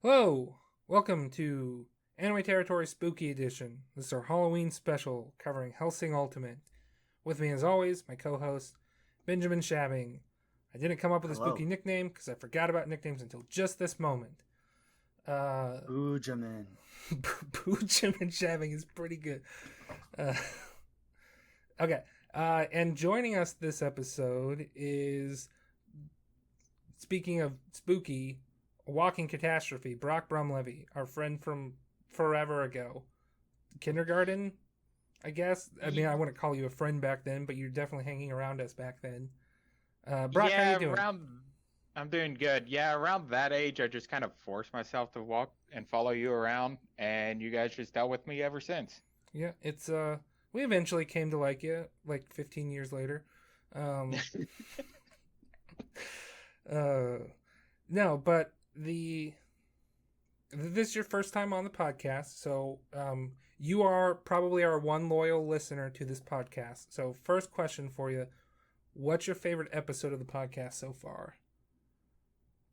Hello, welcome to Anime Territory Spooky Edition. This is our Halloween special covering Hellsing Ultimate. With me, as always, my co-host Benjamin Schabbing. I didn't come up with a Hello. spooky nickname because I forgot about nicknames until just this moment. Boojamin. Boojamin Schabbing is pretty good. Uh, okay, and joining us this episode is, speaking of spooky, a walking catastrophe, Brock Brumlevy, our friend from forever ago. Kindergarten, I guess. I mean, I wouldn't call you a friend back then, but you're definitely hanging around us back then. Brock, how you doing? I'm doing good. Yeah, around that age, I just kind of forced myself to walk and follow you around, and you guys just dealt with me ever since. Yeah, it's we eventually came to like you, like 15 years later. No, but this is your first time on the podcast, so you are probably our one loyal listener to this podcast. So first question for you, what's your favorite episode of the podcast so far?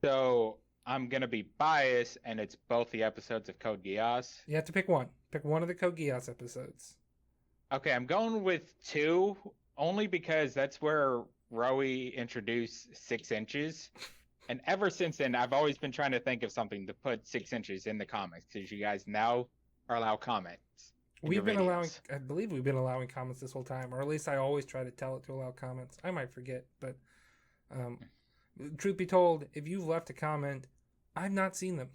So I'm gonna be biased, and it's both the episodes of Code Geass. You have to pick one. Pick one of the Code Geass episodes. Okay, I'm going with 2, only because that's where Rowie introduced 6 inches. And ever since then, I've always been trying to think of something to put 6 inches in the comics, because you guys now are allowed comments. We've been allowing, I believe we've been allowing comments this whole time, or at least I always try to tell it to allow comments. I might forget, but truth be told, if you've left a comment, I've not seen them.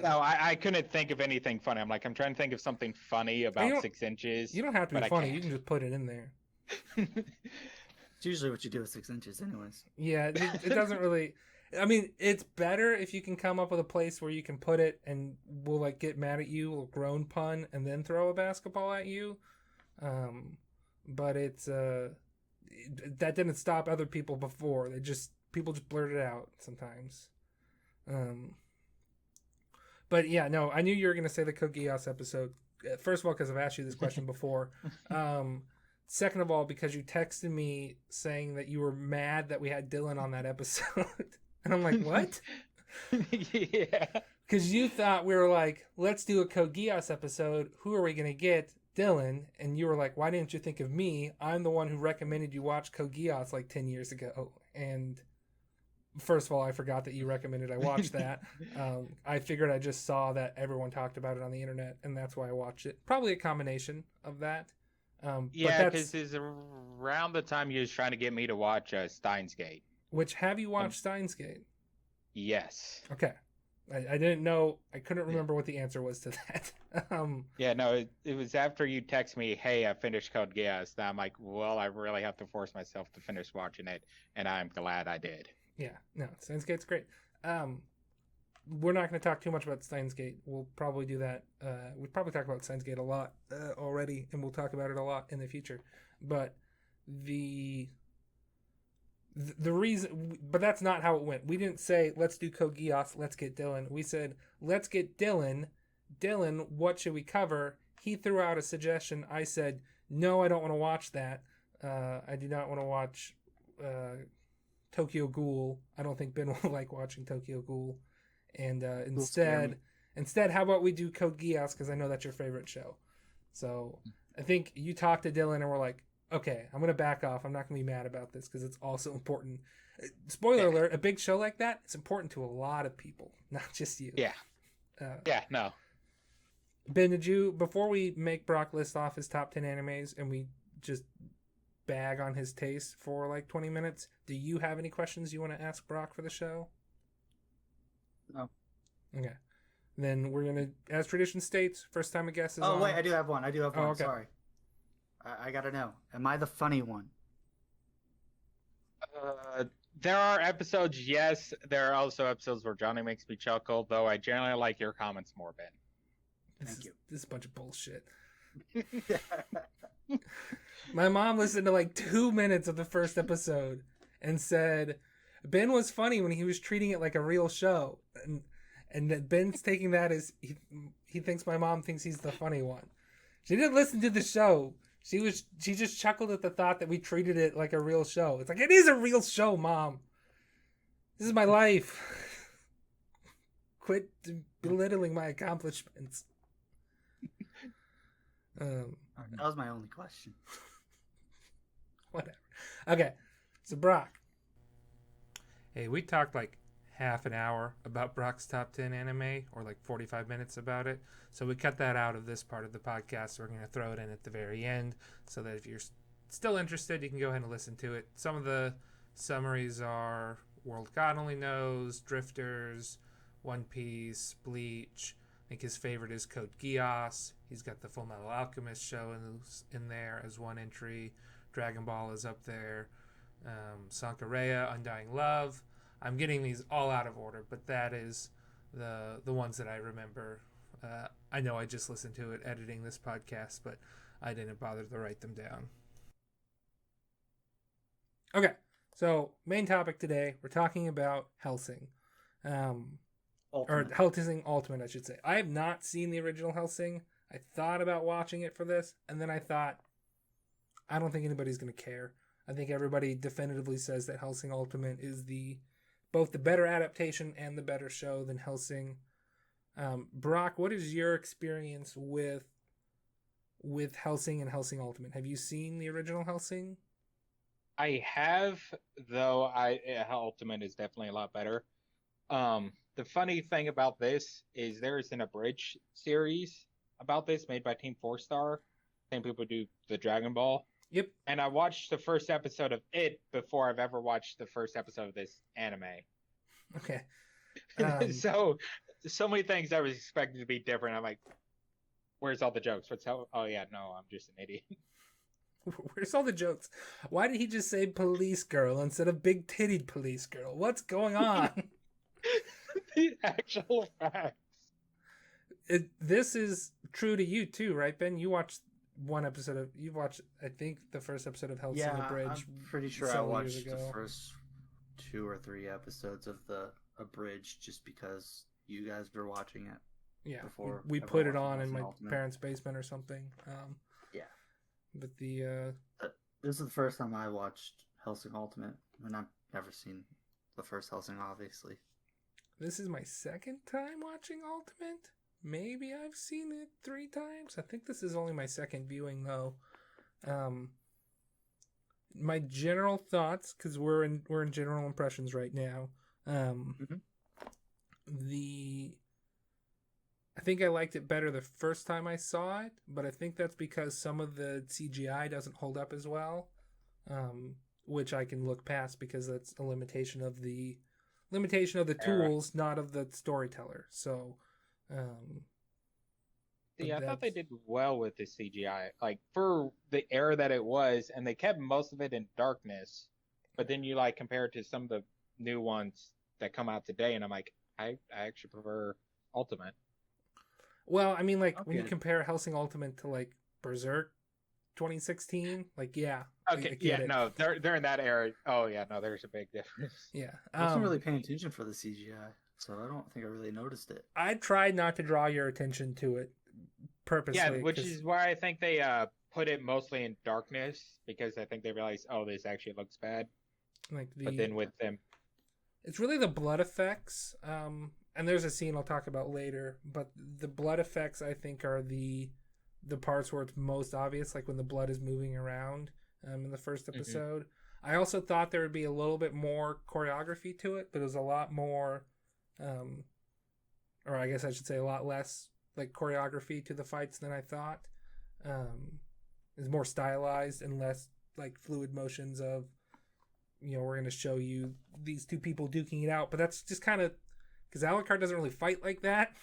No, I couldn't think of anything funny. I'm trying to think of something funny about 6 inches. You don't have to be funny. You can just put it in there. It's usually what you do with 6 inches, anyways. Yeah, it doesn't really. I mean, it's better if you can come up with a place where you can put it, and we'll like get mad at you, we'll groan pun, and then throw a basketball at you. But it's that didn't stop other people before. People just blurt it out sometimes. But yeah, no, I knew you were gonna say the Code Geass episode. First of all, because I've asked you this question before. Second of all, because you texted me saying that you were mad that we had Dylan on that episode. And I'm like, what? Yeah. Because you thought we were like, let's do a Code Geass episode. Who are we going to get? Dylan. And you were like, why didn't you think of me? I'm the one who recommended you watch Code Geass like 10 years ago. And first of all, I forgot that you recommended I watch that. I figured I just saw that everyone talked about it on the internet, and that's why I watched it. Probably a combination of that. Yeah, because it's around the time you was trying to get me to watch Steins Gate. Which, have you watched Steins Gate? Yes. Okay. I didn't know. I couldn't remember what the answer was to that. Yeah, no, it was after you text me, hey, I finished Code Geass. Now I'm like, well, I really have to force myself to finish watching it, and I'm glad I did. Yeah, no, Steins Gate's great. We're not going to talk too much about Steins Gate. We'll probably do that. We probably talk about Steins Gate a lot already, and we'll talk about it a lot in the future. But the reason, but that's not how it went. We didn't say, let's do Code Geass, let's get Dylan. We said, let's get Dylan. Dylan, what should we cover? He threw out a suggestion. I said, no, I don't want to watch that. I do not want to watch Tokyo Ghoul. I don't think Ben will like watching Tokyo Ghoul. And instead, how about we do Code Geass, because I know that's your favorite show. So I think you talked to Dylan and we're like, okay, I'm going to back off. I'm not going to be mad about this because it's also important. Spoiler alert, a big show like that, it's important to a lot of people, not just you. Yeah. No. Ben, did you, before we make Brock list off his top 10 animes and we just bag on his taste for like 20 minutes, do you have any questions you want to ask Brock for the show? No. Okay. Then we're going to, as tradition states, first time a guest is Oh, on. wait, I do have one. Okay. Sorry. I gotta know. Am I the funny one? There are episodes, yes. There are also episodes where Jonny makes me chuckle, though I generally like your comments more, Ben. This is a bunch of bullshit. My mom listened to like 2 minutes of the first episode and said Ben was funny when he was treating it like a real show, and that Ben's taking that as he thinks my mom thinks he's the funny one. She didn't listen to the show. She just chuckled at the thought that we treated it like a real show. It's like, it is a real show, Mom. This is my life. Quit belittling my accomplishments. That was my only question. Whatever. Okay, so Brock. Hey, we talked like half an hour about Brock's top 10 anime, or like 45 minutes about it. So we cut that out of this part of the podcast. So we're going to throw it in at the very end so that if you're still interested, you can go ahead and listen to it. Some of the summaries are World God Only Knows, Drifters, One Piece, Bleach. I think his favorite is Code Geass. He's got the Full Metal Alchemist show in there as one entry. Dragon Ball is up there. Sankarea, Undying Love. I'm getting these all out of order, but that is the ones that I remember. I know I just listened to it editing this podcast, but I didn't bother to write them down. Okay, so main topic today, we're talking about Hellsing. Or Hellsing Ultimate, I should say. I have not seen the original Hellsing. I thought about watching it for this, and then I thought, I don't think anybody's going to care. I think everybody definitively says that Hellsing Ultimate is both the better adaptation and the better show than Hellsing. Brock, what is your experience with Hellsing and Hellsing Ultimate? Have you seen the original Hellsing? I have, though. Ultimate is definitely a lot better. The funny thing about this is there's an abridged series about this made by Team 4-Star. Same people do the Dragon Ball. Yep. And I watched the first episode of it before I've ever watched the first episode of this anime. Okay. So many things I was expecting to be different. I'm like, where's all the jokes? Oh yeah, no, I'm just an idiot. Where's all the jokes? Why did he just say police girl instead of big tittied police girl? What's going on? The actual facts. This is true to you too, right, Ben? You watched you've watched, I think, the first episode of Hellsing Abridged. I'm pretty sure I watched the first 2 or 3 episodes of the Abridged just because you guys were watching it. Yeah, before we put it on in my parents' basement or something. Yeah. But this is the first time I watched Hellsing Ultimate, and I've never seen the first Hellsing, obviously. This is my second time watching Ultimate. Maybe I've seen it 3 times. I think this is only my second viewing, though. My general thoughts, because we're in general impressions right now. I think I liked it better the first time I saw it, but I think that's because some of the CGI doesn't hold up as well, which I can look past because that's a limitation of the tools, not of the storyteller. So. I thought they did well with the CGI, like for the era that it was, and they kept most of it in darkness. But then you like compare it to some of the new ones that come out today, and I'm like, I actually prefer Ultimate. Well, I mean, like when you compare Hellsing Ultimate to like Berserk 2016, like yeah. Okay, yeah, no, during that era, oh yeah, no, there's a big difference. Yeah, I wasn't really paying attention for the CGI. So I don't think I really noticed it. I tried not to draw your attention to it purposely. Yeah, which is why I think they put it mostly in darkness, because I think they realized, oh, this actually looks bad. But then with them, it's really the blood effects. And there's a scene I'll talk about later. But the blood effects, I think, are the parts where it's most obvious, like when the blood is moving around in the first episode. I also thought there would be a little bit more choreography to it, but it was a lot more. Or I guess I should say a lot less like choreography to the fights than I thought. It's more stylized and less like fluid motions of, we're going to show you these 2 people duking it out. But that's just kind of because Alucard doesn't really fight like that.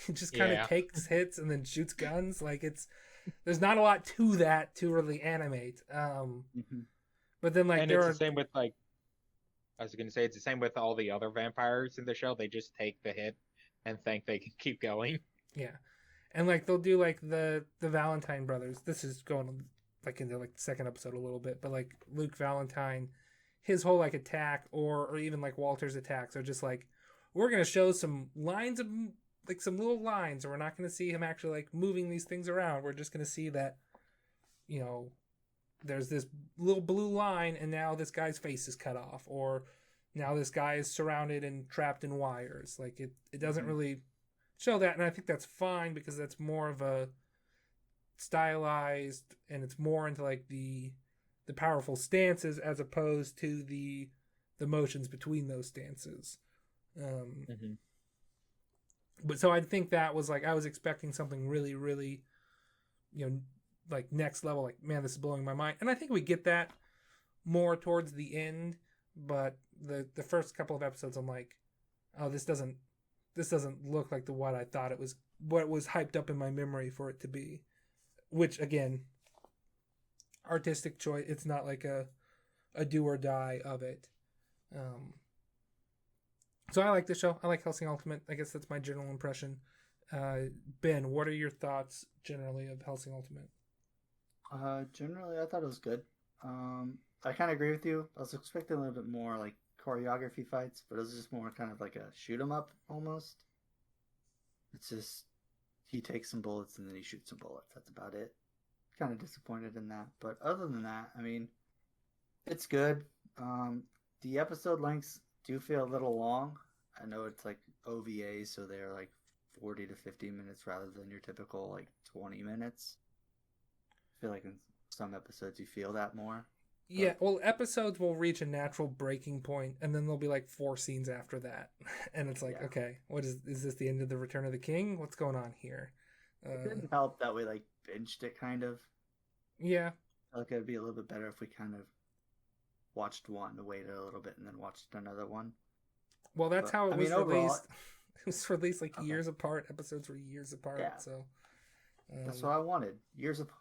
He just kind of takes hits and then shoots guns. Like there's not a lot to that to really animate. But then like it's the same with like. I was going to say it's the same with all the other vampires in the show. They just take the hit and think they can keep going. Yeah. And like they'll do like the Valentine brothers. This is going like into like the second episode a little bit, but like Luke Valentine, his whole like attack or even like Walter's attacks are just like, we're going to show some lines of like some little lines, or we're not going to see him actually like moving these things around. We're just going to see that, there's this little blue line and now this guy's face is cut off, or now this guy is surrounded and trapped in wires. Like it doesn't really show that, and I think that's fine because that's more of a stylized, and it's more into like the powerful stances as opposed to the motions between those stances. But so I think that was like, I was expecting something really, really, like next level, like, man, this is blowing my mind. And I think we get that more towards the end, but the first couple of episodes, I'm like, oh, this doesn't look like what I thought it was, what was hyped up in my memory for it to be. Which, again, artistic choice. It's not like a do or die of it. So I like the show. I like Hellsing Ultimate. I guess that's my general impression. Ben, what are your thoughts generally of Hellsing Ultimate? Generally, I thought it was good. I kind of agree with you. I was expecting a little bit more like choreography fights, but it was just more kind of like a shoot 'em up almost. It's just he takes some bullets and then he shoots some bullets. That's about it. Kind of disappointed in that, but other than that, I mean, it's good. The episode lengths do feel a little long. I know it's like OVA, so they're like 40 to 50 minutes rather than your typical like 20 minutes. I feel like in some episodes you feel that more. Yeah, well, episodes will reach a natural breaking point, and then there'll be like 4 scenes after that, and it's like, okay, what is this? The end of the Return of the King? What's going on here? It didn't help that we like binged it kind of. Yeah, I like it'd be a little bit better if we kind of watched one, waited a little bit, and then watched another one. Well, that's how it was overall, released. It was released like years apart. Episodes were years apart. Yeah. So that's what I wanted. Years apart.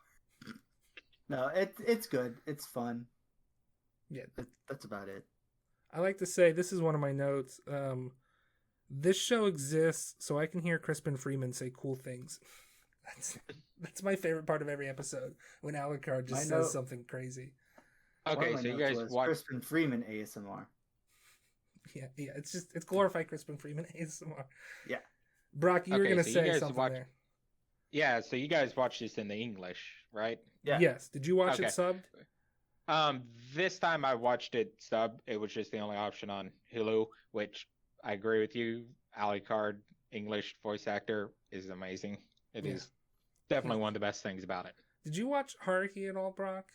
No, it's good. It's fun. Yeah, that's about it. I like to say, this is one of my notes. This show exists so I can hear Crispin Freeman say cool things. That's my favorite part of every episode, when Alucard just says something crazy. Okay, so you guys watch Crispin Freeman ASMR. Yeah, it's glorified Crispin Freeman ASMR. Yeah. Brock, you were going to say something there. Yeah, so you guys watched this in the English, right? Yeah. Yes. Did you watch it subbed? This time I watched it subbed. It was just the only option on Hulu, which I agree with you. Alucard, English voice actor, is amazing. It is definitely one of the best things about it. Did you watch Haruhi at all, Brock?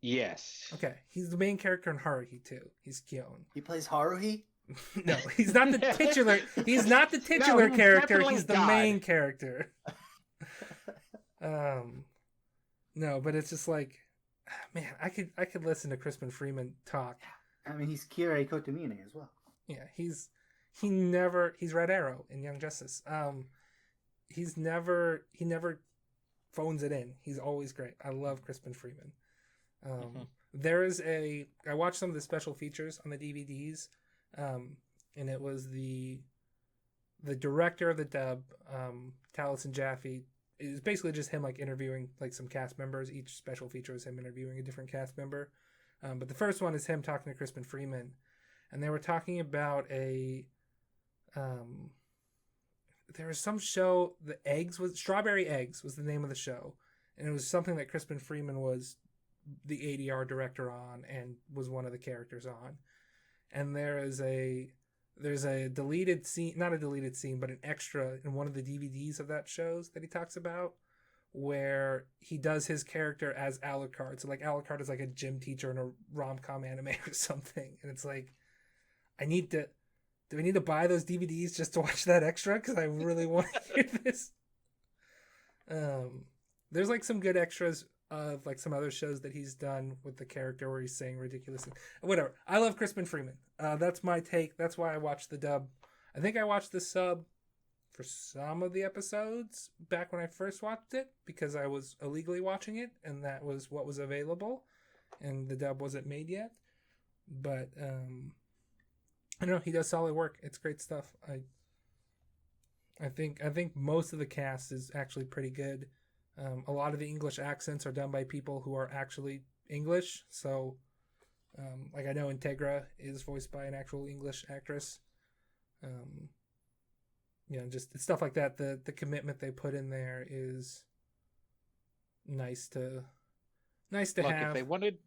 Yes. Okay, he's the main character in Haruhi too. He's Kyon. He plays Haruhi? No, he's not the titular. He's not the titular character. He's the main character. No, but it's just like, man, I could listen to Crispin Freeman talk. I mean, he's Kirei Kotomine as well. Yeah, he's Red Arrow in Young Justice. He never phones it in. He's always great. I love Crispin Freeman. I watched some of the special features on the DVDs, and it was the director of the dub, Taliesin Jaffe. It was basically just him like interviewing like some cast members. Each special feature was him interviewing a different cast member. But the first one is him talking to Crispin Freeman, and they were talking about there was some show. Strawberry Eggs was the name of the show, and it was something that Crispin Freeman was the ADR director on and was one of the characters on. And there's a deleted scene, not a deleted scene, but an extra in one of the DVDs of that shows that he talks about, where he does his character as Alucard. So like Alucard is like a gym teacher in a rom-com anime or something. And it's like, do I need to buy those DVDs just to watch that extra? Because I really want to hear this. There's like some good extras of like some other shows that he's done with the character where he's saying ridiculous things. Whatever. I love Crispin Freeman. That's my take. That's why I watched the dub. I think I watched the sub for some of the episodes back when I first watched it because I was illegally watching it and that was what was available and the dub wasn't made yet. But I don't know, he does solid work. It's great stuff. I think most of the cast is actually pretty good. A lot of the English accents are done by people who are actually English. So, like I know Integra is voiced by an actual English actress. Just stuff like that. The commitment they put in there is nice to Look, have. If they wanted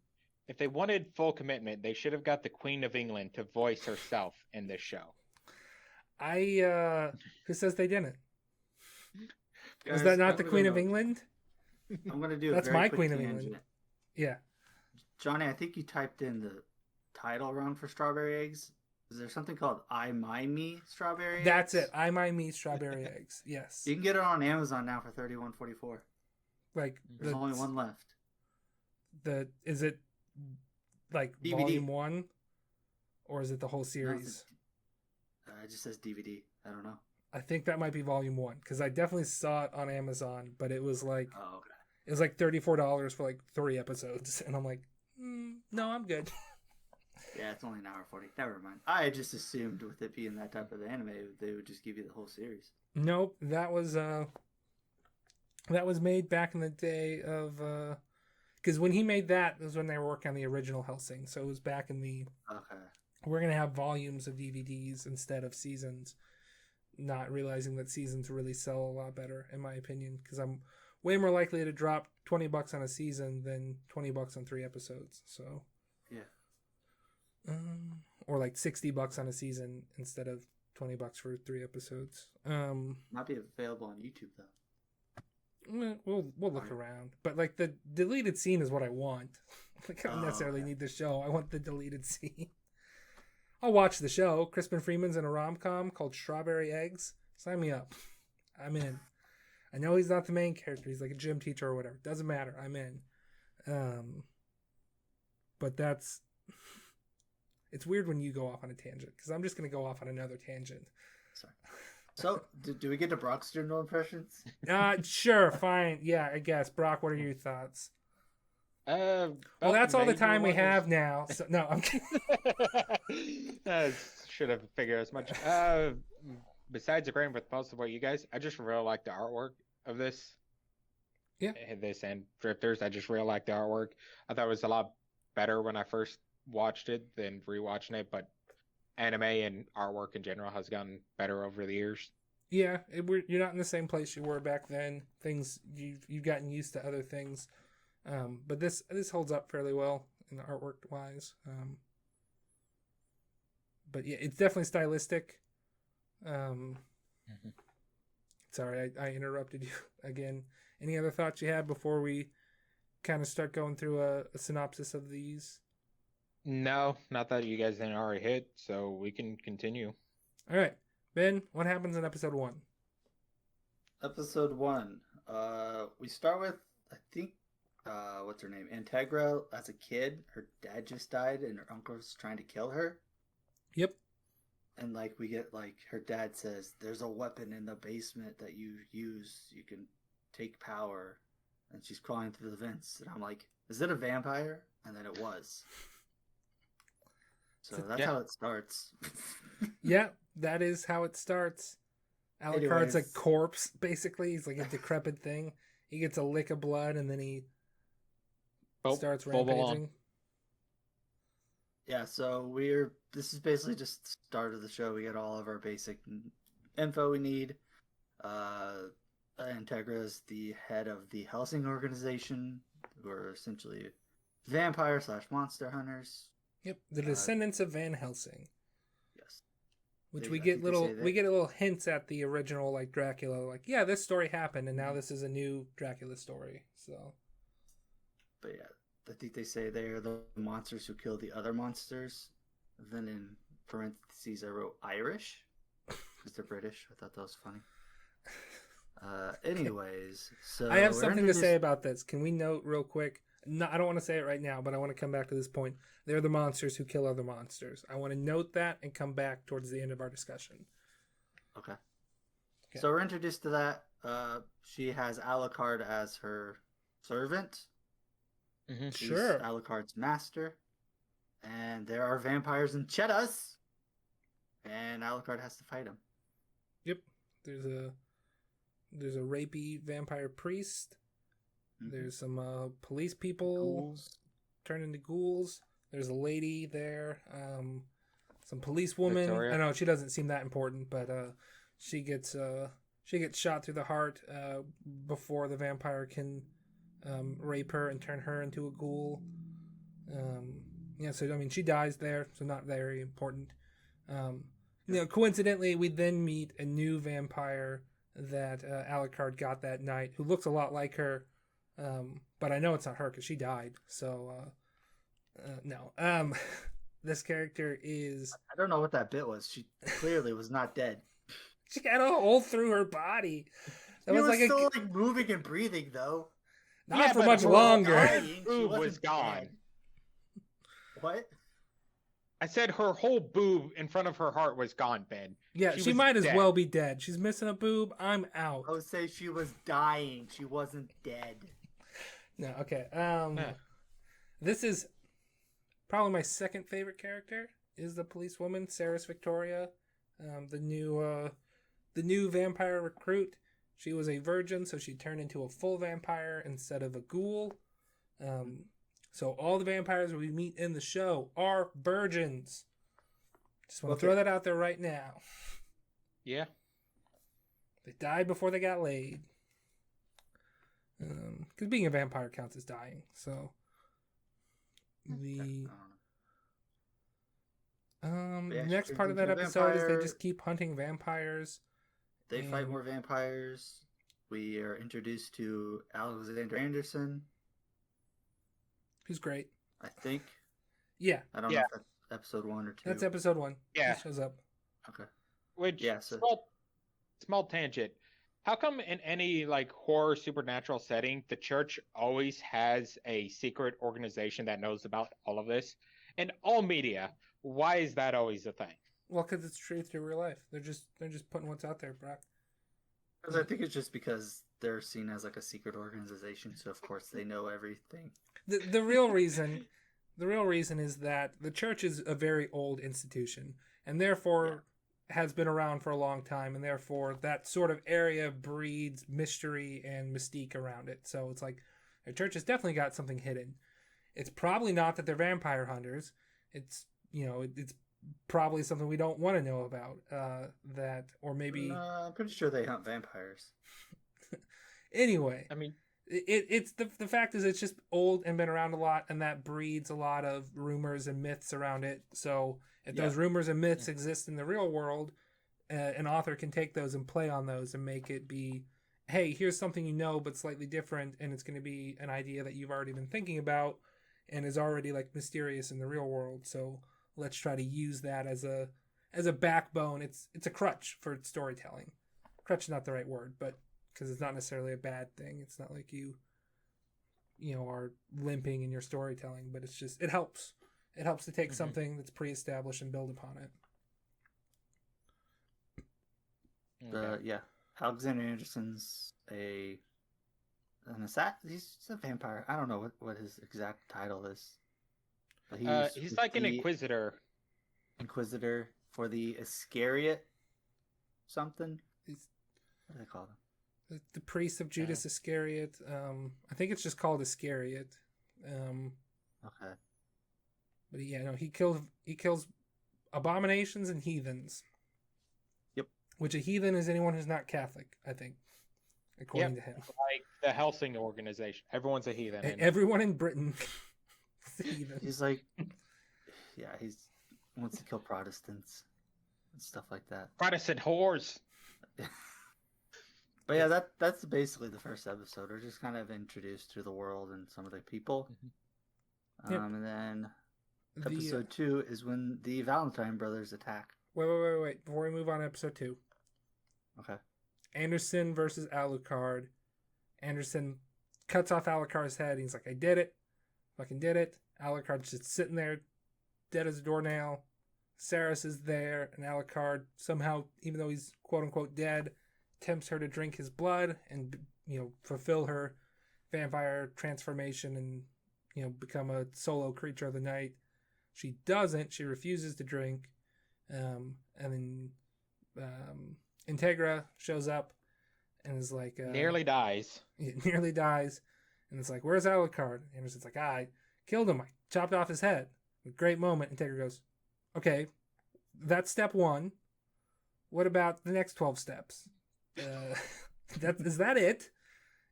If they wanted full commitment, they should have got the Queen of England to voice herself in this show. Who says they didn't? Guys, Is that not I'm the gonna Queen of go- England? I'm gonna do a That's very my quick Queen of tangent. England. Yeah. Johnny, I think you typed in the title wrong for strawberry eggs. Is there something called I My Me strawberry That's eggs? it. I My Me strawberry eggs. Yes. You can get it on Amazon now for $31.44. Like There's only one left. Is it like DVD. volume 1 or is it the whole No, series? it just says DVD. I don't know. I think that might be volume 1 because I definitely saw it on Amazon, but it was like Oh, okay. it was like $34 for like 3 episodes, and I'm like, no, I'm good. Yeah, it's only an hour 40. Never mind. I just assumed with it being that type of anime, they would just give you the whole series. Nope, that was made back in the day of because when he made that was when they were working on the original Hellsing, so it was back in the Okay. we're gonna have volumes of DVDs instead of seasons. Not realizing that seasons really sell a lot better, in my opinion, because I'm way more likely to drop $20 on a season than $20 on 3 episodes. So Yeah. or like $60 on a season instead of $20 for 3 episodes. Might be available on YouTube though. We'll look around, but like the deleted scene is what I want. Like I don't necessarily need the show. I want the deleted scene. I'll watch the show. Crispin Freeman's in a rom-com called Strawberry Eggs. Sign me up. I'm in. I know he's not the main character. He's like a gym teacher or whatever. Doesn't matter. I'm in. But that's... It's weird when you go off on a tangent, because I'm just going to go off on another tangent. Sorry. So, do we get to Brock's general impressions? Sure, fine. Yeah, I guess. Brock, what are your thoughts? Well, that's all the time we have now. So, no, I'm kidding. Should have figured as much. Besides agreeing with most of what you guys, I just really like the artwork of this. Yeah. This and Drifters, I just really like the artwork. I thought it was a lot better when I first watched it than rewatching it, but anime and artwork in general has gotten better over the years. Yeah, you're not in the same place you were back then. Things you've gotten used to other things, but this holds up fairly well in artwork wise. But yeah, it's definitely stylistic. Sorry, I interrupted you again. Any other thoughts you had before we kind of start going through a synopsis of these? No, not that you guys didn't already hit, so we can continue. All right, Ben, what happens in episode 1? Episode 1. We start with, I think, what's her name? Integra as a kid. Her dad just died and her uncle's trying to kill her. Yep. And like we get like her dad says, there's a weapon in the basement that you use. You can take power. And she's crawling through the vents. And I'm like, is it a vampire? And then it was. So that's how it starts. Yeah, that is how it starts. Alucard's a Anyways. corpse, basically. He's like a decrepit thing. He gets a lick of blood and then he starts full on. rampaging. Yeah, so this is basically just the start of the show. We get all of our basic info we need. Integra is the head of the Hellsing organization, who are essentially vampire / monster hunters. Yep, the descendants of Van Helsing. Yes. Which I we think get they say that. we get little hints at the original like Dracula, like, yeah, this story happened and now this is a new Dracula story. So But yeah, I think they say they are the monsters who kill the other monsters. Then in parentheses I wrote Irish, because they're British. I thought that was funny. Anyways, so I have we're something to say introduced- about this. Can we note real quick? No, I don't want to say it right now, but I want to come back to this point. They're the monsters who kill other monsters. I want to note that and come back towards the end of our discussion. Okay. Okay. So we're introduced to that. She has Alucard as her servant. Mm-hmm. She's Sure. Alucard's master. And there are vampires in Cheddars. And Alucard has to fight them. Yep. There's a rapey vampire priest. There's some police people Ghouls. turned into ghouls. There's a lady there. Some police woman. Victoria. I know she doesn't seem that important, but she gets shot through the heart before the vampire can rape her and turn her into a ghoul. Yeah, so I mean, she dies there, so not very important. Coincidentally, we then meet a new vampire that Alucard got that night, who looks a lot like her, but I know it's not her because she died. So no. This character is. I don't know what that bit was. She clearly was not dead. She got a hole through her body. She was still like moving and breathing though. Not for much longer. Boob was gone. Dead. What? I said her whole boob in front of her heart was gone, Ben. Yeah, she might as well be dead. She's missing a boob. I'm out. I would say she was dying. She wasn't dead. No, okay. This is probably my second favorite character. Is the policewoman Saris Victoria, the new vampire recruit. She was a virgin, so she turned into a full vampire instead of a ghoul. So all the vampires we meet in the show are virgins. Just want to throw that out there right now. Yeah. They died before they got laid. Because being a vampire counts as dying. So the next part of that episode is they just keep hunting vampires. They fight more vampires. We are introduced to Alexander Anderson. Who's great. I think. Yeah. I don't know if that's episode 1 or 2. That's episode 1. Yeah. He shows up. Okay. Which, small tangent. How come in any like horror supernatural setting, the church always has a secret organization that knows about all of this? In all media, why is that always a thing? Well, because it's true to real life. They're just putting what's out there, Brock. Because I think it's just because they're seen as like a secret organization, so of course they know everything. The real reason is that the church is a very old institution, and therefore has been around for a long time, and therefore that sort of area breeds mystery and mystique around it. So it's like the church has definitely got something hidden. It's probably not that they're vampire hunters. It's it's probably something we don't want to know about. Or maybe I'm pretty sure they hunt vampires. Anyway, I mean, it's the fact is it's just old and been around a lot, and that breeds a lot of rumors and myths around it. So if those rumors and myths exist in the real world, an author can take those and play on those and make it be, hey, here's something you know but slightly different, and it's going to be an idea that you've already been thinking about and is already like mysterious in the real world. So let's try to use that as a backbone. It's a crutch for storytelling. Crutch is not the right word, but because it's not necessarily a bad thing. It's not like you are limping in your storytelling, but it's just, it helps. It helps to take something that's pre-established and build upon it. Alexander Anderson's he's a vampire. I don't know what his exact title is. But he's like an inquisitor. Inquisitor for the Iscariot something. What do they call them? The priest of Judas Iscariot. I think it's just called Iscariot. Okay. But he kills abominations and heathens. Yep. Which a heathen is anyone who's not Catholic, I think, according to him. Like the Hellsing organization. Everyone's a heathen. Everyone in Britain is a heathen. He's like, he wants to kill Protestants and stuff like that. Protestant whores. But yeah, that's basically the first episode. We're just kind of introduced to the world and some of the people. And then episode 2 is when the Valentine brothers attack. Wait. Before we move on to episode 2. Okay. Anderson versus Alucard. Anderson cuts off Alucard's head. He's like, I did it. Fucking did it. Alucard's just sitting there, dead as a doornail. Saris is there, and Alucard somehow, even though he's quote-unquote dead, tempts her to drink his blood and fulfill her vampire transformation and become a solo creature of the night. She doesn't. She refuses to drink, and then Integra shows up and is like nearly dies. Nearly dies, and it's like, where's Alucard? And it's like, I killed him. I chopped off his head. A great moment. Integra goes, okay, that's step 1. What about the next 12 steps? Is that it?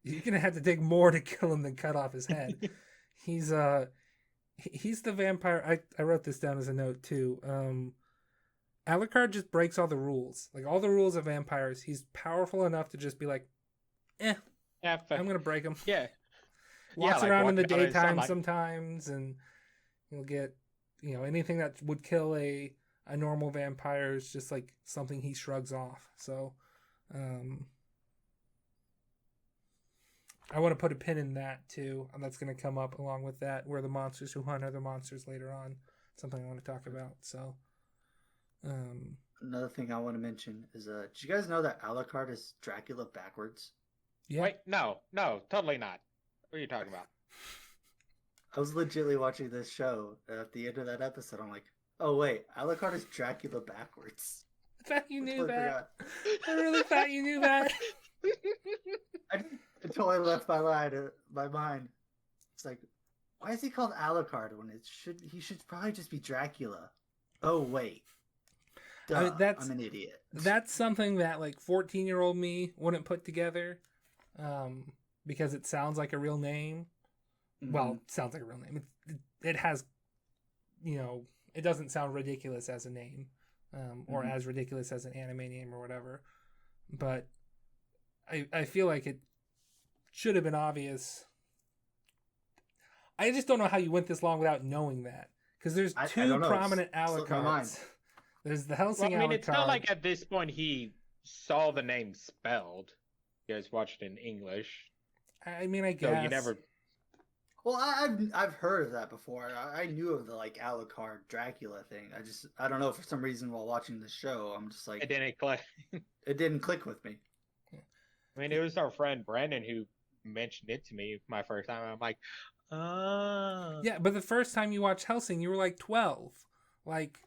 You're gonna have to take more to kill him than cut off his head. He's he's the vampire. I wrote this down as a note too. Alucard just breaks all the rules, like all the rules of vampires. He's powerful enough to just be like, Yeah, I'm gonna break them. yeah. Walks like around in the walking out of the daytime sunlight. sometimes, and you'll get, anything that would kill a normal vampire is just like something he shrugs off. So, I want to put a pin in that too, and that's going to come up along with that, where the monsters who hunt other monsters later on. Something I want to talk about. So, Another thing I want to mention is, did you guys know that Alucard is Dracula backwards? yeah. Wait, no, totally not. What are you talking about? I was legitimately watching this show, and at the end of that episode, I'm like, oh wait, Alucard is Dracula backwards. I thought you knew Totally that. forgot. I really thought you knew that. It totally left my mind. It's like, why is he called Alucard when he should probably just be Dracula? Oh wait, duh, I mean, I'm an idiot. That's something that like 14-year-old me wouldn't put together, because it sounds like a real name. Well, it sounds like a real name. It has, it doesn't sound ridiculous as a name, or as ridiculous as an anime name or whatever. But I feel like it should have been obvious. I just don't know how you went this long without knowing that, because there's I two don't know. prominent It slipped my mind. Alucards. There's the Hellsing Well, I mean, it's not Alucard. like at this point he saw the name spelled. You guys watched it in English, I mean, I so guess you never. Well, I've heard of that before. I knew of the like Alucard Dracula thing. I don't know, for some reason while watching the show, I'm just like, It didn't click. it didn't click with me. I mean, it was our friend Brandon who mentioned it to me my first time. I'm like, Yeah, but the first time you watched Hellsing, you were like 12. Like,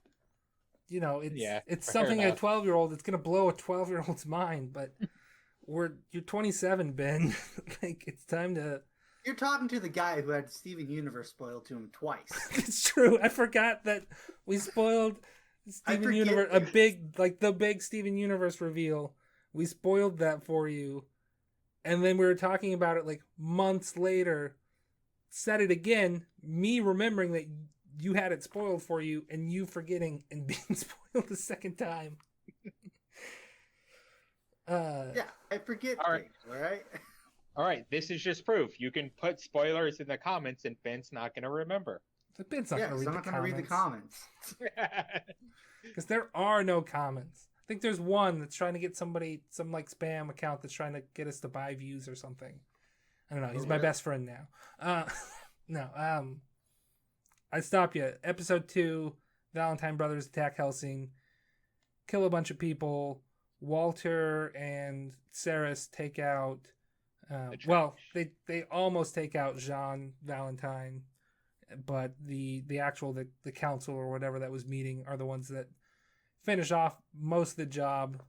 it's fair something enough. a 12-year-old, it's going to blow a 12-year-old's mind, but you're 27, Ben. Like, it's time to... You're talking to the guy who had Steven Universe spoiled to him twice. It's true. I forgot that we spoiled Steven forget. Universe, the big Steven Universe reveal. We spoiled that for you. And then we were talking about it like months later. Said it again, me remembering that you had it spoiled for you, and you forgetting and being spoiled the second time. Yeah, I forget All right. things, alright? all right, this is just proof. You can put spoilers in the comments, and Ben's not going to remember. Ben's not Yeah, going to 'cause I'm not going to read the comments. Because there are no comments. I think there's one that's trying to get some like spam account that's trying to get us to buy views or something. I don't know. He's my best friend now. No. I stopped you. Episode 2, Valentine Brothers attack Hellsing, kill a bunch of people. Walter and Saris take out. They almost take out Jean Valentine, but the council or whatever that was meeting are the ones that finish off most of the job,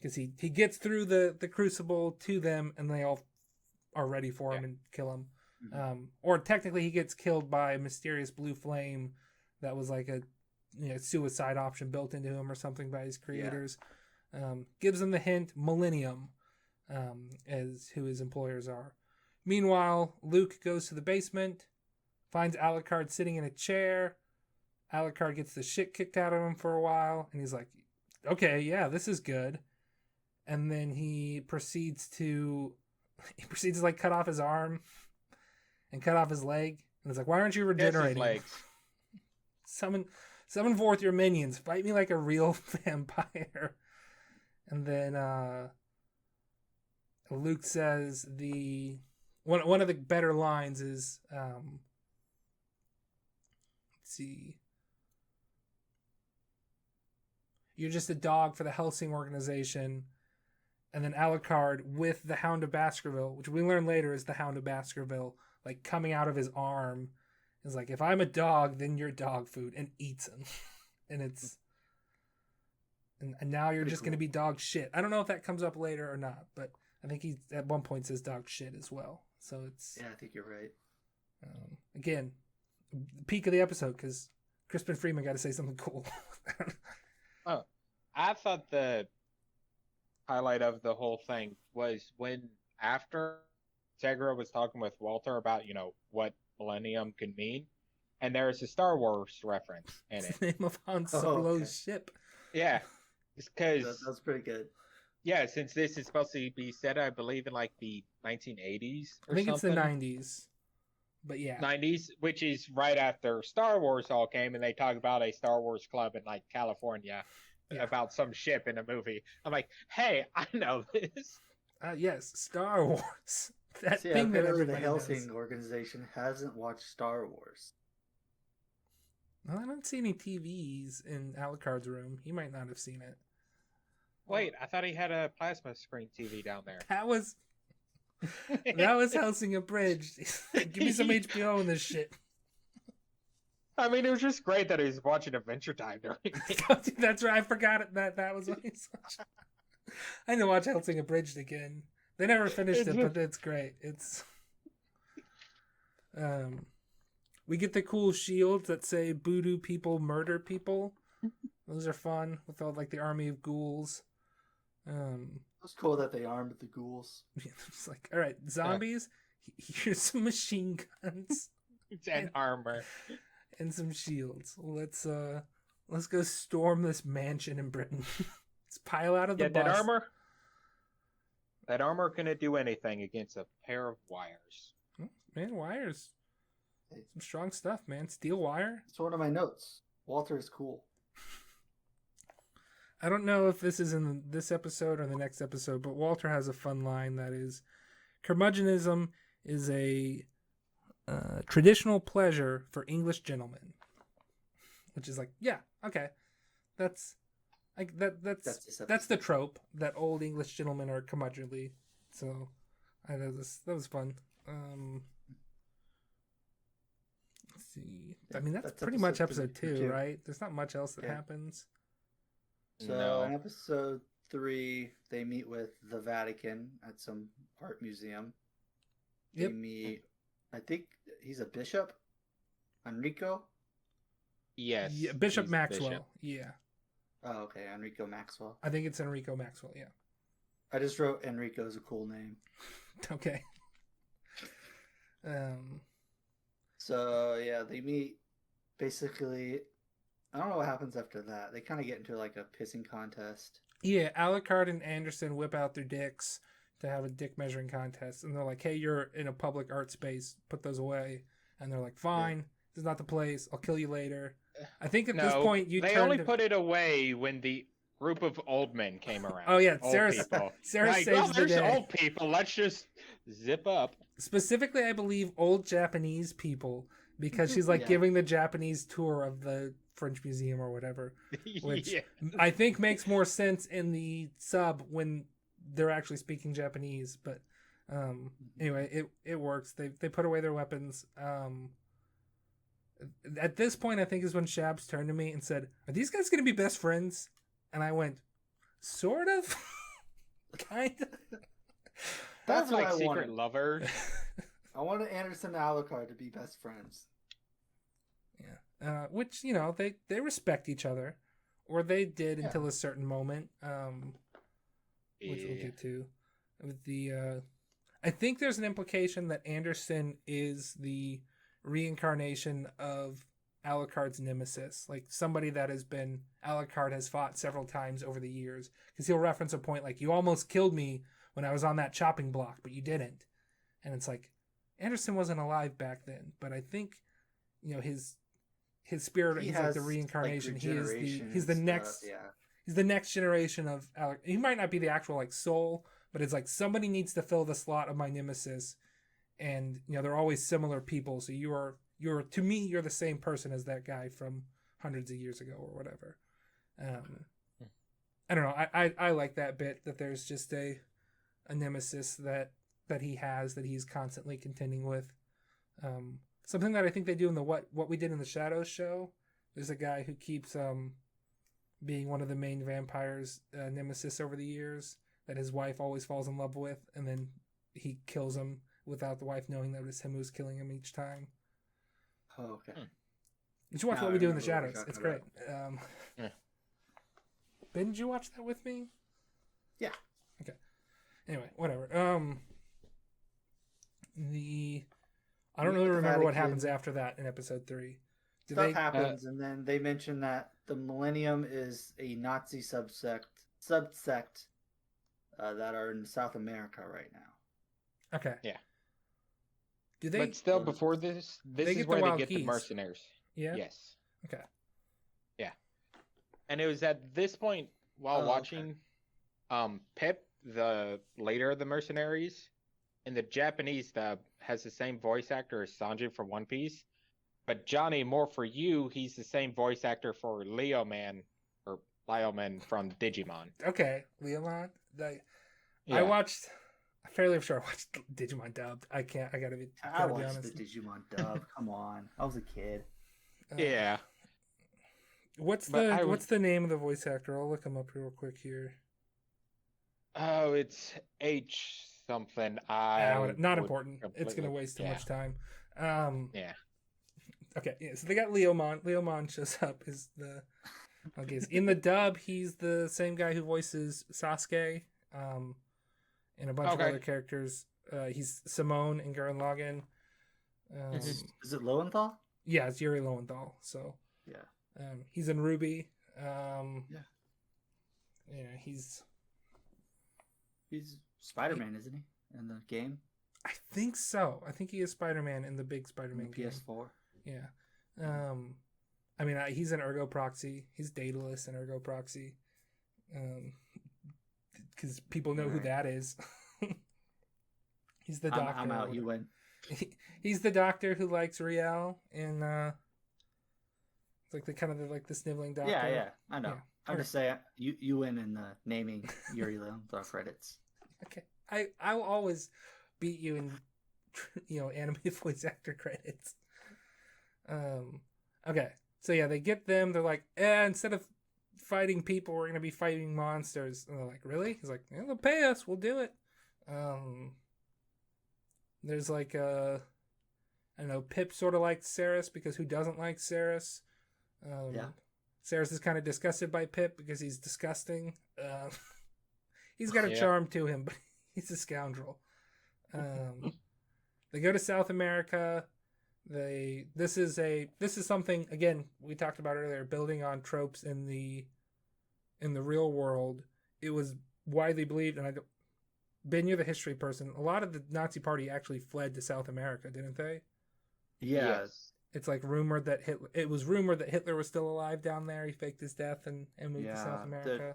because he gets through the crucible to them, and they all are ready for him and kill him. Mhm. Or technically he gets killed by a mysterious blue flame that was like a suicide option built into him or something by his creators. Gives them the hint Millennium as who his employers are. Meanwhile, Luke goes to the basement, finds Alucard sitting in a chair. Alucard gets the shit kicked out of him for a while, and he's like, okay, yeah, this is good. And then he proceeds to like cut off his arm and cut off his leg. And it's like, why aren't you regenerating? Legs. Summon forth your minions. Fight me like a real vampire. And then Luke says one of the better lines is, let's see. You're just a dog for the Hellsing organization. And then Alucard with the Hound of Baskerville, which we learn later is the Hound of Baskerville, like coming out of his arm, is like, if I'm a dog, then you're dog food, and eats him. And it's, and now you're just going to be dog shit. I don't know if that comes up later or not, but I think he at one point says dog shit as well. So it's, Yeah, I think you're right. again, peak of the episode, because Crispin Freeman got to say something cool. Oh, I thought the highlight of the whole thing was when after Tegra was talking with Walter about what Millennium could mean, and there's a Star Wars reference in It's it. the name of Han Oh, Solo's okay. ship. Yeah, because That's pretty good. yeah, since this is supposed to be set, I believe, in like the 1980s I or think it's the something. 90s. But yeah. 90s, which is right after Star Wars all came, and they talk about a Star Wars club in like California Yeah. about some ship in a movie. I'm like, hey, I know this. Yes, Star Wars. That See, thing that apparently the everybody Hellsing knows. organization hasn't watched Star Wars. Well, I don't see any TVs in Alucard's room. He might not have seen it. Wait, I thought he had a plasma screen TV down there. That was Hellsing abridged. Give me some HBO in this shit. I mean, it was just great that he was watching Adventure Time during it. That's right. I forgot it, that was what he's watching. I need to watch Hellsing abridged again. They never finished it, but it's great. It's we get the cool shields that say "Voodoo people murder people." Those are fun with all like the army of ghouls. It's cool that they armed the ghouls. It's like, all right, zombies. Here's some machine guns And armor. and some shields. Let's go storm this mansion in Britain. Let's pile out of the bus. That armor couldn't do anything against a pair of wires. Man, wires. Some strong stuff, man. Steel wire. It's one of my notes. Walter is cool. I don't know if this is in this episode or the next episode, but Walter has a fun line that is, curmudgeonism is a traditional pleasure for English gentlemen. Which is like, yeah, okay. That's the trope that old English gentlemen are curmudgeonly. So I know that was fun. Let's see. I mean, that's pretty much episode 2, right? There's not much else that happens. So in episode 3, they meet with the Vatican at some art museum. They meet, I think he's a bishop, Enrico. Yes. Yeah, Bishop Maxwell. Bishop. Yeah. Oh, okay, Enrico Maxwell. I think it's Enrico Maxwell. Yeah. I just wrote Enrico as a cool name. Okay. So yeah, they meet. Basically, I don't know what happens after that. They kind of get into like a pissing contest. Yeah, Alucard and Anderson whip out their dicks to have a dick measuring contest, and they're like, "Hey, you're in a public art space. Put those away." And they're like, "Fine, this is not the place. I'll kill you later." I think at this point they only put it away when the group of old men came around. Oh yeah, Sarah like, saves the day. Old people. Let's just zip up. Specifically, I believe old Japanese people, because she's like giving the Japanese tour of the French Museum or whatever, which I think makes more sense in the sub when they're actually speaking Japanese. But anyway, it works. They put away their weapons. At this point, I think is when Shabs turned to me and said, "Are these guys going to be best friends?" And I went, "Sort of, kind of." That's like what I secret wanted. lovers. I wanted Anderson and Alucard to be best friends. Yeah, which they respect each other, or they did until a certain moment, which we'll get to. With the, I think there's an implication that Anderson is the reincarnation of Alucard's nemesis, like somebody that Alucard has fought several times over the years, because he'll reference a point like, "You almost killed me when I was on that chopping block, but you didn't." And it's like, Anderson wasn't alive back then, but I think his spirit, he's like the reincarnation. Like, he's the next generation of Alucard. He might not be the actual like soul, but it's like somebody needs to fill the slot of my nemesis. And they're always similar people, so you're to me, you're the same person as that guy from hundreds of years ago or whatever. I don't know. I like that bit, that there's just a nemesis that he has, that he's constantly contending with. Something that I think they do in the what we did in the Shadows show. There's a guy who keeps being one of the main vampires' nemesis over the years, that his wife always falls in love with, and then he kills him without the wife knowing that it was him who's killing him each time. Oh, okay. You should watch What We Do in the Shadows. It's great. Ben, did you watch that with me? Yeah. Okay. Anyway, whatever. I don't really remember what happens after that in episode 3. Do Stuff they? happens, and then they mention that the Millennium is a Nazi subsect that are in South America right now. Okay. Yeah. Do they? But still, before this They is get the where they wild get the keys. mercenaries. Yeah. Yes. Okay. Yeah. And it was at this point while Oh, watching Pip, the leader of the mercenaries, in the Japanese dub has the same voice actor as Sanji from One Piece. But Johnny, more for you, he's the same voice actor for Leoman from Digimon. Okay. Leomon. I Yeah. watched. I'm fairly sure I watched Digimon dubbed. I can't. I gotta be I watched honest. the Digimon dub. Come on, I was a kid. Yeah. What's But what's the name of the voice actor? I'll look him up real quick here. Oh, it's H something. Not important. It's gonna waste too much time. Yeah. Okay, yeah, so they got Leomon. Leomon shows up is the okay. So in the dub, he's the same guy who voices Sasuke, and a bunch of other characters. He's Simone in Gurren Lagann. Is it Lowenthal? Yeah, it's Yuri Lowenthal. So Yeah. He's in Ruby. Yeah. He's Spider-Man, isn't he? In the game, I think so. I think he is Spider-Man in the big Spider-Man game. PS4. Yeah. I mean, he's an Ergo Proxy. He's Daedalus in Ergo Proxy. Because people know who that is. He's the doctor. I'm out. You win. He's the doctor who likes Riel and it's like the sniveling doctor. Yeah, I know. Yeah. I'm just saying you win in the naming Yuri Lowenthal credits. Okay, I will always beat you in animated voice actor credits. Okay, so yeah, they get them. They're like, instead of fighting people, we're gonna be fighting monsters. And they're like, really? He's like, yeah, they'll pay us. We'll do it. There's like I don't know. Pip sort of likes Saris because who doesn't like Saris? Yeah. Saris is kind of disgusted by Pip because he's disgusting. He's got a charm to him, but he's a scoundrel. They go to South America. This is something again we talked about earlier, building on tropes in the real world. It was widely believed, and Ben, you're the history person. A lot of the Nazi Party actually fled to South America, didn't they? Yeah. Yes. It's like rumored that it was rumored that Hitler was still alive down there. He faked his death and moved to South America.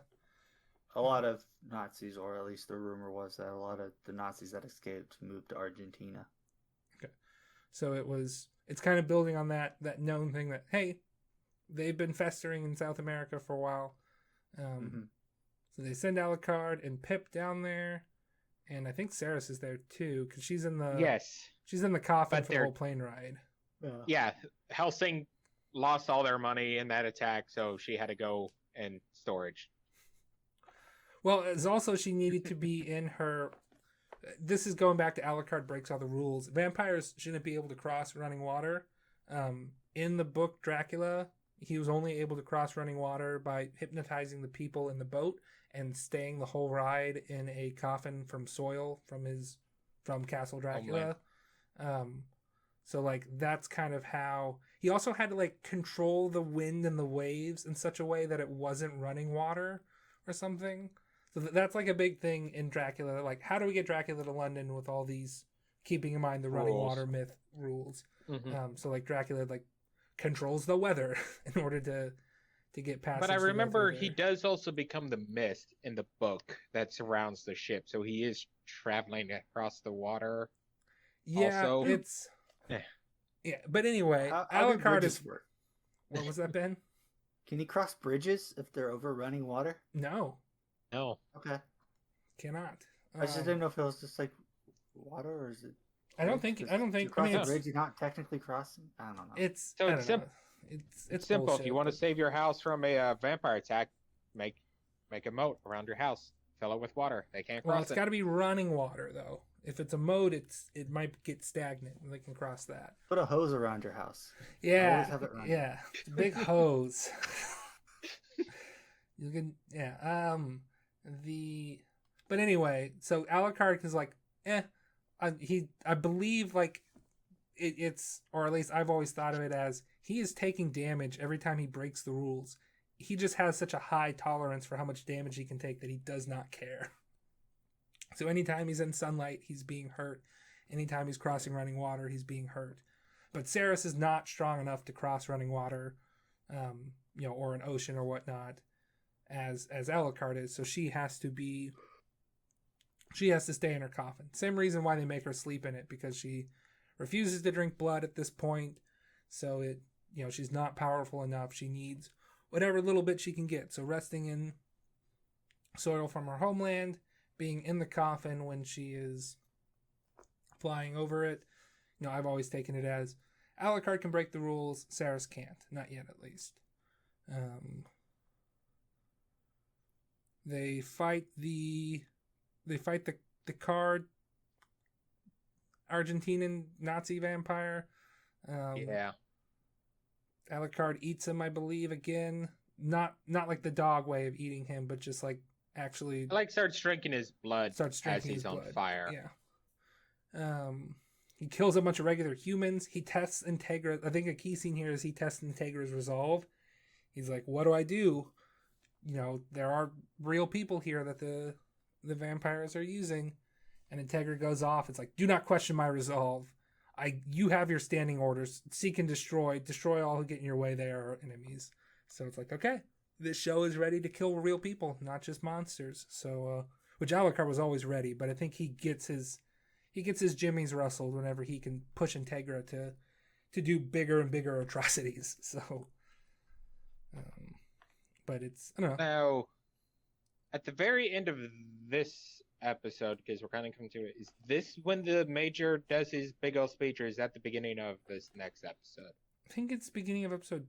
A lot of Nazis, or at least the rumor was that a lot of the Nazis that escaped moved to Argentina. Okay. So it's kind of building on that known thing that, hey, they've been festering in South America for a while. So they send Alucard and Pip down there. And I think Saris is there too, because she's in the coffin for the whole plane ride. Yeah, Hellsing lost all their money in that attack, so she had to go in storage. Well, it's also she needed to be in her. This is going back to Alucard breaks all the rules. Vampires shouldn't be able to cross running water. In the book Dracula, he was only able to cross running water by hypnotizing the people in the boat and staying the whole ride in a coffin from soil from Castle Dracula. So like that's kind of how he also had to like control the wind and the waves in such a way that it wasn't running water or something. So that's like a big thing in Dracula. Like, how do we get Dracula to London with all these, keeping in mind the running water myth rules? So like Dracula like controls the weather in order to get past. But I remember he does also become the mist in the book that surrounds the ship. So he is traveling across the water. Yeah, also. Yeah, but anyway, how do Alucard bridges is. work? What was that, Ben? Can he cross bridges if they're over running water? No, Okay. cannot. I just didn't know if it was just like water or is it? I don't think. You cross a bridge, you're not technically crossing. I don't know. It's simple. It's simple. Bullshit, If you want to save your house from a vampire attack, make a moat around your house. Fill it with water. They can't cross Well, it's got to be running water though. If it's a moat, it might get stagnant, and they can cross that. Put a hose around your house. Yeah, Always have it running. yeah, big hose. You can, but anyway, so Alucard is like, I believe like it's, or at least I've always thought of it as he is taking damage every time he breaks the rules. He just has such a high tolerance for how much damage he can take that he does not care. So anytime he's in sunlight, he's being hurt. Anytime he's crossing running water, he's being hurt. But Saris is not strong enough to cross running water, or an ocean or whatnot, as Alucard is. So she has to stay in her coffin. Same reason why they make her sleep in it, because she refuses to drink blood at this point. So she's not powerful enough. She needs whatever little bit she can get. So resting in soil from her homeland, being in the coffin when she is flying over it. I've always taken it as Alucard can break the rules, Saris can't. Not yet, at least. They fight the card Argentinian Nazi vampire. Yeah. Alucard eats him, I believe, again. Not like the dog way of eating him, but just like actually starts drinking his blood as he's on fire. Yeah. He kills a bunch of regular humans. He tests Integra. I think a key scene here is he tests Integra's resolve. He's like, what do I do? There are real people here that the vampires are using. And Integra goes off. It's like, do not question my resolve. You have your standing orders. Seek and destroy. Destroy all who get in your way. They are enemies. So it's like, okay, this show is ready to kill real people, not just monsters. So, which Alucard was always ready, but I think he gets his jimmies rustled whenever he can push Integra to do bigger and bigger atrocities. So, but it's, I don't know. Now, at the very end of this episode, because we're kind of coming to it, is this when the Major does his big old speech, or is that the beginning of this next episode? I think it's beginning of episode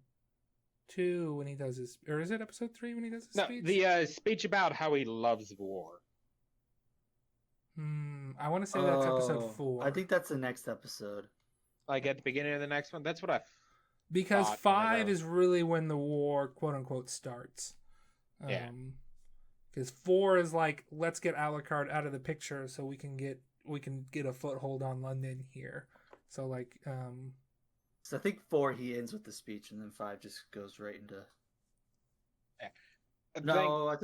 2 when he does his, or is it episode 3 when he does his speech? The speech about how he loves war. I want to say that's episode 4. I think that's the next episode. Like at the beginning of the next one? That's what I because 5 is really when the war, quote unquote, starts. Yeah. Because 4 is like, let's get Alucard out of the picture so we can get a foothold on London here. So like, So I think 4 he ends with the speech, and then 5 just goes right into. I don't know.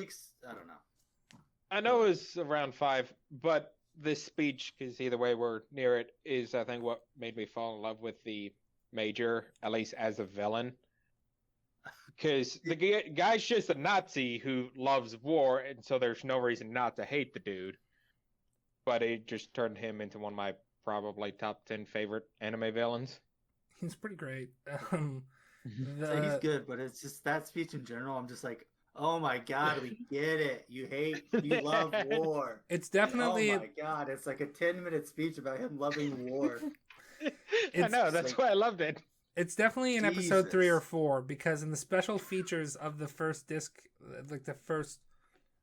I know it was around 5, but this speech, because either way we're near it, is I think what made me fall in love with the Major, at least as a villain. Because the guy's just a Nazi who loves war, and so there's no reason not to hate the dude. But it just turned him into one of my probably top 10 favorite anime villains. He's pretty great. So he's good, but it's just that speech in general. I'm just like, oh my god, we get it. You love war. It's definitely. Oh my god, it's like a 10-minute speech about him loving war. I know, that's why I loved it. It's definitely in episode 3 or 4, because in the special features of the first disc, like the first,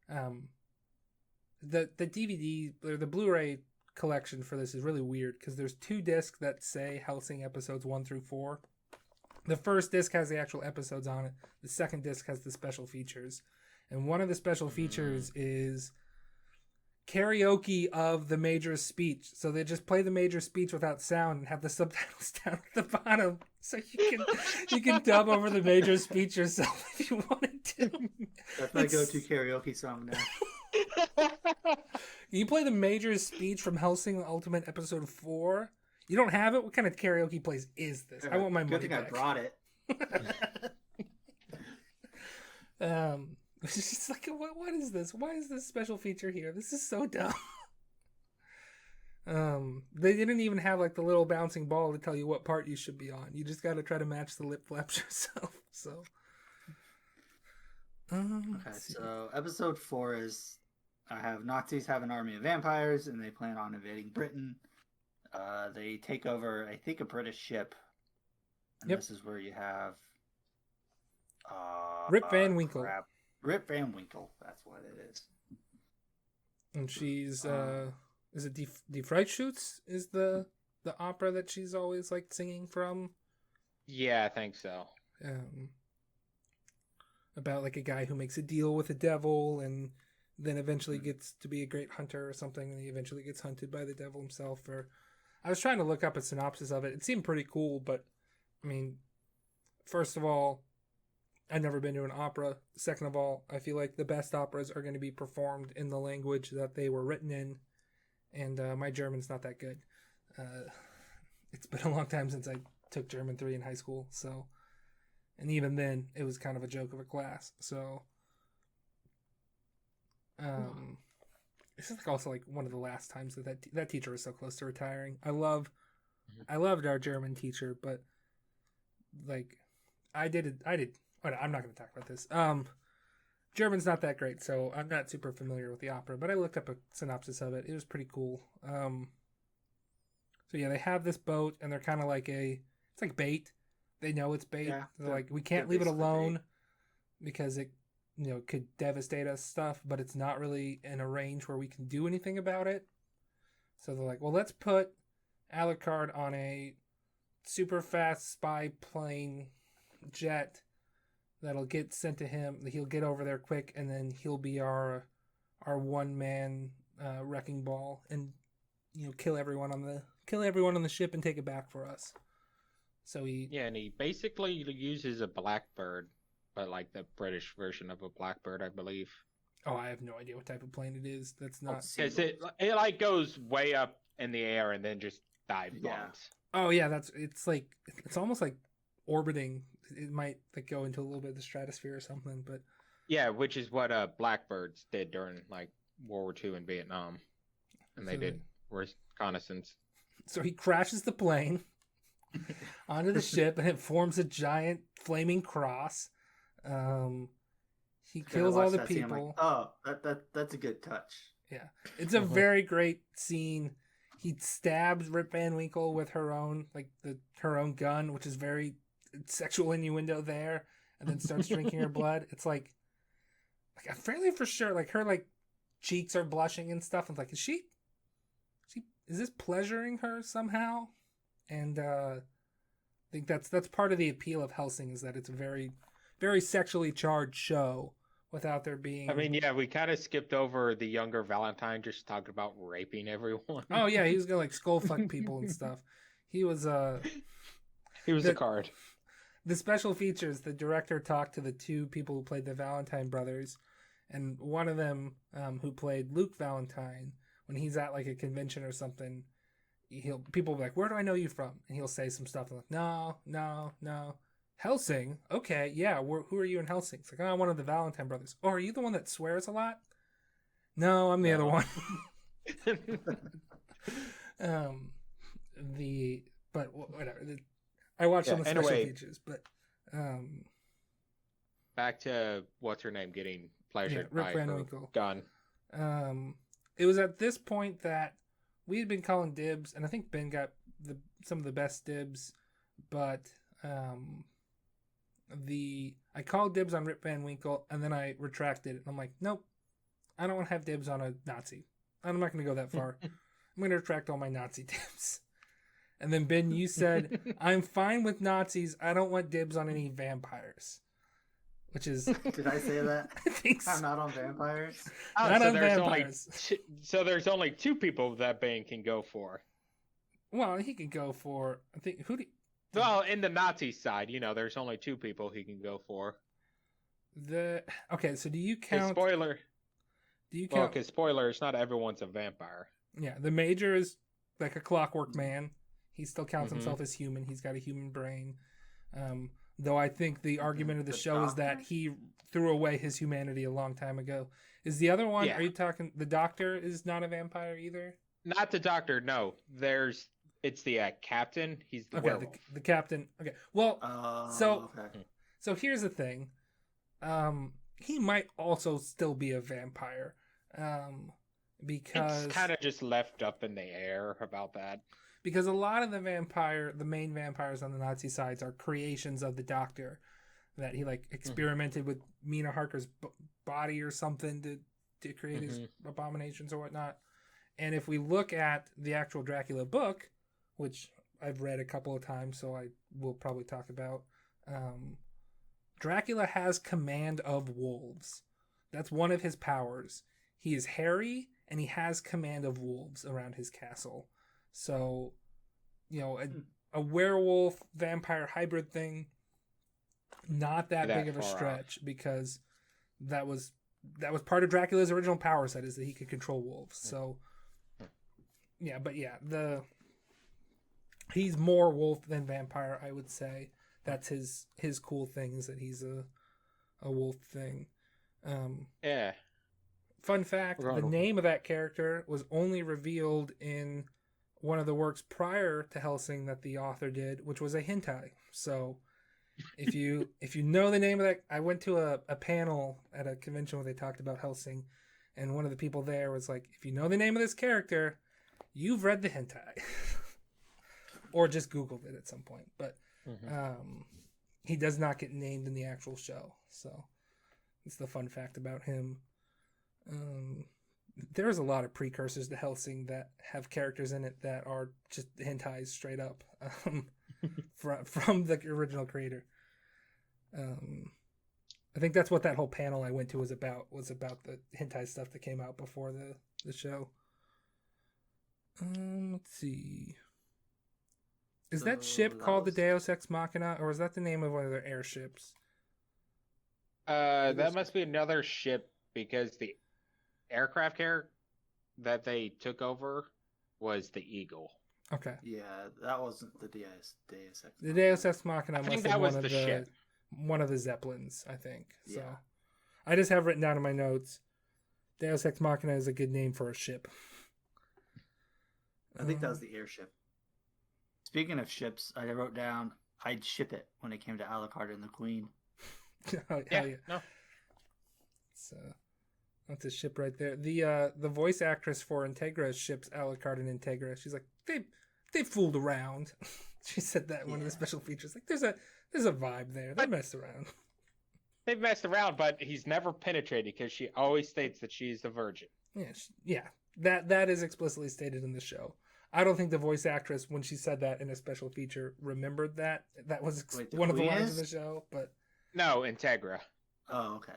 the DVD or the Blu-ray collection for this is really weird because there's 2 discs that say Hellsing episodes 1 through 4. The first disc has the actual episodes on it. The second disc has the special features, and one of the special features is karaoke of the Major's speech. So they just play the Major's speech without sound and have the subtitles down at the bottom, so you can dub over the Major's speech yourself if you wanted to. That's my go-to karaoke song now. You play the Major's speech from Hellsing Ultimate Episode 4. You don't have it? What kind of karaoke place is this? I want my money back. Good thing I brought it. It's just like, what is this? Why is this special feature here? This is so dumb. They didn't even have like the little bouncing ball to tell you what part you should be on. You just got to try to match the lip flaps yourself. So, okay. So episode 4 is I have Nazis have an army of vampires and they plan on invading Britain. They take over, I think, a British ship. And This is where you have Rip Van Winkle. Rip Van Winkle, that's what it is. And she's is it Die Freischütz is the opera that she's always like singing from? Yeah, I think so. About like a guy who makes a deal with the devil and then eventually gets to be a great hunter or something, and he eventually gets hunted by the devil himself. Or I was trying to look up a synopsis of it. It seemed pretty cool, but I mean, first of all, I've never been to an opera. Second of all, I feel like the best operas are going to be performed in the language that they were written in, and my German's not that good. It's been a long time since I took German 3 in high school, so, and even then, it was kind of a joke of a class. So, this is like also like one of the last times that teacher was so close to retiring. I loved our German teacher, but like I'm not going to talk about this. German's not that great, so I'm not super familiar with the opera, but I looked up a synopsis of it. It was pretty cool. So yeah, they have this boat, and they're kind of like it's like bait. They know it's bait. Yeah, they're like, we can't leave it alone because it, could devastate us stuff, but it's not really in a range where we can do anything about it. So they're like, well, let's put Alucard on a super fast spy plane jet that'll get sent to him. He'll get over there quick, and then he'll be our one-man wrecking ball, and kill everyone on the ship and take it back for us. So and he basically uses a Blackbird, but like the British version of a Blackbird, I believe. Oh, I have no idea what type of plane it is. That's not. Because it like goes way up in the air and then just dive bombs. Oh yeah, it's almost like orbiting. It might like go into a little bit of the stratosphere or something, but yeah, which is what Blackbirds did during like World War II in Vietnam, and they did reconnaissance. So he crashes the plane onto the ship, and it forms a giant flaming cross. He kills all the people. Like, that's a good touch. Yeah, it's a very great scene. He stabs Rip Van Winkle with her own gun, which is very sexual innuendo there, and then starts drinking her blood. It's like I'm fairly for sure, like her like cheeks are blushing and stuff. I'm like, is this pleasuring her somehow? And I think that's part of the appeal of Hellsing, is that it's a very, very sexually charged show without there being. I mean, yeah, we kind of skipped over the younger Valentine, just talking about raping everyone. Oh yeah, he was gonna like skull fuck people and stuff. He was a card. The special features, the director talked to the two people who played the Valentine brothers, and one of them who played Luke Valentine, when he's at like a convention or something, people will be like, where do I know you from? And he'll say some stuff like, no. Hellsing? Okay, yeah, who are you in Hellsing? It's like, oh, I'm one of the Valentine brothers. Oh, are you the one that swears a lot? No, I'm the other one. But whatever. I watched some of the special features, but back to what's her name getting pleasured by her gun. It was at this point that we had been calling dibs, and I think Ben got some of the best dibs, but I called dibs on Rip Van Winkle, and then I retracted it. I'm like, nope, I don't want to have dibs on a Nazi. I'm not going to go that far. I'm going to retract all my Nazi dibs. And then Ben, you said, I'm fine with Nazis. I don't want dibs on any vampires. Which is... Did I say that? I think so. I'm not on vampires? Not on vampires. So there's only two people that Ben can go for. Well, he can go for... I think... Well, in the Nazi side, there's only two people he can go for. Okay, so do you count... Spoiler. Do you count... because spoilers, not everyone's a vampire. Yeah, the Major is like a clockwork man. He still counts himself as human. He's got a human brain. Though I think the argument of the show is that he threw away his humanity a long time ago. Is the other one, are you talking... The Doctor is not a vampire either? Not the Doctor, no. It's the captain. He's the werewolf. The captain. Okay. Well, so here's the thing. He might also still be a vampire. Because... It's kind of just left up in the air about that. Because a lot of the main vampires on the Nazi sides are creations of the Doctor. That he experimented with Mina Harker's body or something to create his abominations or whatnot. And if we look at the actual Dracula book, which I've read a couple of times, so I will probably talk about, Dracula has command of wolves. That's one of his powers. He is hairy, and he has command of wolves around his castle. So, a werewolf vampire hybrid thing not that That big of a far stretch because that was part of Dracula's original power set is that he could control wolves. So yeah, but yeah, he's more wolf than vampire, I would say. That's his cool thing is that he's a wolf thing. Yeah. Fun fact, the name of that character was only revealed in one of the works prior to Hellsing that the author did, which was a hentai. So if you know the name of that, I went to a panel at a convention where they talked about Hellsing, and one of the people there was like, if you know the name of this character, you've read the hentai. Or just Googled it at some point. But he does not get named in the actual show. So it's the fun fact about him. There's a lot of precursors to Hellsing that have characters in it that are just hentais straight up from the original creator. I think that's what that whole panel I went to was about the hentai stuff that came out before the show. Let's see. Is that ship called the Deus Ex Machina, or is that the name of one of their airships? That must be another ship because the aircraft carrier that they took over was the Eagle. Okay. Yeah, that wasn't the Deus Ex. The Deus Ex Machina I must think have that was one the of the ship. one of the Zeppelins, I think. So Yeah. I just have written down in my notes, Deus Ex Machina is a good name for a ship. I think that was the airship. Speaking of ships, I wrote down I'd ship it when it came to Alucard and the Queen. Hell Yeah, yeah. no. So that's a ship right there. The voice actress for Integra ships Alucard and Integra. She's like, they fooled around. She said that in one of the special features. Like there's a vibe there. They messed around. They've messed around, but he's never penetrated because she always states that she's a virgin. Yeah. That is explicitly stated in the show. I don't think the voice actress, when she said that in a special feature, remembered that. That was one of the lines of the show, but... No, Integra. Oh, okay.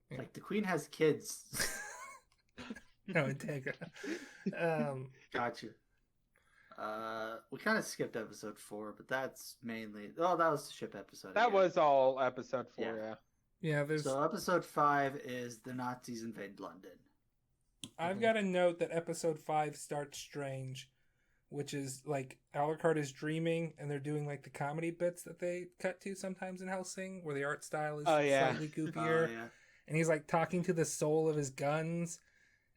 Yeah. Like, the Queen has kids. No, Integra. Gotcha. We kind of skipped episode 4, but that's mainly... Oh, that was the ship episode. That again. was all episode 4, yeah. Yeah, there's... So episode 5 is the Nazis invade London. I've got a note that episode 5 starts strange, which is like Alucard is dreaming and they're doing like the comedy bits that they cut to sometimes in Hellsing where the art style is slightly goofier. And he's like talking to the soul of his guns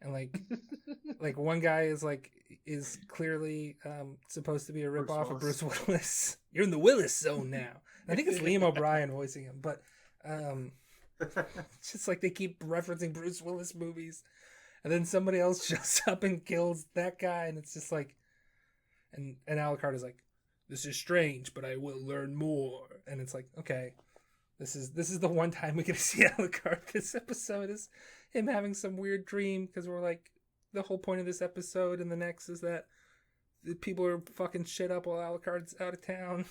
and like one guy is clearly supposed to be a ripoff of Bruce Willis. You're in the Willis zone now. I think it's Liam O'Brien voicing him, but it's just like they keep referencing Bruce Willis movies. And then somebody else shows up and kills that guy, and it's just like, and Alucard is like, this is strange, but I will learn more. And it's like, okay, this is the one time we get to see Alucard. This episode is him having some weird dream because we're like, the whole point of this episode and the next is that the people are fucking shit up while Alucard's out of town.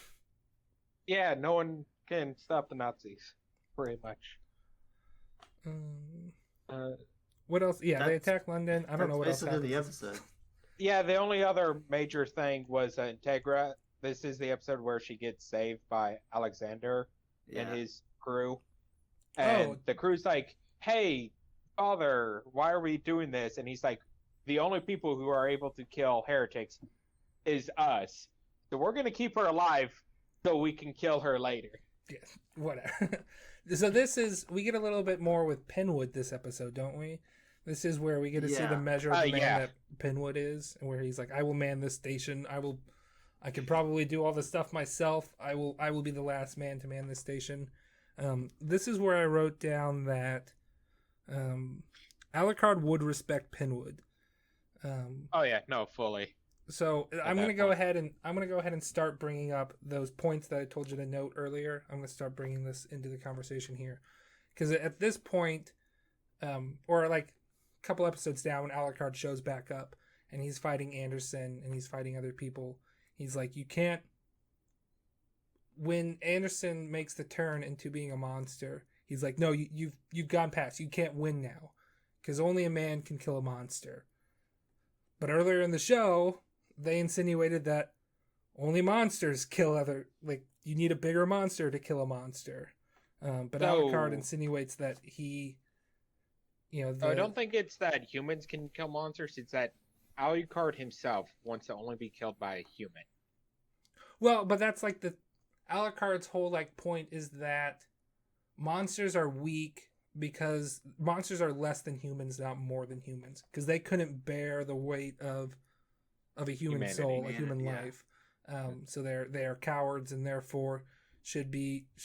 Yeah, no one can stop the Nazis, pretty much. What else? Yeah, they attack London. I don't know what else happens. The episode. Yeah, the only other major thing was Integra. This is the episode where she gets saved by Alexander and his crew. And the crew's like, hey, father, why are we doing this? And he's like, the only people who are able to kill heretics is us. So we're going to keep her alive so we can kill her later. Yeah, whatever. So we get a little bit more with Penwood this episode, don't we? This is where we get to see the measure of the man that Penwood is, and where he's like, I will man this station. I can probably do all the stuff myself. I will be the last man to man this station. This is where I wrote down that Alucard would respect Penwood. Fully. So I'm going to go ahead and start bringing up those points that I told you to note earlier. I'm going to start bringing this into the conversation here, because at this point, or like a couple episodes down, when Alucard shows back up and he's fighting Anderson and he's fighting other people, he's like, you can't. When Anderson makes the turn into being a monster, he's like, no, you've gone past. You can't win now, because only a man can kill a monster. But earlier in the show, they insinuated that only monsters kill other, like, you need a bigger monster to kill a monster. But So- Alucard insinuates that he, I don't think it's that humans can kill monsters. It's that Alucard himself wants to only be killed by a human. Well, but that's like the Alucard's whole like point is that monsters are weak because monsters are less than humans, not more than humans, because they couldn't bear the weight of a human Humanity. soul, a human Yeah. life. So they are cowards and therefore should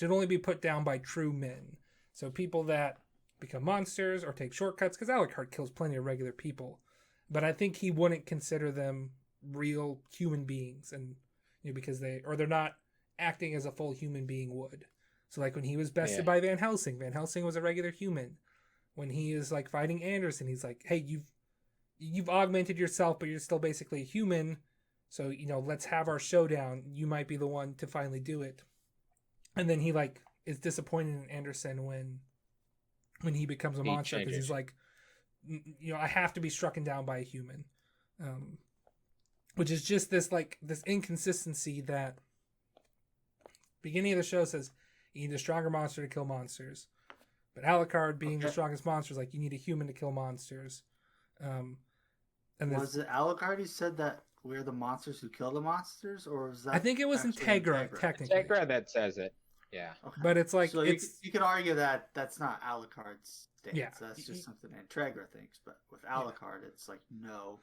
only be put down by true men. So people that become monsters or take shortcuts, because Alucard kills plenty of regular people, but I think he wouldn't consider them real human beings, and because they're not acting as a full human being would. So like when he was bested by Van Helsing was a regular human. When he is like fighting Anderson, he's like, hey, you've augmented yourself, but you're still basically a human. So, let's have our showdown. You might be the one to finally do it. And then he like is disappointed in Anderson when he becomes a monster, because he's like, I have to be struck down by a human. Which is just this inconsistency that beginning of the show says you need a stronger monster to kill monsters. But Alucard being the strongest monster is like, you need a human to kill monsters. And was it Alucard who said that we're the monsters who kill the monsters, or was that? I think it was actually Integra, technically. Integra that says it. Yeah. Okay. But it's like So you could argue that that's not Alucard's stance. Yeah. That's just something Integra thinks. But with Alucard, it's like no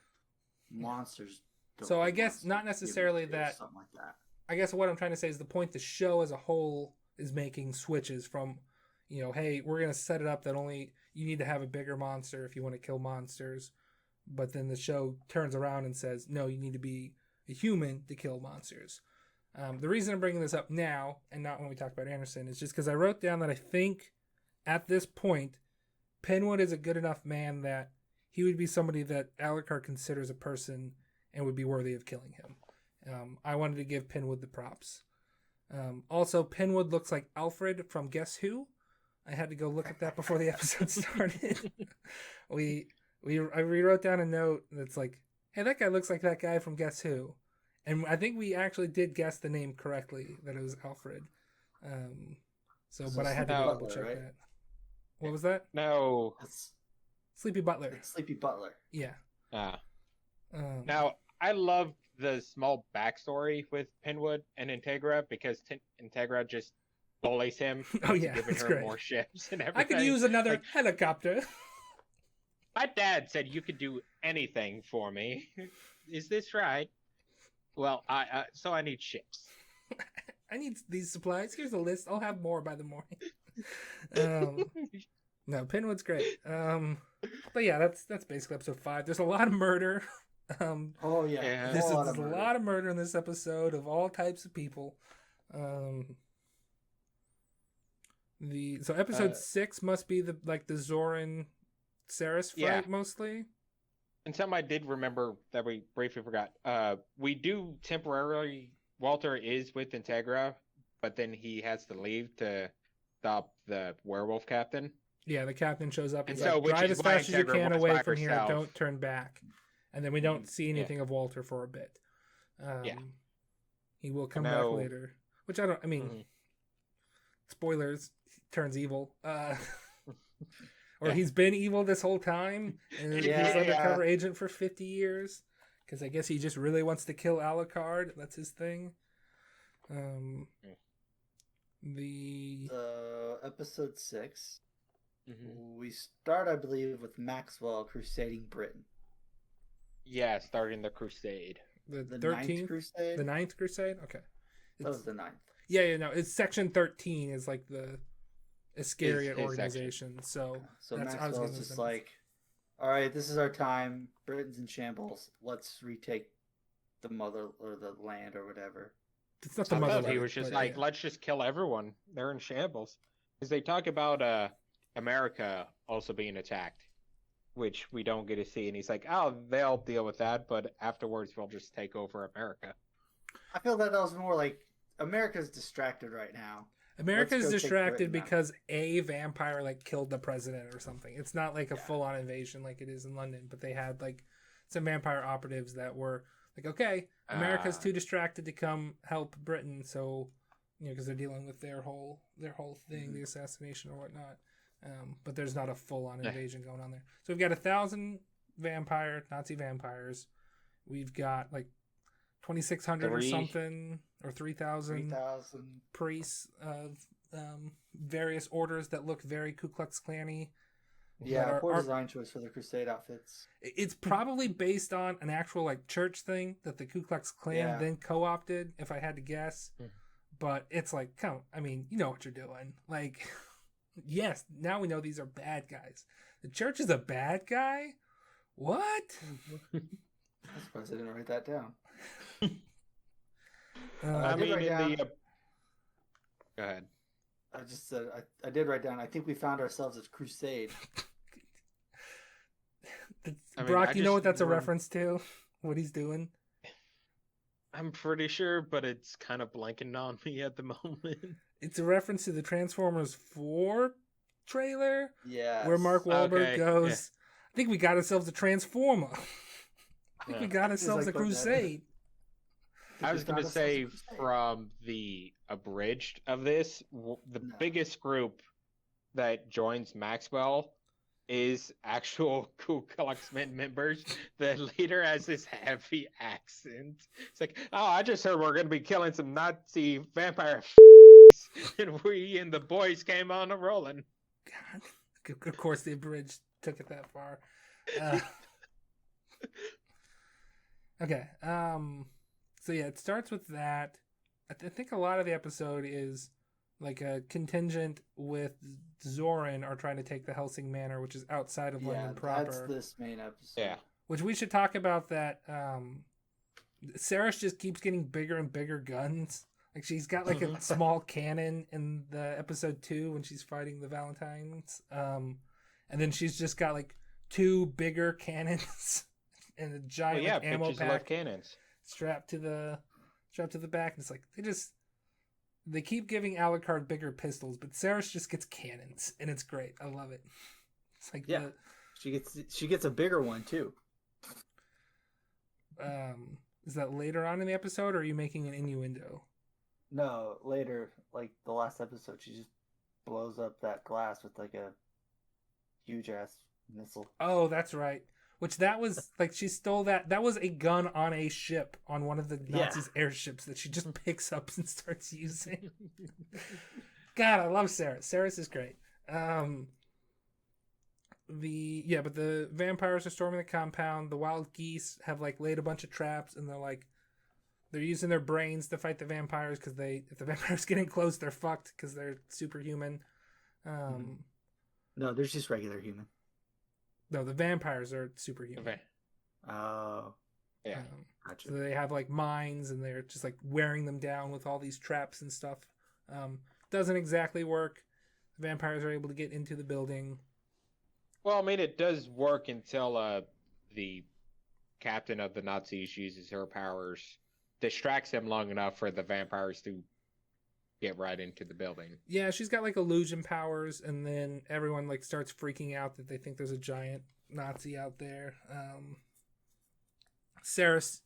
monsters. Don't So kill I guess monsters, not necessarily humans do, that. something like that. I guess what I'm trying to say is the point the show as a whole is making switches from, hey, we're going to set it up that only you need to have a bigger monster if you want to kill monsters. But then the show turns around and says, no, you need to be a human to kill monsters. The reason I'm bringing this up now and not when we talk about Anderson is just because I wrote down that I think at this point, Penwood is a good enough man that he would be somebody that Alucard considers a person and would be worthy of killing him. I wanted to give Penwood the props. Also, Penwood looks like Alfred from Guess Who. I had to go look at that before the episode started. I rewrote down a note that's like, hey, that guy looks like that guy from Guess Who. And I think we actually did guess the name correctly, that it was Alfred. But I had to double check right? that. What was that? No. Sleepy Butler. It's Sleepy Butler. Yeah. Now, I love the small backstory with Penwood and Integra because Integra just bullies him. Oh, yeah. Giving That's her great. more ships and everything. I could use another helicopter. My dad said you could do anything for me. Is this right? Well, so I need ships. I need these supplies. Here's a list. I'll have more by the morning. No, Penwood's great. But yeah, that's basically episode 5. There's a lot of murder. Oh yeah, There's a lot of murder in this episode of all types of people. So episode 6 must be the Zoran Saris fight mostly. And something I did remember that we briefly forgot. We do temporarily. Walter is with Integra, but then he has to leave to stop the werewolf captain. Yeah, the captain shows up and so, like, drive as fast as you Integra can wants away by from here. herself. Don't turn back. And then we don't see anything of Walter for a bit. He will come back later. Which spoilers, he turns evil. Or he's been evil this whole time, and he's undercover agent for 50 years. Because I guess he just really wants to kill Alucard. That's his thing. The episode 6, we start, I believe, with Maxwell crusading Britain. Yeah, starting the crusade. The 13th 13th crusade. The 9th crusade. Okay, That was the 9th. Yeah, no, it's section 13 is like the Iscariot organization. So that's Maxwell's just like, all right, this is our time. Britain's in shambles. Let's retake the mother or the land or whatever. It's not the I mother. thought he was just like, let's just kill everyone. They're in shambles. Because they talk about America also being attacked, which we don't get to see. And he's like, oh, they'll deal with that, but afterwards we'll just take over America. I feel that was more like America's distracted right now. America's distracted because a vampire killed the president or something. It's not like a full-on invasion like it is in London, but they had some vampire operatives that were like, okay, America's too distracted to come help Britain, so because they're dealing with their whole thing, the assassination or whatnot. But there's not a full on invasion going on there. So we've got 1,000 Nazi vampires. We've got like 2,600 or something, or 3,000 priests of various orders that look very Ku Klux Klan-y. Yeah, poor design choice for the Crusade outfits. It's probably based on an actual like church thing that the Ku Klux Klan then co-opted, if I had to guess. But it's like, you know what you're doing. Like, yes, now we know these are bad guys. The church is a bad guy? What? I'm surprised I didn't write that down. Go ahead. I just said I did write down. I think we found ourselves as Crusade. Brock, you know what that's a reference to? What he's doing? I'm pretty sure, but it's kind of blanking on me at the moment. It's a reference to the Transformers 4 trailer. Yeah. Where Mark Wahlberg goes, I think we got ourselves a Transformer. I think we got ourselves a Crusade. I was going to say, from the abridged of this, the biggest group that joins Maxwell is actual Ku Klux Klan members. The leader has this heavy accent. It's like, oh, I just heard we're going to be killing some Nazi vampire and we and the boys came on a rolling. God. Of course, the abridged took it that far. Okay. So yeah, it starts with that. I think a lot of the episode is like a contingent with Zoran are trying to take the Hellsing Manor, which is outside of London proper. That's this main episode. Yeah. Which we should talk about that. Saris just keeps getting bigger and bigger guns. Like she's got like a small cannon in the episode 2 when she's fighting the Valentines. And then she's just got like 2 bigger cannons and a giant ammo pack. Love cannons. Strapped to the back, and it's like they keep giving Alucard bigger pistols, but Saris just gets cannons, and it's great. I love it. It's like she gets a bigger one too. Is that later on in the episode, or are you making an innuendo? No, later, like the last episode, she just blows up that glass with like a huge ass missile. Oh, that's right. Which that was like she stole that. That was a gun on a ship on one of the Nazis' airships that she just picks up and starts using. God, I love Saris. Saris is great. But the vampires are storming the compound. The wild geese have like laid a bunch of traps, and they're using their brains to fight the vampires because if the vampires get in close, they're fucked because they're superhuman. No, they're just regular human. No, the vampires are superhuman. Okay. Oh. Yeah. Gotcha. So they have like minds, and they're just like wearing them down with all these traps and stuff. Doesn't exactly work. The vampires are able to get into the building. Well, I mean, it does work until the captain of the Nazis uses her powers, distracts them long enough for the vampires to get right into the building. Yeah, she's got like illusion powers, and then everyone like starts freaking out that they think there's a giant Nazi out there. Saris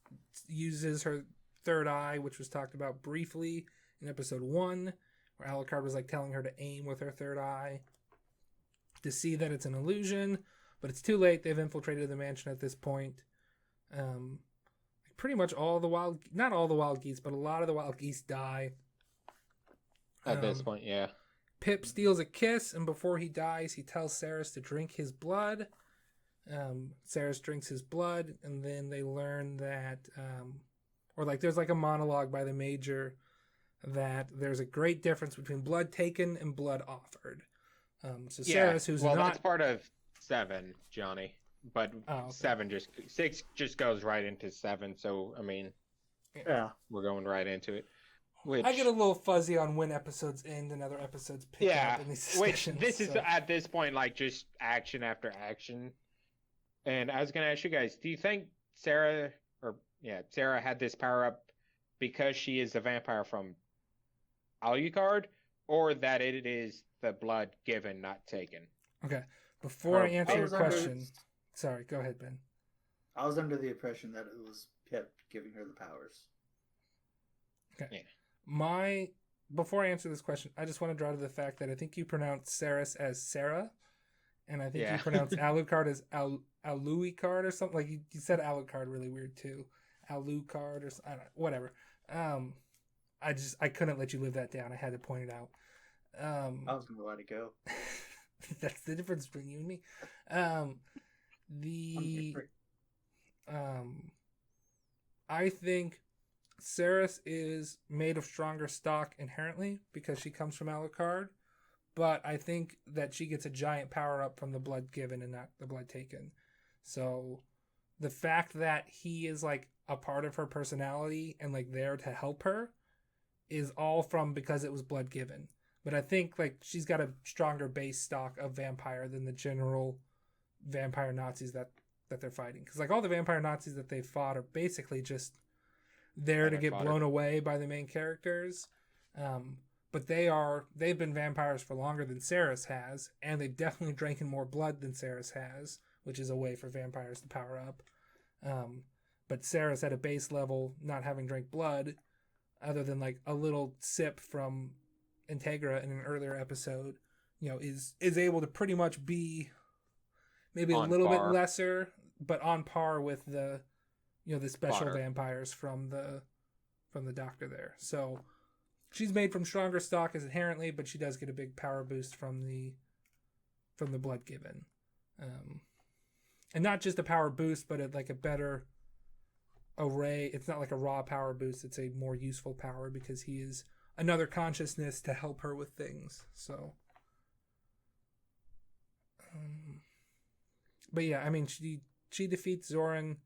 uses her third eye, which was talked about briefly in episode 1, where Alucard was like telling her to aim with her third eye to see that it's an illusion, but it's too late. They've infiltrated the mansion at this point. Pretty much not all the wild geese, but a lot of the wild geese die. At this point, yeah. Pip steals a kiss, and before he dies, he tells Saris to drink his blood. Saris drinks his blood, and then they learn that, there's like a monologue by the Major that there's a great difference between blood taken and blood offered. Saris, who's not... that's part of 7, Johnny. But 6 just goes right into 7, so, I mean... Yeah. We're going right into it. I get a little fuzzy on when episodes end and other episodes pick up in these discussions. This is at this point like just action after action. And I was going to ask you guys, do you think Sarah had this power up because she is a vampire from Alucard, or that it is the blood given, not taken? Okay. Before I answer your question, sorry, go ahead, Ben. I was under the impression that it was Pip giving her the powers. Okay. Yeah. My before I answer this question, I just want to draw to the fact that I think you pronounce Saris as Sarah, and I think you Yeah. pronounce Alucard as Alucard or something. Like you said Alucard really weird too. Alucard or I don't know, whatever. I couldn't let you live that down. I had to point it out. I was gonna let it go. That's the difference between you and me. The I think Saris is made of stronger stock inherently because she comes from Alucard, but I think that she gets a giant power up from the blood given and not the blood taken. So the fact that he is like a part of her personality and like there to help her is all from because it was blood given. But I think like she's got a stronger base stock of vampire than the general vampire Nazis that they're fighting. Because like all the vampire Nazis that they fought are basically just there to get blown away by the main characters. But they've been vampires for longer than Saris has, and they've definitely drank in more blood than Saris has, which is a way for vampires to power up. But Saris at a base level, not having drank blood, other than like a little sip from Integra in an earlier episode, is able to pretty much be maybe a little bit lesser, but on par with the the special vampires from the doctor there. So she's made from stronger stock as inherently, but she does get a big power boost from the blood given, and not just a power boost, but like a better array. It's not like a raw power boost; it's a more useful power because he is another consciousness to help her with things. So, but yeah, I mean, she defeats Zoran.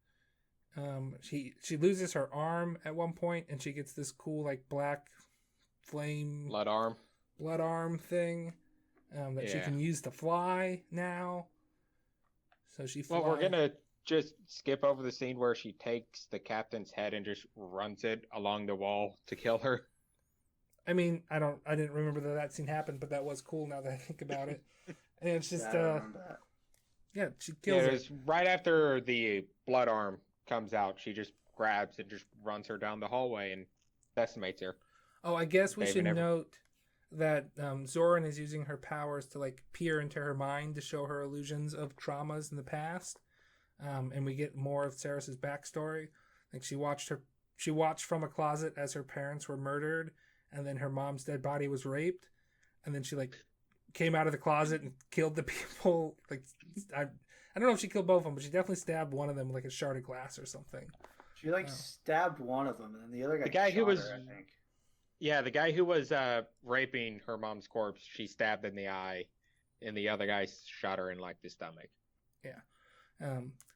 She loses her arm at one point, and she gets this cool like black flame blood arm thing that she can use to fly now. So she flies. Well, we're gonna just skip over the scene where she takes the captain's head and just runs it along the wall to kill her. I mean, I didn't remember that scene happened, but that was cool now that I think about it. And it's just she kills it was right after the blood arm comes out. She just grabs and just runs her down the hallway and decimates her. Oh, I guess we should note that Zoran is using her powers to like peer into her mind to show her illusions of traumas in the past, and we get more of Saris's backstory. Like she watched from a closet as her parents were murdered, and then her mom's dead body was raped, and then she like came out of the closet and killed the people. Like I don't know if she killed both of them, but she definitely stabbed one of them with like a shard of glass or something. She stabbed one of them, and then the other guy. The guy who was, I think. Yeah, the guy who was raping her mom's corpse, she stabbed in the eye, and the other guy shot her in like the stomach. Yeah,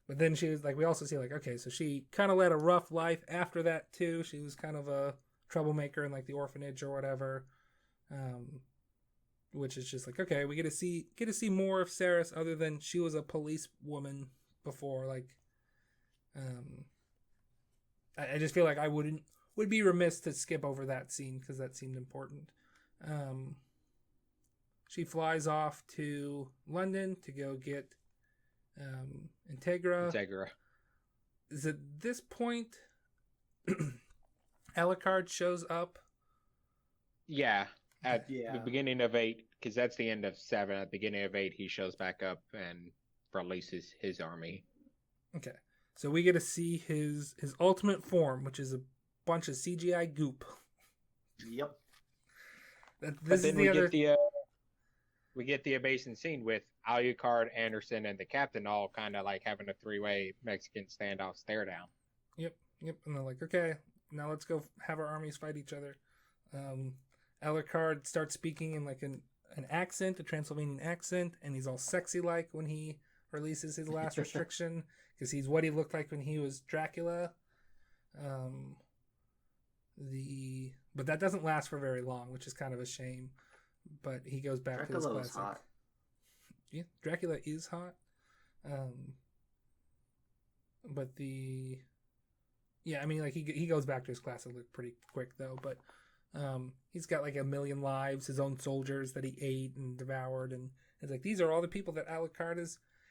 but then she was like, we also see like, okay, so she kind of led a rough life after that too. She was kind of a troublemaker in like the orphanage or whatever, which is just like, okay, we get to see more of Saris other than she was a police woman before. Like, I just feel like I would be remiss to skip over that scene because that seemed important. She flies off to London to go get Integra. Is at this point Alucard shows up? Yeah, at the beginning of 8, because that's the end of 7. At the beginning of 8, he shows back up and releases his army. Okay, so we get to see his ultimate form, which is a bunch of CGI goop. Yep. But then we get the amazing scene with Alucard, Anderson, and the captain all kind of like having a 3-way Mexican standoff stare down. Yep. And they're like, okay, now let's go have our armies fight each other. Alucard starts speaking in like an accent, a Transylvanian accent, and he's all sexy like when he releases his last restriction because he's what he looked like when he was Dracula. But that doesn't last for very long, which is kind of a shame. But he goes back to his classic. Hot. Yeah, Dracula is hot. I mean, like he goes back to his classic look pretty quick though. But he's got like 1 million lives, his own soldiers that he ate and devoured, and it's like these are all the people that Alucard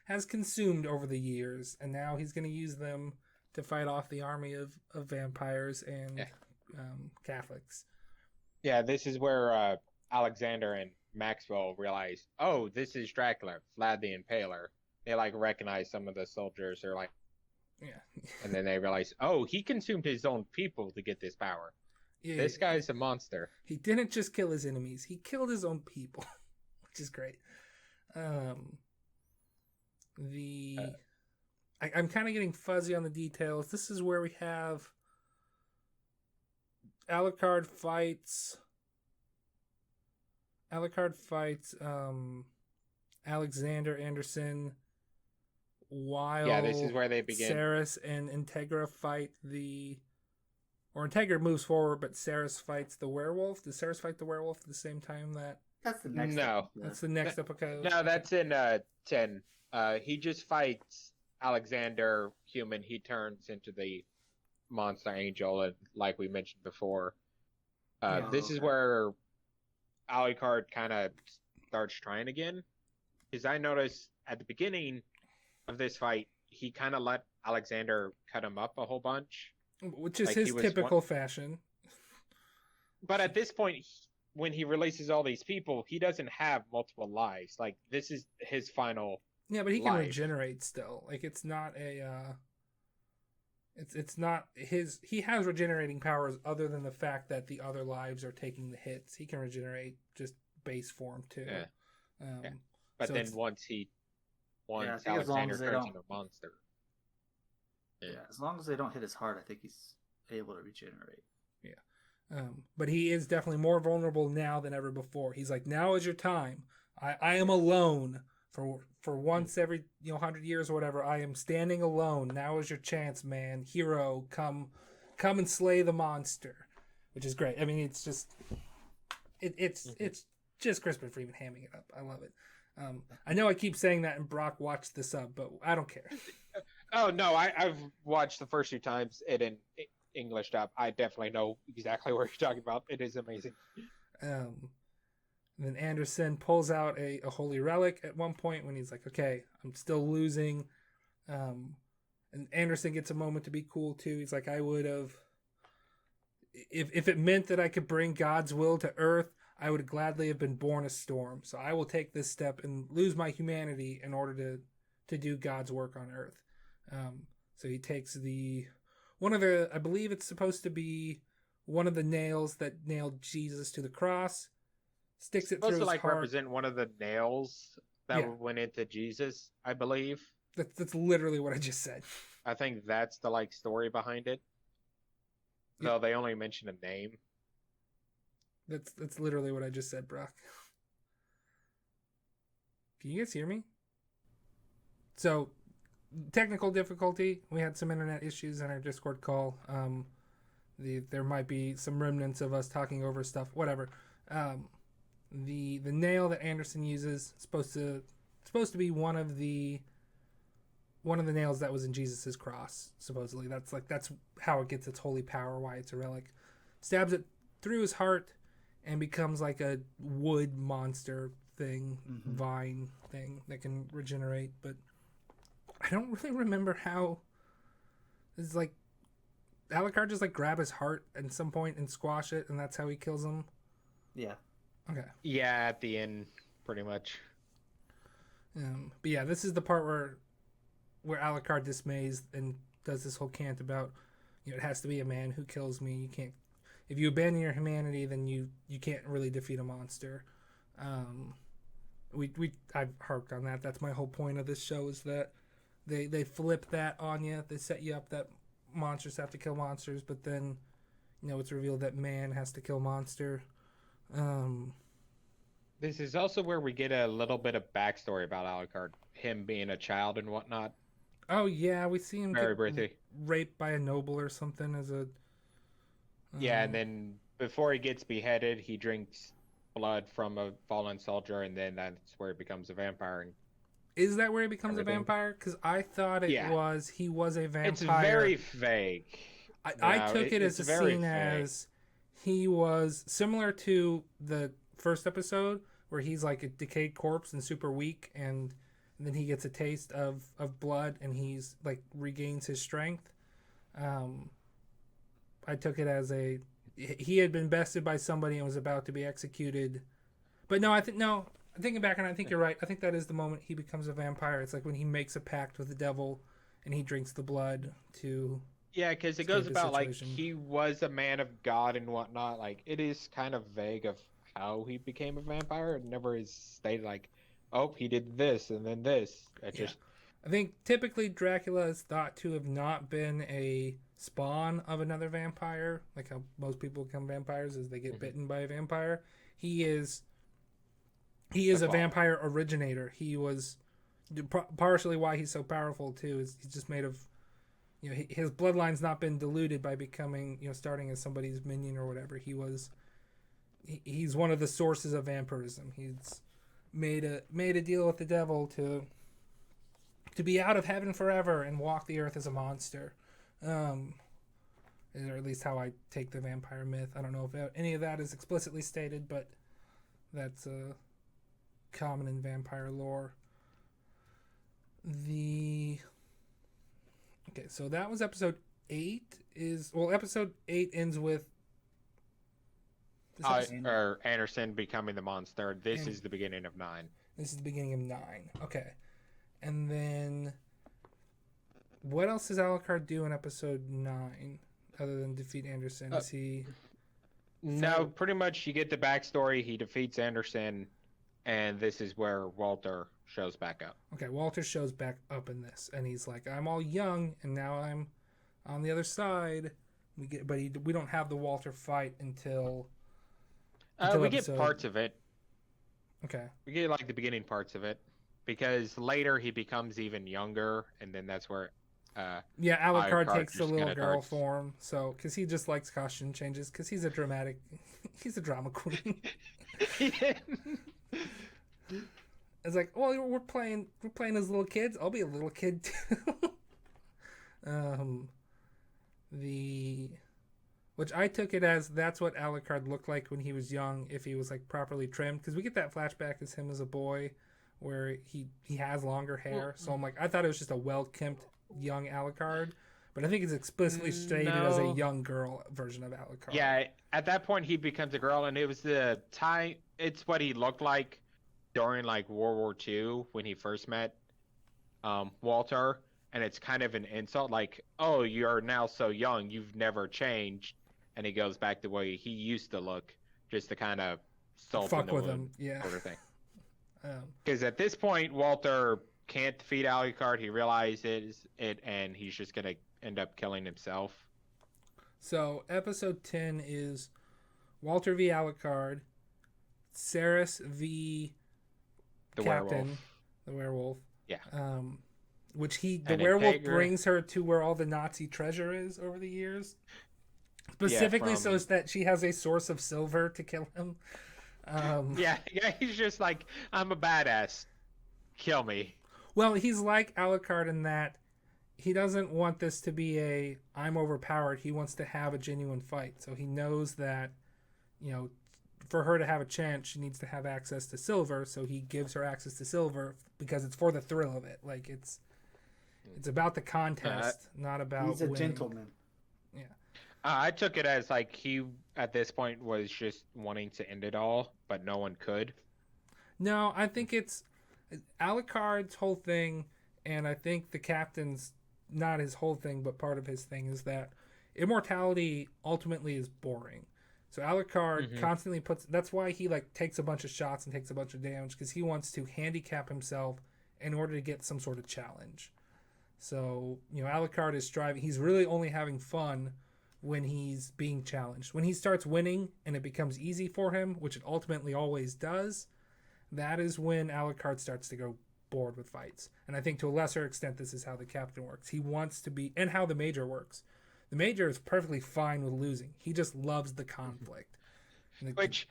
has consumed over the years, and now he's going to use them to fight off the army of vampires and Catholics. Yeah, this is where Alexander and Maxwell realize, oh, this is Dracula, Vlad the Impaler. They like recognize some of the soldiers, or like, Yeah. and then they realize, oh, he consumed his own people to get this power. Yeah, This guy's a monster. he didn't just kill his enemies; he killed his own people, which is great. I'm kind of getting fuzzy on the details. This is where we have Alucard fights Alexander Anderson, while This is where they begin. Saris and Integra fight Integra moves forward, but Saris fights the werewolf. Does Saris fight the werewolf at the same time that? That's the next. No. That's the next episode. No, that's in 10. He just fights Alexander human. He turns into the monster angel, and like we mentioned before, this is where Alucard kind of starts trying again. Because I noticed at the beginning of this fight, he kind of let Alexander cut him up a whole bunch. Which is his typical fashion. But at this point, when he releases all these people, he doesn't have multiple lives. Like, this is his final. Yeah, but he can life. regenerate still. Like, it's not a. It's not his. He has regenerating powers other than the fact that the other lives are taking the hits. He can regenerate just base form too. Yeah. Yeah. But so then once I think as long Alexander as they turns don't- into a monster. Yeah, as long as they don't hit his heart, I think he's able to regenerate. But he is definitely more vulnerable now than ever before. He's like, now is your time. I am alone for once every 100 years or whatever. I am standing alone. Now is your chance, man. Hero, come and slay the monster, which is great. I mean, it's just it's just Crispin Freeman hamming it up. I love it. I know I keep saying that, and Brock watched the sub, but I don't care. Oh no, I've watched the first 2 times it in English dub. I definitely know exactly what you're talking about. It is amazing. Then Anderson pulls out a holy relic at one point when he's like, okay, I'm still losing. And Anderson gets a moment to be cool too. He's like, I would have, if it meant that I could bring God's will to earth, I would gladly have been born a storm. So I will take this step and lose my humanity in order to do God's work on earth. So he takes I believe it's supposed to be one of the nails that nailed Jesus to the cross, sticks it through his Supposed to heart. represent one of the nails that went into Jesus, I believe. That's literally what I just said. I think that's the story behind it. Though they only mention a name. That's literally what I just said, Brock. Can you guys hear me? So, technical difficulty. We had some internet issues in our Discord call. There might be some remnants of us talking over stuff. Whatever. The nail that Anderson uses is supposed to be one of the nails that was in Jesus's cross. Supposedly, that's how it gets its holy power. Why it's a relic. Stabs it through his heart and becomes like a wood monster thing, vine thing that can regenerate. But I don't really remember how. It's like Alucard just grab his heart at some point and squash it, and that's how he kills him. Yeah. Okay. Yeah, at the end, pretty much. But yeah, this is the part where Alucard dismays and does this whole cant about, it has to be a man who kills me. You can't. If you abandon your humanity, then you can't really defeat a monster. I've harped on that. That's my whole point of this show, is that they flip that on you. They set you up that monsters have to kill monsters, but then it's revealed that man has to kill monster. This is also where we get a little bit of backstory about Alucard, him being a child and whatnot. Oh yeah, we see him Very get briefly. raped by a noble or something as a. Yeah, and then before he gets beheaded, he drinks blood from a fallen soldier, and then that's where he becomes a vampire. And is that where he becomes everything. a vampire? Because I thought he was a vampire. It's very vague. I took it as a scene as he was similar to the first episode where he's like a decayed corpse and super weak, and then he gets a taste of blood and he's regains his strength. I took it as he had been bested by somebody and was about to be executed. But no, thinking back and I think you're right. I think that is the moment he becomes a vampire. It's like when he makes a pact with the devil and he drinks the blood to. Yeah, because it escape goes the about like situation. he was a man of God and whatnot. Like it is kind of vague of how he became a vampire. It never is stated like, oh, he did this and then this. It Yeah. just I think typically Dracula is thought to have not been a spawn of another vampire, like how most people become vampires as they get bitten by a vampire. He is a follower. vampire originator. He was partially why he's so powerful too. Is he's just made of, his bloodline's not been diluted by becoming, starting as somebody's minion or whatever. He's one of the sources of vampirism. He's made a deal with the devil to be out of heaven forever and walk the earth as a monster. Or at least how I take the vampire myth. I don't know if any of that is explicitly stated, but that's common in vampire lore. Okay, so that was episode 8. Episode 8 ends with or Anderson becoming the monster. This is the beginning of 9. This is the beginning of 9. Okay. And then what else does Alucard do in episode 9 other than defeat Anderson? Is he... No, pretty much you get the backstory. He defeats Anderson, and this is where Walter shows back up. Okay, Walter shows back up in this, and he's like, I'm all young, and now I'm on the other side. We don't have the Walter fight until we get parts of it. Okay. We get like the beginning parts of it, because later he becomes even younger, and then that's where Alucard takes the just little kinda girl starts- form, so because he just likes costume changes, because he's a drama queen. It's like, well, we're playing as little kids. I'll be a little kid too. Which I took it as that's what Alucard looked like when he was young, if he was like properly trimmed, because we get that flashback as him as a boy, where he has longer hair. So I'm like, I thought it was just a well-kempt young Alucard, but I think it's explicitly stated as a young girl version of Alucard. Yeah, at that point he becomes a girl, and it was the time. It's what he looked like during like World War II when he first met Walter, and it's kind of an insult, like, "Oh, you're now so young, you've never changed," and he goes back the way he used to look, just to kind of fuck with him, yeah, sort of thing. Because at this point, Walter can't defeat Alucard. He realizes it, and he's just gonna end up killing himself. So episode 10 is Walter v. Alucard, Ceres v. The Captain, the werewolf. Yeah. Which the And werewolf Integra. brings her to where all the Nazi treasure is over the years. Specifically so that she has a source of silver to kill him. Yeah, he's just like, I'm a badass. Kill me. Well, he's like Alucard in that he doesn't want this to be I'm overpowered. He wants to have a genuine fight. So he knows that, for her to have a chance, she needs to have access to silver. So he gives her access to silver because it's for the thrill of it. Like it's about the contest, not about He's a winning. gentleman. Yeah. I took it as like he, at this point, was just wanting to end it all, but no one could. No, I think it's Alucard's whole thing, and I think the captain's not his whole thing, but part of his thing is that immortality ultimately is boring. So Alucard constantly that's why he like takes a bunch of shots and takes a bunch of damage, because he wants to handicap himself in order to get some sort of challenge. So, Alucard is striving. He's really only having fun when he's being challenged. When he starts winning and it becomes easy for him, which it ultimately always does, that is when Alucard starts to go bored with fights. And I think to a lesser extent, this is how the captain works. He wants to be, and how the major works. The major is perfectly fine with losing. He just loves the conflict. Which,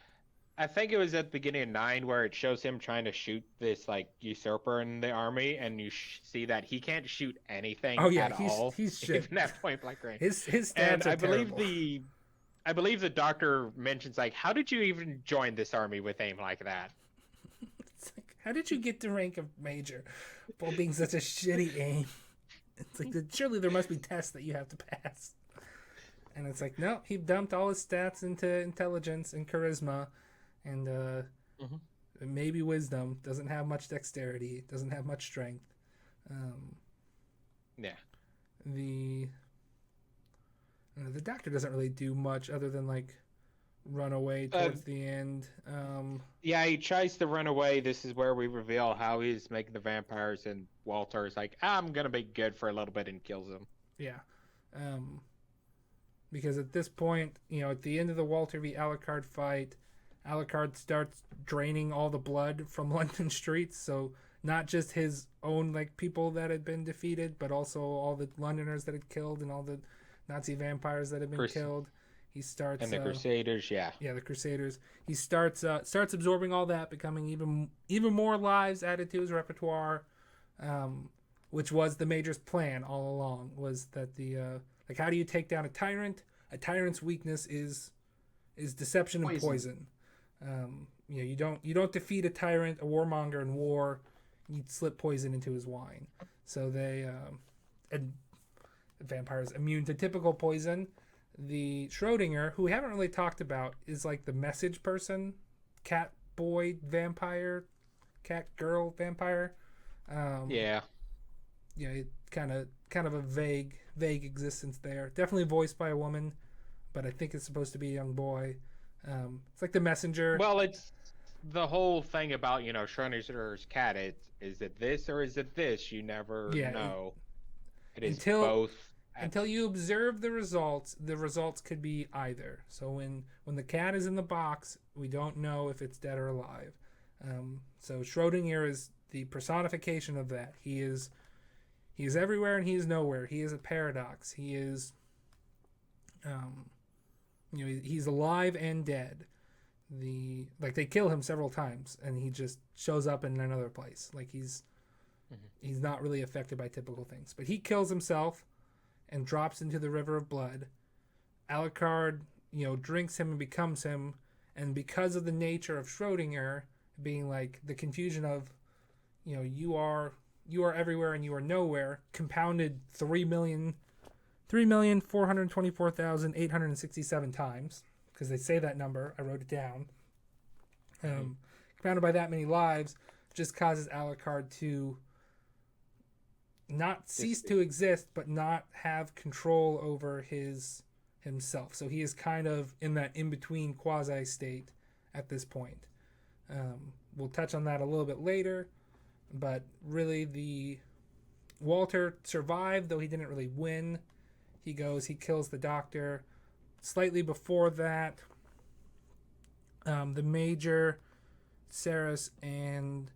I think it was at the beginning of 9 where it shows him trying to shoot this like usurper in the army, and you see that he can't shoot anything at all. He's shit. Even at point blank range. His stats And are I believe terrible. I believe the doctor mentions like, how did you even join this army with aim like that? It's like, how did you get the rank of major while being such a shitty aim? It's like, surely there must be tests that you have to pass. And it's like, no, he dumped all his stats into intelligence and charisma and maybe wisdom. Doesn't have much dexterity. Doesn't have much strength. Yeah. The doctor doesn't really do much other than like run away towards the end. Yeah, he tries to run away. This is where we reveal how he's making the vampires, and Walter is like, I'm gonna be good for a little bit, and kills him. Yeah. Because at this point, at the end of the Walter v. Alucard fight, Alucard starts draining all the blood from London streets, so not just his own like people that had been defeated, but also all the Londoners that had killed and all the Nazi vampires that had been killed. He starts and the Crusaders, yeah, the Crusaders. He starts absorbing all that, becoming even more lives added to his repertoire, which was the Major's plan all along. Was that the like how do you take down a tyrant? A tyrant's weakness is deception and poison. You don't defeat a tyrant, a warmonger in war. You slip poison into his wine. So they and vampires immune to typical poison. The Schrodinger, who we haven't really talked about, is like the message person, cat boy vampire, cat girl vampire. Yeah, it kind of a vague existence there. Definitely voiced by a woman, but I think it's supposed to be a young boy. It's like the messenger. Well, it's the whole thing about Schrodinger's cat. Is it this or is it this? You never know. It is both. Until you observe the results could be either. So when the cat is in the box, we don't know if it's dead or alive. So Schrodinger is the personification of that. He is everywhere and he is nowhere. He is a paradox. He is, he's alive and dead. They kill him several times and he just shows up in another place. Like he's not really affected by typical things, but he kills himself and drops into the river of blood. Alucard, drinks him and becomes him. And because of the nature of Schrodinger being like the confusion of, you are everywhere and you are nowhere, compounded 3,424,867 times, because they say that number. I wrote it down. Compounded by that many lives, just causes Alucard to not cease to exist, but not have control over himself. So he is kind of in that in-between quasi state at this point. We'll touch on that a little bit later, but really the Walter survived, though he didn't really win. He kills the doctor. Slightly before that, the Major, Ceres, and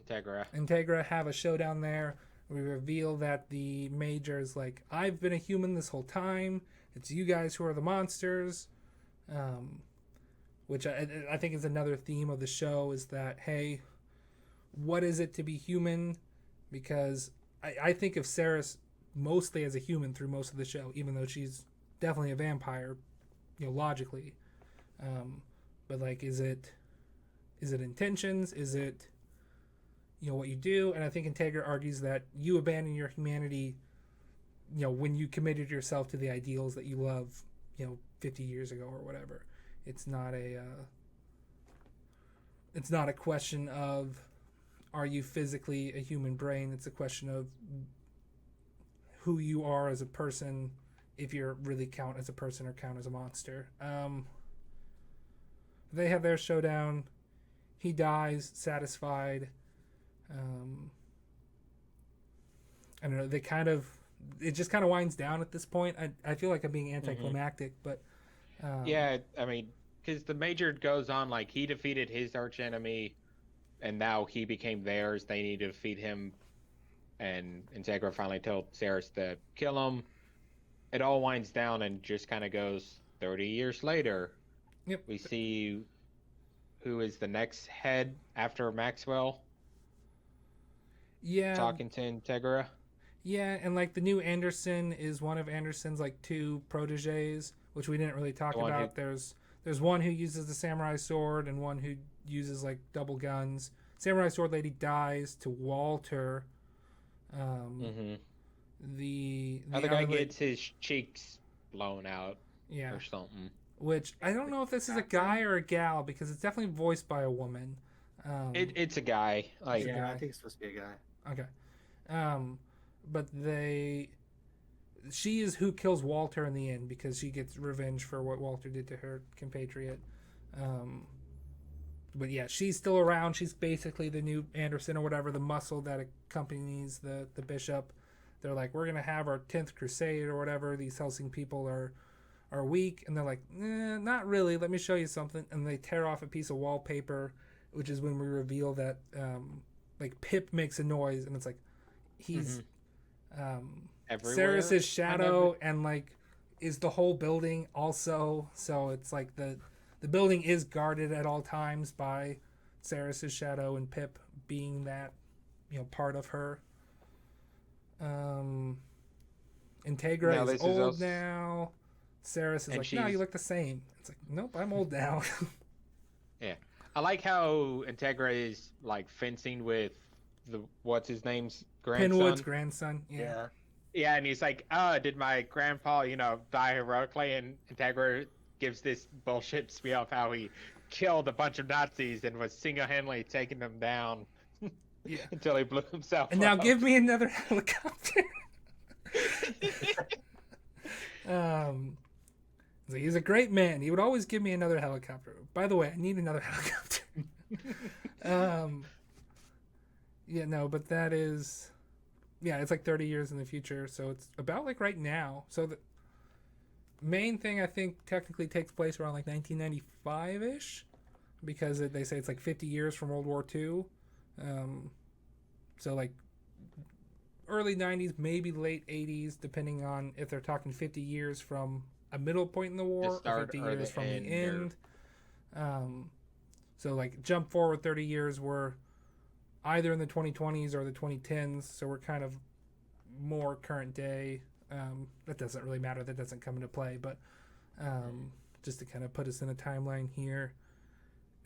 Integra have a showdown there. We reveal that the Major is like, I've been a human this whole time. It's you guys who are the monsters. Which I think is another theme of the show, is that, hey, what is it to be human? Because I think of Ceres mostly as a human through most of the show, even though she's definitely a vampire, logically. But like, is it intentions? Is it what you do? And I think Integra argues that you abandon your humanity, when you committed yourself to the ideals that you love, 50 years ago or whatever. It's not a question of, are you physically a human brain? It's a question of who you are as a person, if you really count as a person or count as a monster. They have their showdown. He dies satisfied. I don't know. It just kind of winds down at this point. I feel like I'm being anticlimactic, but yeah, I mean, because the Major goes on like he defeated his archenemy, and now he became theirs. They need to defeat him, and Integra finally told Ceres to kill him. It all winds down and just kind of goes 30 years later. Yep. We see who is the next head after Maxwell. Yeah. Talking to Integra. Yeah, and like the new Anderson is one of Anderson's like two proteges, which we didn't really talk about. There's one who uses the samurai sword and one who uses like double guns. Samurai sword lady dies to The other guy gets his cheeks blown out Yeah. or something. Which I don't know if this is a guy or a gal because it's definitely voiced by a woman. It's a guy. Like, Yeah, I guy. think it's supposed to be a guy. Okay. But she is who kills Walter in the end because she gets revenge for what Walter did to her compatriot. But yeah, she's still around. She's basically the new Anderson or whatever, the muscle that accompanies the bishop. They're like, we're gonna have our 10th crusade or whatever. These Hellsing people are weak, and they're like, not really. Let me show you something. And they tear off a piece of wallpaper, which is when we reveal that like Pip makes a noise, and it's like he's everywhere. Ceres's shadow, and like is the whole building also. So it's like the building is guarded at all times by Ceres's shadow, and Pip being that part of her. Integra is old now. Ceres is like, no, you look the same. It's like, nope, I'm old now. Yeah, I like how Integra is like fencing with what's his name's grandson. Pinwood's grandson. Yeah. Yeah, and he's like, oh, did my grandpa, die heroically? And Integra gives this bullshit spiel of how he killed a bunch of Nazis and was single-handedly taking them down until he blew himself and up. Now give me another helicopter. So he's a great man. He would always give me another helicopter. By the way, I need another helicopter. But that is... Yeah, it's like 30 years in the future, so it's about like right now. So the main thing I think technically takes place around like 1995-ish, because they say it's like 50 years from World War II. So like early 90s, maybe late 80s, depending on if they're talking 50 years from a middle point in the war or 50 years from the end. So like jump forward 30 years, we're either in the 2020s or the 2010s, so we're kind of more current day. That doesn't really matter. That doesn't come into play, but just to kind of put us in a timeline here.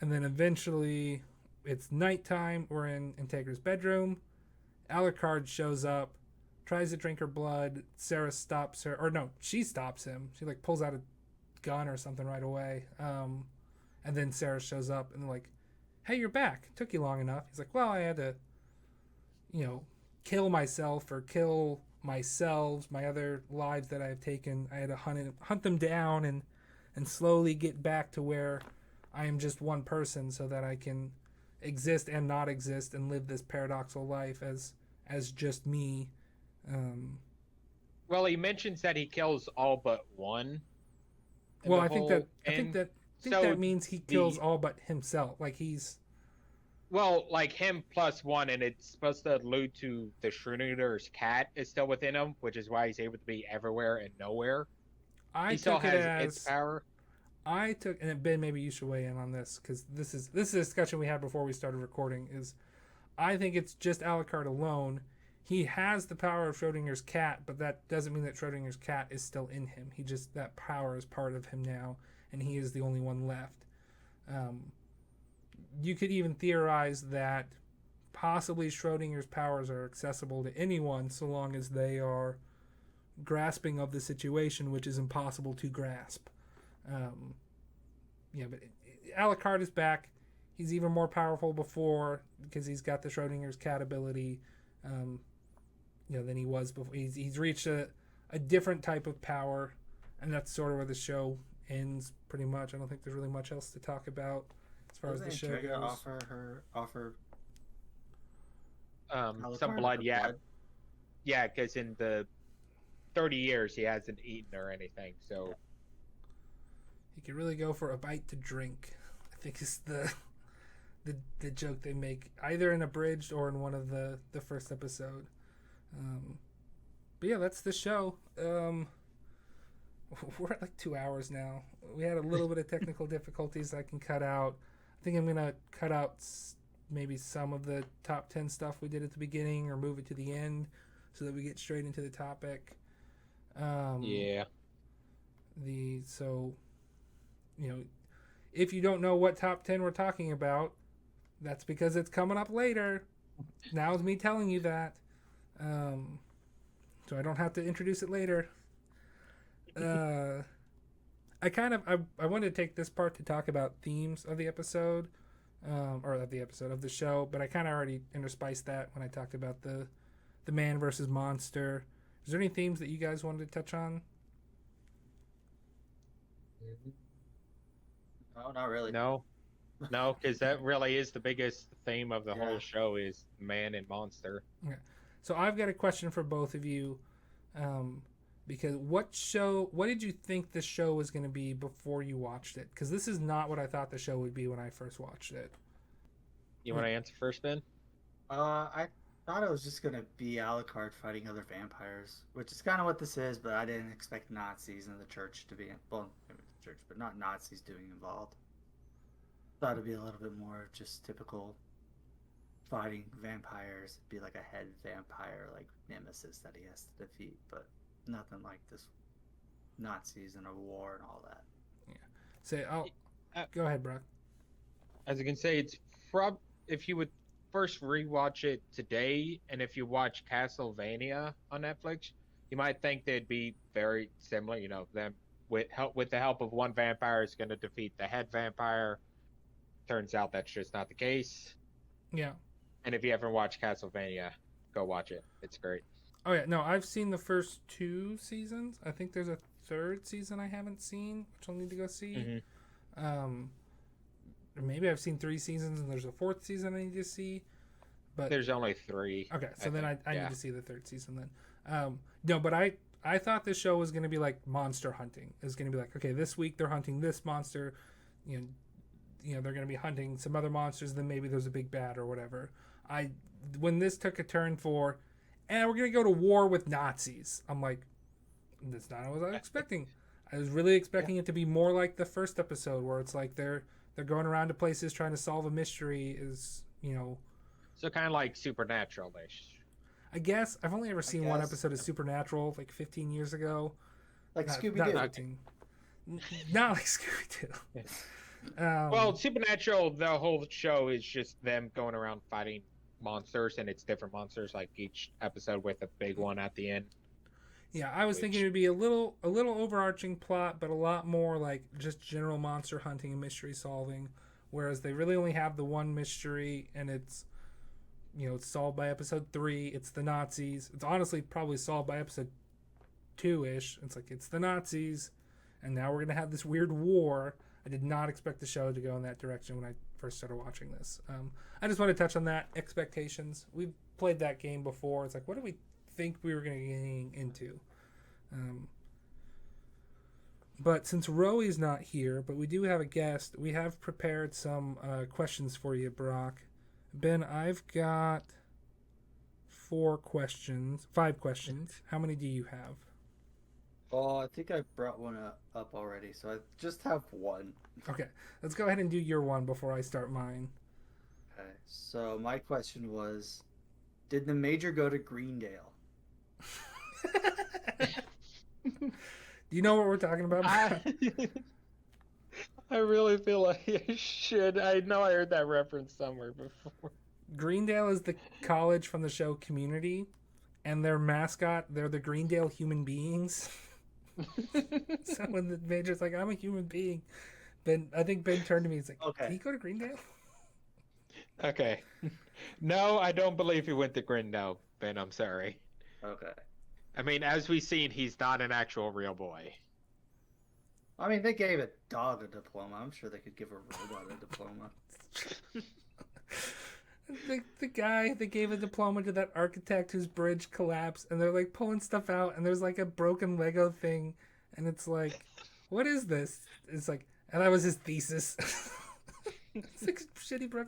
And then eventually it's nighttime. We're in Integra's bedroom. Alucard shows up, tries to drink her blood. Sarah stops her, or no, she stops him. She like pulls out a gun or something right away. And then Sarah shows up and they're like, hey, you're back. It took you long enough. He's like, well, I had to, kill myself or kill myself, my other lives that I have taken. I had to hunt them down and slowly get back to where I am just one person so that I can exist and not exist and live this paradoxical life as just me. Well, he mentions that he kills all but one. Well, I think that means he kills all but himself. Like he's... Well, like him plus one, and it's supposed to allude to the Schrödinger's cat is still within him, which is why he's able to be everywhere and nowhere. He still has its power. And Ben, maybe you should weigh in on this, because this is a discussion we had before we started recording. I think it's just Alucard alone. He has the power of Schrödinger's cat, but that doesn't mean that Schrödinger's cat is still in him. That power is part of him now, and he is the only one left. You could even theorize that possibly Schrödinger's powers are accessible to anyone so long as they are grasping of the situation, which is impossible to grasp. But Alucard is back. He's even more powerful before because he's got the Schrödinger's cat ability than he was before. He's reached a different type of power, and that's sort of where the show ends pretty much. I don't think there's really much else to talk about as far as the show goes. Offer some blood, yeah, because in the 30 years he hasn't eaten or anything, so he could really go for a bite to drink, I think is the joke they make either in Abridged or in one of the first episode. But yeah, that's the show. We're at like 2 hours now. We had a little bit of technical difficulties I can cut out. I think I'm gonna cut out maybe some of the top 10 stuff we did at the beginning or move it to the end so that we get straight into the topic. If you don't know what top 10 we're talking about, that's because it's coming up later. Now is me telling you that. So I don't have to introduce it later. I wanted to take this part to talk about themes of the episode, or of the show, but I kind of already interspiced that when I talked about the man versus monster. Is there any themes that you guys wanted to touch on? No, not really. No, because that really is the biggest theme of the whole show is man and monster. Okay. So I've got a question for both of you, because what did you think the show was going to be before you watched it? Because this is not what I thought the show would be when I first watched it. You want to answer first, Ben? I thought it was just gonna be Alucard fighting other vampires, which is kind of what this is. But I didn't expect Nazis in the church to be maybe the church, but not Nazis doing involved. Thought it'd be a little bit more just typical fighting vampires. It'd be like a head vampire, like nemesis that he has to defeat, but nothing like this Nazis and a war and all that. Go ahead, Brock. As you can say, it's if you would first rewatch it today, and if you watch Castlevania on Netflix, you might think they'd be very similar. You know, them with the help of one vampire is going to defeat the head vampire. Turns out that's just not the case. Yeah. And if you haven't watched Castlevania, go watch it. It's great. Oh yeah, no, I've seen the first 2 seasons. I think there's a 3rd season I haven't seen, which I'll need to go see. Mm-hmm. Or maybe I've seen 3 seasons and there's a 4th season I need to see. But there's only 3. Okay, so then I need to see the 3rd season then. No, but I thought this show was going to be like monster hunting. It was going to be like, okay, this week they're hunting this monster, you know, they're going to be hunting some other monsters, then maybe there's a big bad or whatever. When this took a turn for, we're going to go to war with Nazis, I'm like, that's not what I was expecting. I was really expecting it to be more like the first episode, where it's like they're going around to places trying to solve a mystery, So kind of like Supernatural-ish. I guess. I've only ever seen one episode of Supernatural, like 15 years ago. Like Scooby-Doo. Not like Scooby-Doo. Well, Supernatural, the whole show is just them going around fighting monsters, and it's different monsters, like each episode with a big one at the end. Yeah, I was thinking it would be a little overarching plot, but a lot more like just general monster hunting and mystery solving. Whereas they really only have the one mystery, and it's solved by episode 3. It's the Nazis. It's honestly probably solved by episode 2-ish. It's like, it's the Nazis, and now we're gonna have this weird war. I did not expect the show to go in that direction when I first started watching this. I just want to touch on that, expectations. We've played that game before. It's like, what do we think we were going to get into? But since Roey's not here, but we do have a guest, we have prepared some questions for you, Brock. Ben, I've got 5 questions. How many do you have? Oh, I think I brought one up already, so I just have one. Okay, let's go ahead and do your one before I start mine. Okay, so my question was, did the Major go to Greendale? Do you know what we're talking about? I really feel like I should. I know I heard that reference somewhere before. Greendale is the college from the show Community, and their mascot, they're the Greendale human beings. So when the Major's like, I'm a human being, I think Ben turned to me and he's like, okay, can you go to Greendale? Okay. No, I don't believe he went to Greendale, Ben. I'm sorry. Okay. I mean, as we've seen, he's not an actual real boy. I mean, they gave a dog a diploma. I'm sure they could give a robot a diploma. The guy that gave a diploma to that architect whose bridge collapsed, and they're like pulling stuff out, and there's like a broken Lego thing, and it's like, what is this? It's like, and that was his thesis. It's like shitty, bro.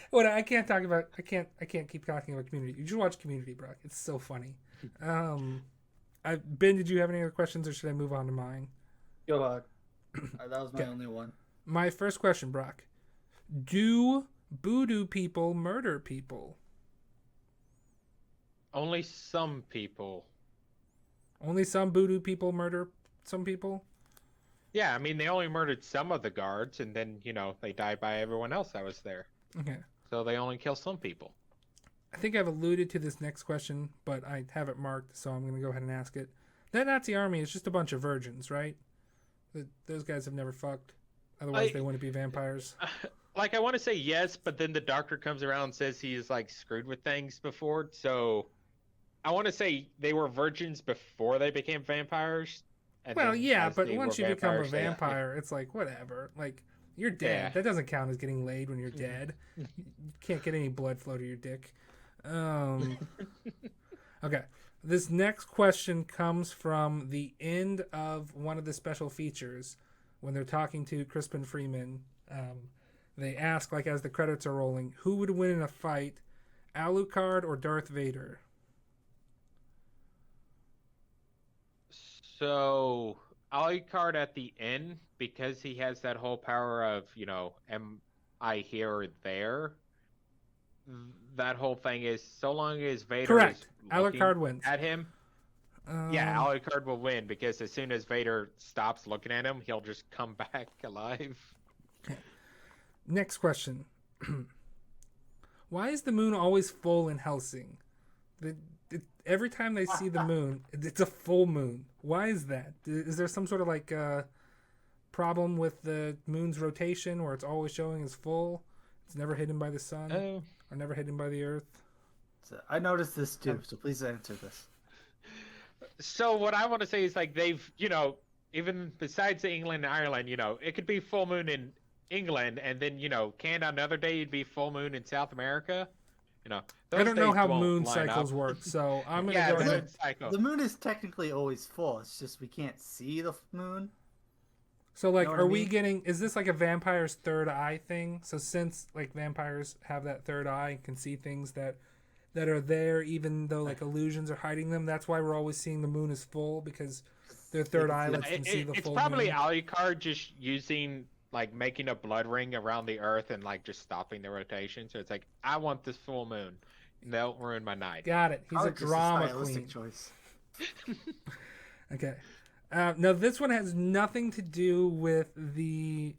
What I can't keep talking about Community. You should watch Community, bro. It's so funny. Ben, did you have any other questions, or should I move on to mine? Go ahead. That was my only one. My first question, Brock. Do voodoo people murder people? Only some people. Only some voodoo people murder some people? Yeah, I mean, they only murdered some of the guards, and then, they died by everyone else that was there. Okay. So they only kill some people. I think I've alluded to this next question, but I have it marked, so I'm going to go ahead and ask it. That Nazi army is just a bunch of virgins, right? Those guys have never fucked. Otherwise, they wouldn't be vampires. Like, I want to say yes, but then the doctor comes around and says he's like screwed with things before. So I want to say they were virgins before they became vampires. And Well, then yeah, as but they once were you become a vampires, they- vampire, it's like, whatever. Like, you're dead. Yeah. That doesn't count as getting laid when you're dead. You can't get any blood flow to your dick. Okay. This next question comes from the end of one of the special features when they're talking to Crispin Freeman. They ask, like, as the credits are rolling, who would win in a fight, Alucard or Darth Vader? So Alucard at the end, because he has that whole power of, am I here or there? That whole thing is, so long as Vader Correct. is looking Alucard wins. at him, yeah, Alucard will win, because as soon as Vader stops looking at him, he'll just come back alive. Next question. Why is the moon always full in Hellsing? Every time they see the moon, it's a full moon. Why is that? Is there some sort of like problem with the moon's rotation where it's always showing as full? It's never hidden by the sun or never hidden by the earth? So I noticed this too, so please answer this. So what I want to say is, like, they've, even besides England and Ireland, it could be full moon in England, and then, can another day it'd be full moon in South America? I don't know days how won't moon line cycles up. work, so I'm going to Yeah, go the ahead. moon cycle. The moon is technically always full. It's just we can't see the moon. So, like, Know what are I we mean? getting... Is this like a vampire's third eye thing? So since, like, vampires have that third eye and can see things that are there, even though, like, illusions are hiding them, that's why we're always seeing the moon is full, because their third eye lets them see the It's full probably moon. Alucard just using, like, making a blood ring around the earth and, like, just stopping the rotation. So it's like, I want this full moon. Don't ruin my night. Got it. He's a Probably just drama stylistic queen. choice. Okay. Now this one has nothing to do with the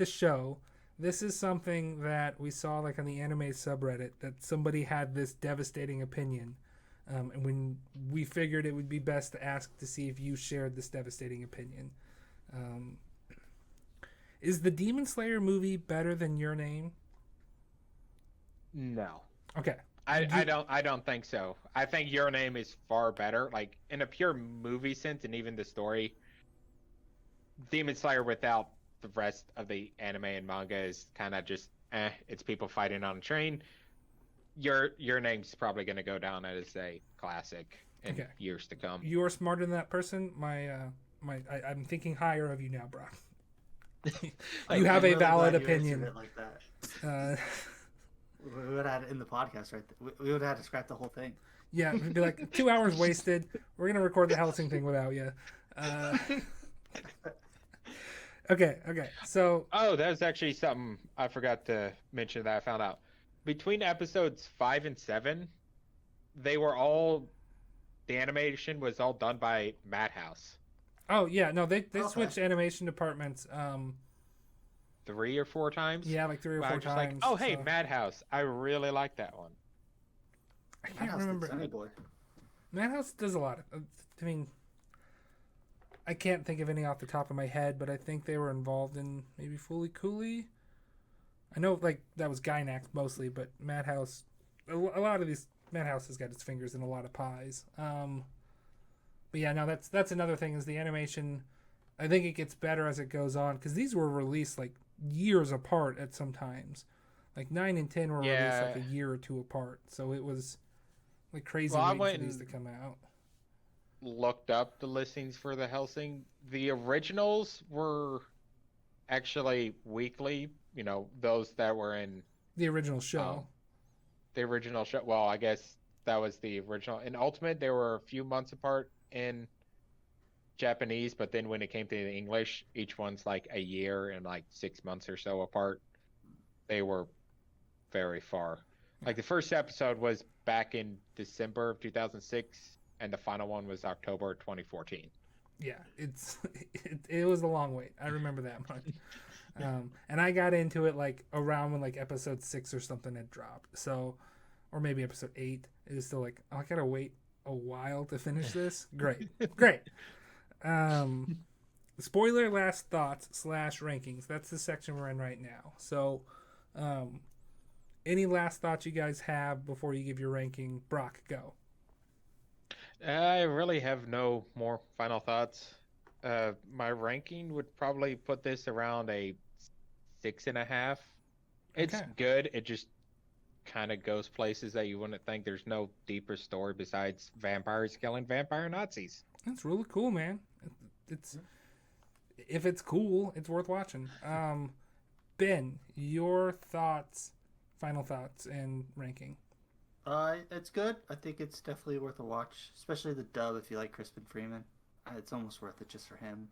show. This is something that we saw, like, on the anime subreddit, that somebody had this devastating opinion, and when we figured it would be best to ask to see if you shared this devastating opinion. Is the Demon Slayer movie better than Your Name? No. Okay. I don't think so. I think Your Name is far better. Like, in a pure movie sense, and even the story, Demon Slayer without the rest of the anime and manga is kind of just it's people fighting on a train. Your Name's probably going to go down as a classic in years to come. You're smarter than that person. I'm thinking higher of you now, Brock. You have I'm a really valid glad you answered opinion. it like that. We would have had it in the podcast, right? We would have had to scrap the whole thing. Yeah, it'd be like 2 hours wasted. We're gonna record the Hellsing thing without you. Okay. So Oh, that was actually something I forgot to mention that I found out. Between episodes 5 and 7, the animation was all done by Madhouse. oh yeah, no, they Okay. switched animation departments. 3 or 4 times. Yeah, like 3 or I 4 was just like, times. oh hey, so- Madhouse, I really like that one. I can't Madhouse did remember. Sunny Boy. Madhouse does a lot of. I mean, I can't think of any off the top of my head, but I think they were involved in maybe Fooly Cooley. I know, like, that was Gynax mostly, but Madhouse, a lot of these, Madhouse has got its fingers in a lot of pies. But yeah, no, that's another thing is the animation. I think it gets better as it goes on because these were released like years apart at some times. Like 9 and 10 were released like a year or two apart, so it was like crazy Well, I waiting for went these to and- come out. Looked up the listings for the Hellsing. The originals were actually weekly, those that were in The original show. the original show. Well, I guess that was the original. In Ultimate, they were a few months apart in Japanese, but then when it came to the English, each one's like a year and like 6 months or so apart. They were very far. Like the first episode was back in December of 2006, and the final one was October 2014. Yeah, it was a long wait. I remember that much. And I got into it like around when like episode 6 or something had dropped. So, or maybe episode 8. It was still like, oh, I gotta wait a while to finish this. Great. Great. Spoiler last thoughts / rankings. That's the section we're in right now. So, any last thoughts you guys have before you give your ranking? Brock, go. I really have no more final thoughts. My ranking would probably put this around a 6.5. It's Okay. good. It just kind of goes places that you wouldn't think. There's no deeper story besides vampires killing vampire Nazis. That's really cool, man. It's if it's cool, it's worth watching. Ben, your thoughts, final thoughts, and ranking. It's good. I think it's definitely worth a watch, especially the dub if you like Crispin Freeman. It's almost worth it just for him.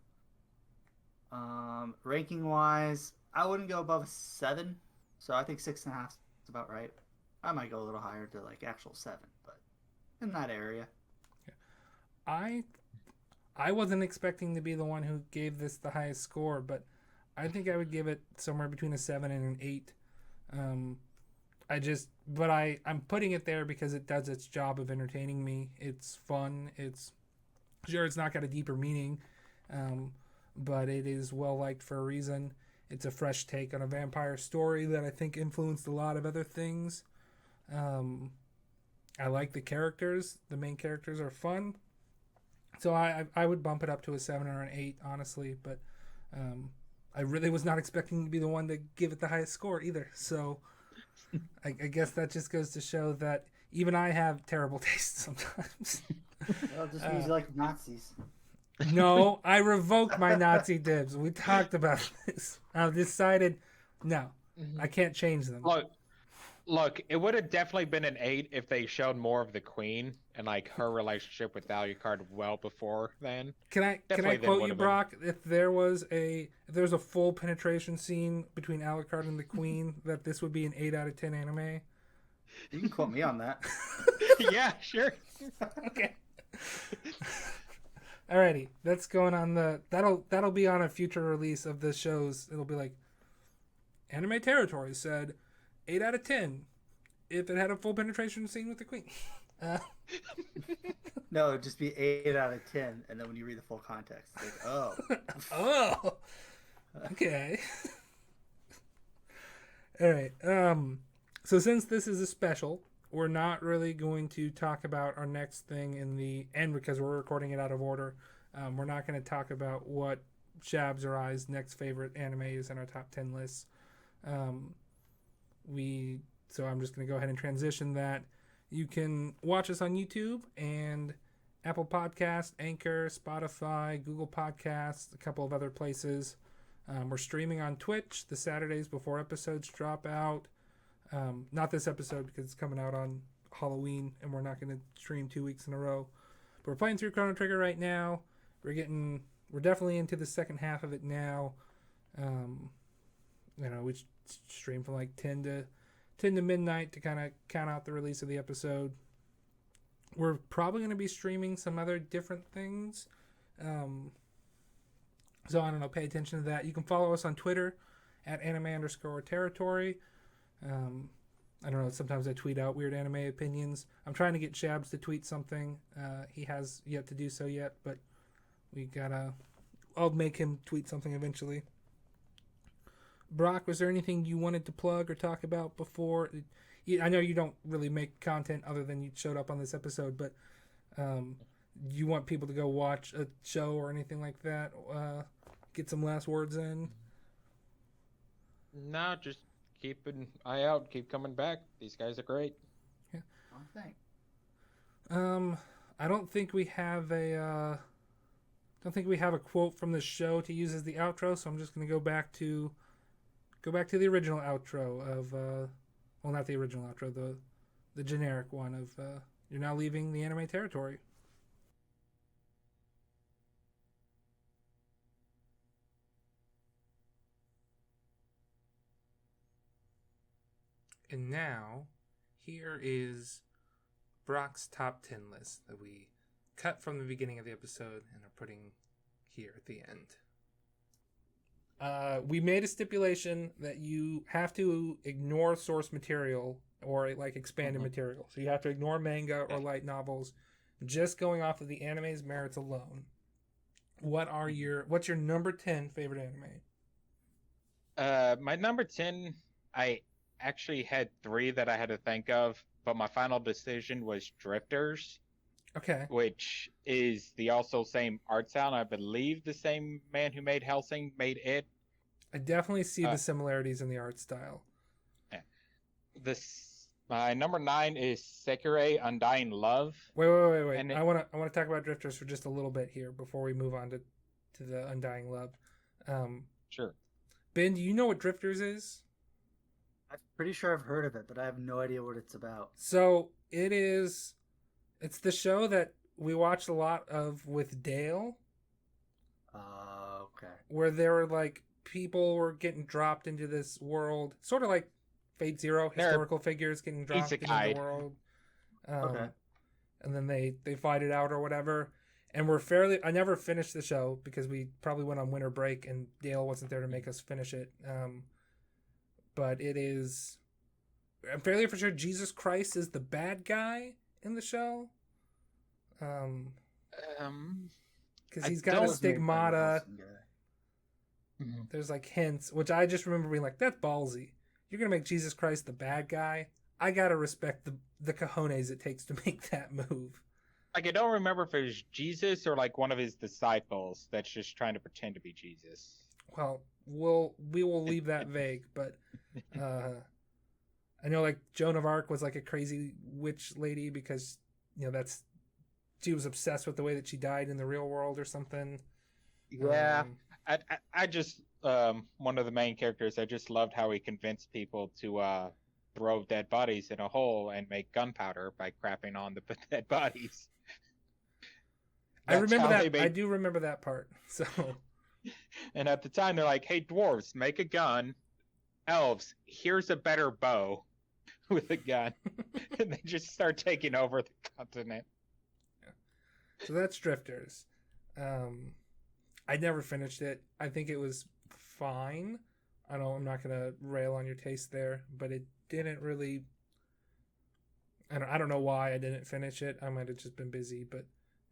Ranking wise, I wouldn't go above a 7, so I think 6.5 is about right. I might go a little higher to like actual 7, but in that area. I wasn't expecting to be the one who gave this the highest score, but I think I would give it somewhere between a 7 and an 8. I'm putting it there because it does its job of entertaining me. It's fun. It's not got a deeper meaning, but it is well liked for a reason. It's a fresh take on a vampire story that I think influenced a lot of other things. I like the characters. The main characters are fun. So I would bump it up to a 7 or an 8, honestly. But I really was not expecting to be the one to give it the highest score either. So I guess that just goes to show that even I have terrible taste sometimes. Well, just means you like Nazis. No, I revoked my Nazi dibs. We talked about this. I've decided, no, I can't change them. Look, it would have definitely been an 8 if they showed more of the Queen and like her relationship with Alucard well before then. Can I quote you, Brock? If there was a full penetration scene between Alucard and the Queen, that this would be an 8 out of 10 anime. You can quote me on that. Yeah, sure. Okay. Alrighty, that's going on that'll be on a future release of the shows. It'll be like Anime Territory said 8 out of 10 if it had a full penetration scene with the Queen. No, it'd just be 8 out of 10, and then when you read the full context, it's like, oh. Oh. Okay. All right. So since this is a special, we're not really going to talk about our next thing in the end because we're recording it out of order. We're not going to talk about what Shabs or I's next favorite anime is in our top 10 lists. So I'm just going to go ahead and transition that. You can watch us on YouTube and Apple Podcasts, Anchor, Spotify, Google Podcasts, a couple of other places. We're streaming on Twitch the Saturdays before episodes drop out. Not this episode because it's coming out on Halloween and we're not going to stream 2 weeks in a row. But we're playing through Chrono Trigger right now. We're definitely into the second half of it now. We stream from like 10 to midnight to kind of count out the release of the episode. We're probably going to be streaming some other different things. So I don't know, pay attention to that. You can follow us on Twitter at anime_territory. I don't know, sometimes I tweet out weird anime opinions. I'm trying to get Shabs to tweet something. He has yet to do so yet, but I'll make him tweet something eventually. Brock, was there anything you wanted to plug or talk about before? I know you don't really make content other than you showed up on this episode, but you want people to go watch a show or anything like that? Get some last words in? No, just keep an eye out. Keep coming back. These guys are great. Yeah. Oh, thanks. I don't think we have a quote from the show to use as the outro, so I'm just going to go back to the original outro of not the original outro, the generic one of you're now leaving the anime territory. And now, here is Brock's top 10 list that we cut from the beginning of the episode and are putting here at the end. We made a stipulation that you have to ignore source material or like expanded material. So you have to ignore manga or light novels just going off of the anime's merits alone, what's your number 10 favorite anime? My number 10, I actually had 3 that I had to think of, but my final decision was Drifters, Okay. which is the also same art style. I believe the same man who made Hellsing made it. I definitely see the similarities in the art style. My number 9 is Sekirei Undying Love. Wait. And I want to talk about Drifters for just a little bit here before we move on to the Undying Love. Sure. Ben, do you know what Drifters is? I'm pretty sure I've heard of it, but I have no idea what it's about. So it's the show that we watched a lot of with Dale, Okay. where there were like people were getting dropped into this world, sort of like Fate Zero, historical figures getting dropped into the world. Okay. And then they fight it out or whatever. And I never finished the show because we probably went on winter break and Dale wasn't there to make us finish it. But I'm fairly for sure Jesus Christ is the bad guy in the show. Because he's got a stigmata. There's like hints, which I just remember being like, that's ballsy. You're going to make Jesus Christ the bad guy? I got to respect the cojones it takes to make that move. Like, I don't remember if it was Jesus or like one of his disciples that's just trying to pretend to be Jesus. Well, we will leave that vague, but I know like Joan of Arc was like a crazy witch lady because she was obsessed with the way that she died in the real world or something. Yeah, I just one of the main characters. I just loved how he convinced people to throw dead bodies in a hole and make gunpowder by crapping on the dead bodies. I remember that. I do remember that part. So, and at the time they're like, "Hey, dwarves, make a gun. Elves, here's a better bow with a gun," and they just start taking over the continent. So that's Drifters. I never finished it. I think it was fine. I'm not gonna rail on your taste there, but it didn't really. I don't know why I didn't finish it. I might have just been busy, but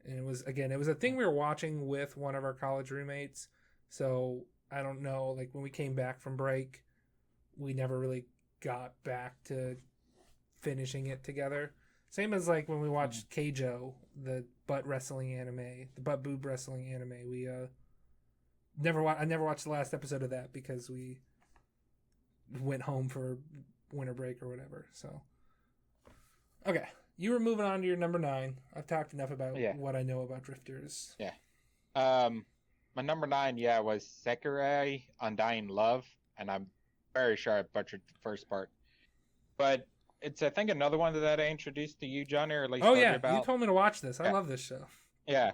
it was a thing we were watching with one of our college roommates. So I don't know. Like when we came back from break, we never really got back to finishing it together. Same as like when we watched Keijo, the butt wrestling anime, the butt boob wrestling anime. We I never watched the last episode of that because we went home for winter break or whatever. So, okay, you were moving on to your number 9. I've talked enough about what I know about Drifters. Yeah. My number 9, was Sekirei Undying Love, and I'm very sure I butchered the first part, but it's I think another one that I introduced to you, Johnny, or at least told you about. You told me to watch this. I love this show. Yeah,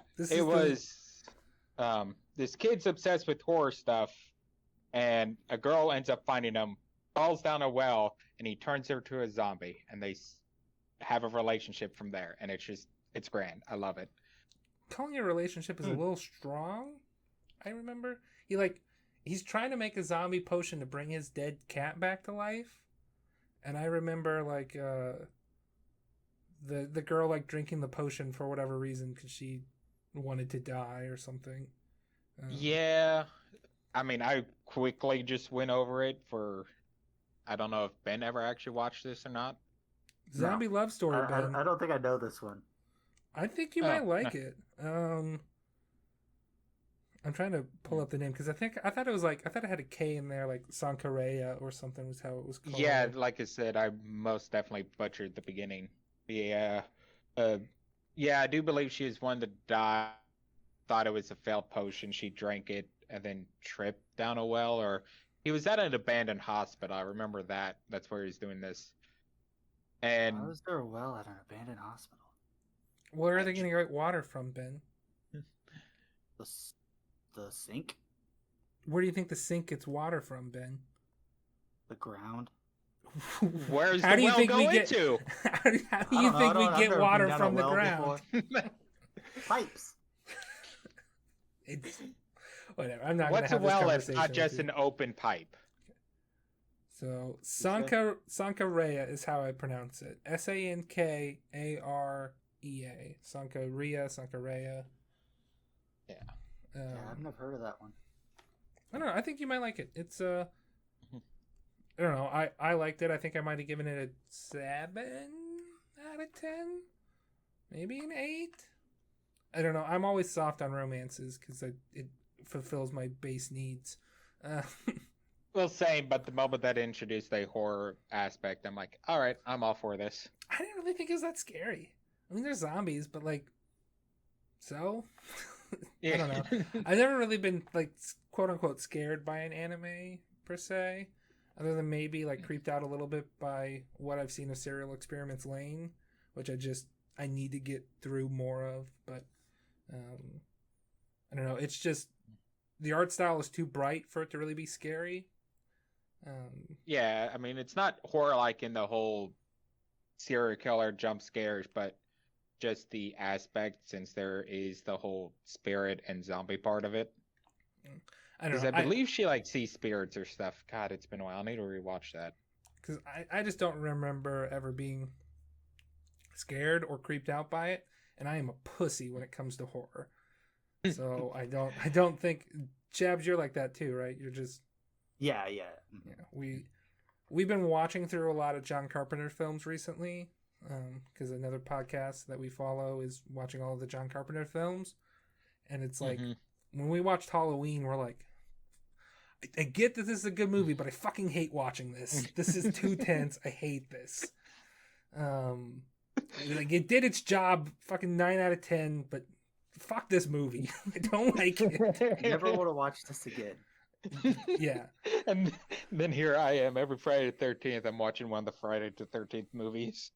this kid's obsessed with horror stuff, and a girl ends up finding him, falls down a well, and he turns her to a zombie, and they have a relationship from there, and it's grand. I love it. Calling it a relationship is a little strong. I remember he's trying to make a zombie potion to bring his dead cat back to life, and I remember like the girl like drinking the potion for whatever reason because she wanted to die or something. Yeah, I mean, I quickly just went over it for. I don't know if Ben ever actually watched this or not. Zombie love story, Ben. I don't think I know this one. I think you might like it. I'm trying to pull up the name because I thought it had a K in there, like Sankareya or something was how it was called. Yeah, like I said, I most definitely butchered the beginning. Yeah, I do believe she is one that died. Thought it was a failed potion. She drank it and then tripped down a well, or he was at an abandoned hospital. I remember that. That's where he's doing this. And why was there a well at an abandoned hospital? Where are they going to get water from, Ben? The sink? Where do you think the sink gets water from, Ben? The ground. Where's the well going into? How do you think we get water from the ground? Pipes. It's whatever. I'm not. What's a well if not just an open pipe? So Sankareya is how I pronounce it. Sankareya. EA. Sanka Ria, Sanka Rhea. Yeah. Yeah, I've never heard of that one. I don't know. I think you might like it. It's I don't know. I liked it. I think I might have given it a 7 out of 10, maybe an 8. I don't know. I'm always soft on romances because it fulfills my base needs. Well, same, but the moment that introduced a horror aspect, I'm like, all right, I'm all for this. I didn't really think it was that scary. I mean, they're zombies, but like, so I don't know. I've never really been like quote unquote scared by an anime per se, other than maybe like creeped out a little bit by what I've seen of Serial Experiments Lane, which I need to get through more of. But I don't know. It's just the art style is too bright for it to really be scary. Yeah, I mean, it's not horror like in the whole serial killer jump scares, but just the aspect, since there is the whole spirit and zombie part of it. I don't Because know. I believe she like sees spirits or stuff. God, it's been a while. I need to rewatch that. Because I just don't remember ever being scared or creeped out by it, and I am a pussy when it comes to horror. So I don't think Chabs, you're like that too, right? You're just Yeah. We've been watching through a lot of John Carpenter films recently, because another podcast that we follow is watching all of the John Carpenter films, and it's like when we watched Halloween, we're like, I get that this is a good movie, but I fucking hate watching this. This is too tense. I hate this. Like it did its job, fucking 9 out of 10, but fuck this movie. I don't like it. Never want to watch this again. Yeah. And then here I am every Friday the 13th. I'm watching one of the Friday the 13th movies.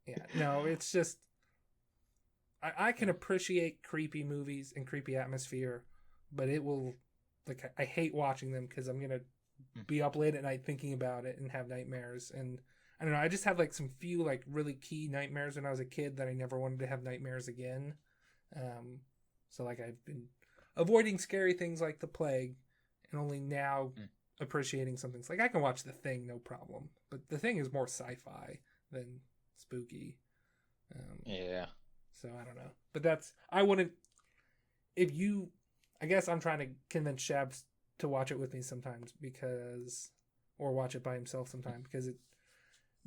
Yeah. No, it's just I can appreciate creepy movies and creepy atmosphere, but it will like I hate watching them because I'm gonna be up late at night thinking about it and have nightmares. And I don't know. I just have like some few like really key nightmares when I was a kid that I never wanted to have nightmares again. So like I've been avoiding scary things like the plague, and only now appreciating some things. Like I can watch The Thing, no problem, but The Thing is more sci-fi than spooky. Yeah. So I don't know, but I wouldn't. I guess I'm trying to convince Shabs to watch it with me sometimes or watch it by himself sometime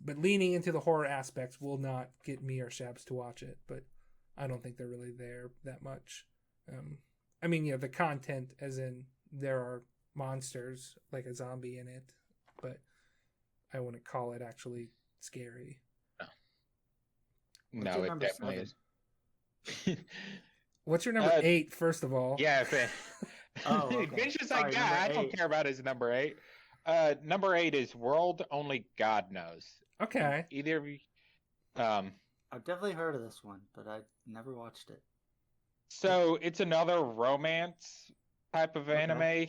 but leaning into the horror aspects will not get me or Shabs to watch it. But I don't think they're really there that much. I mean, yeah, the content, as in there are monsters like a zombie in it, but I wouldn't call it actually scary. No, it definitely is. What's your number 8, first of all? Yeah, okay. Vicious Sorry, like that. I don't 8. care about his number 8. Number 8 is World Only God Knows. Okay. Either of you. I've definitely heard of this one, but I never watched it. So it's another romance type of anime.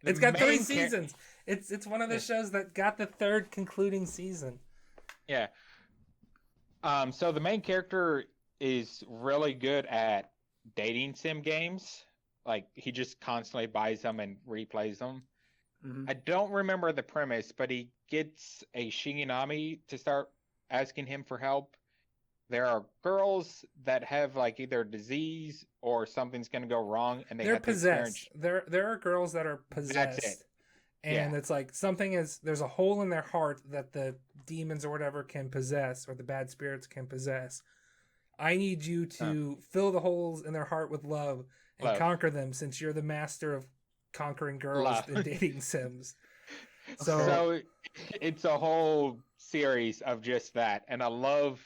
It's got 3 seasons. It's one of the shows that got the 3rd concluding season. Yeah. So the main character is really good at dating sim games. Like he just constantly buys them and replays them. I don't remember the premise, but he gets a Shinigami to start asking him for help. There are girls that have like either disease or something's going to go wrong, and they're possessed. There are girls that are possessed. That's it. And it's like there's a hole in their heart that the demons or whatever can possess, or the bad spirits can possess. I need you to fill the holes in their heart with love and conquer them, since you're the master of conquering girls in dating sims. So it's a whole series of just that. And I love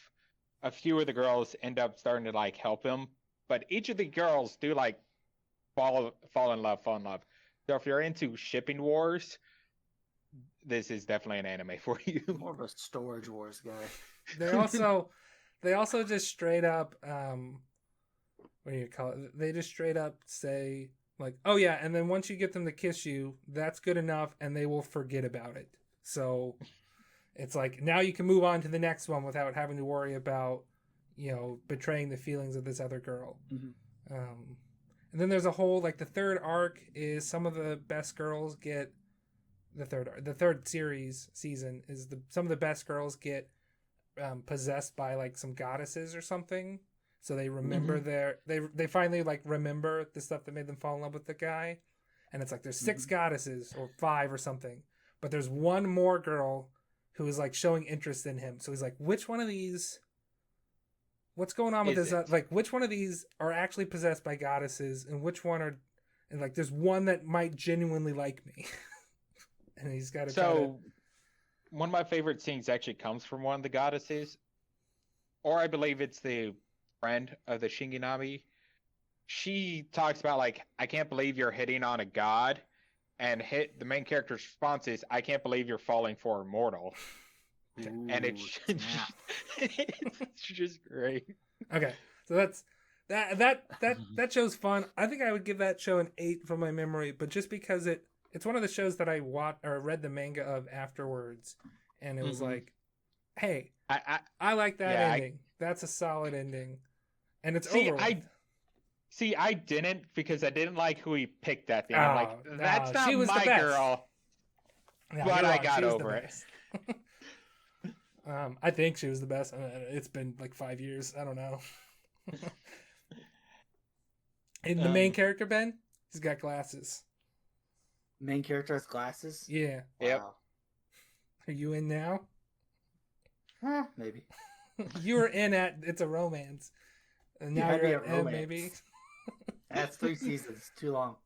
a few of the girls end up starting to like help him. But each of the girls do like fall in love. So if you're into shipping wars, this is definitely an anime for you. More of a Storage Wars guy. They also just straight up what do you call it? They just straight up say like, oh yeah, and then once you get them to kiss you, that's good enough, and they will forget about it. So it's like now you can move on to the next one without having to worry about, betraying the feelings of this other girl. And then there's a whole like the 3rd arc is some of the best girls get the 3rd season is some of the best girls get possessed by like some goddesses or something. So they remember they finally like remember the stuff that made them fall in love with the guy. And it's like there's 6 goddesses or 5 or something. But there's one more girl who is like showing interest in him. So he's like, which one of these, what's going on with this? Like, which one of these are actually possessed by goddesses and which one are, and like, there's one that might genuinely like me. And he's got to So, one of my favorite scenes actually comes from one of the goddesses, or I believe it's the friend of the Shinigami. She talks about like, I can't believe you're hitting on a god, and the main character's response is, I can't believe you're falling for a mortal. Ooh, And it's just great. Okay, so that's that show's fun. I think I would give that show an 8 from my memory, but just because it's one of the shows that I watched or read the manga of afterwards, and it was like, hey, I like that ending. That's a solid ending, and it's over with. I didn't, because I didn't like who he picked at the end. I'm like, that's not she was my the best. girl. No, but I got she was over the it. best. I think she was the best. It's been like 5 years. I don't know. And the main character, Ben, he's got glasses. Main character has glasses? Yeah. Wow. Yep. Are you in now? Maybe. You were in at It's a Romance. And now Might be you're a at M, romance. maybe. That's 3 seasons. Too long.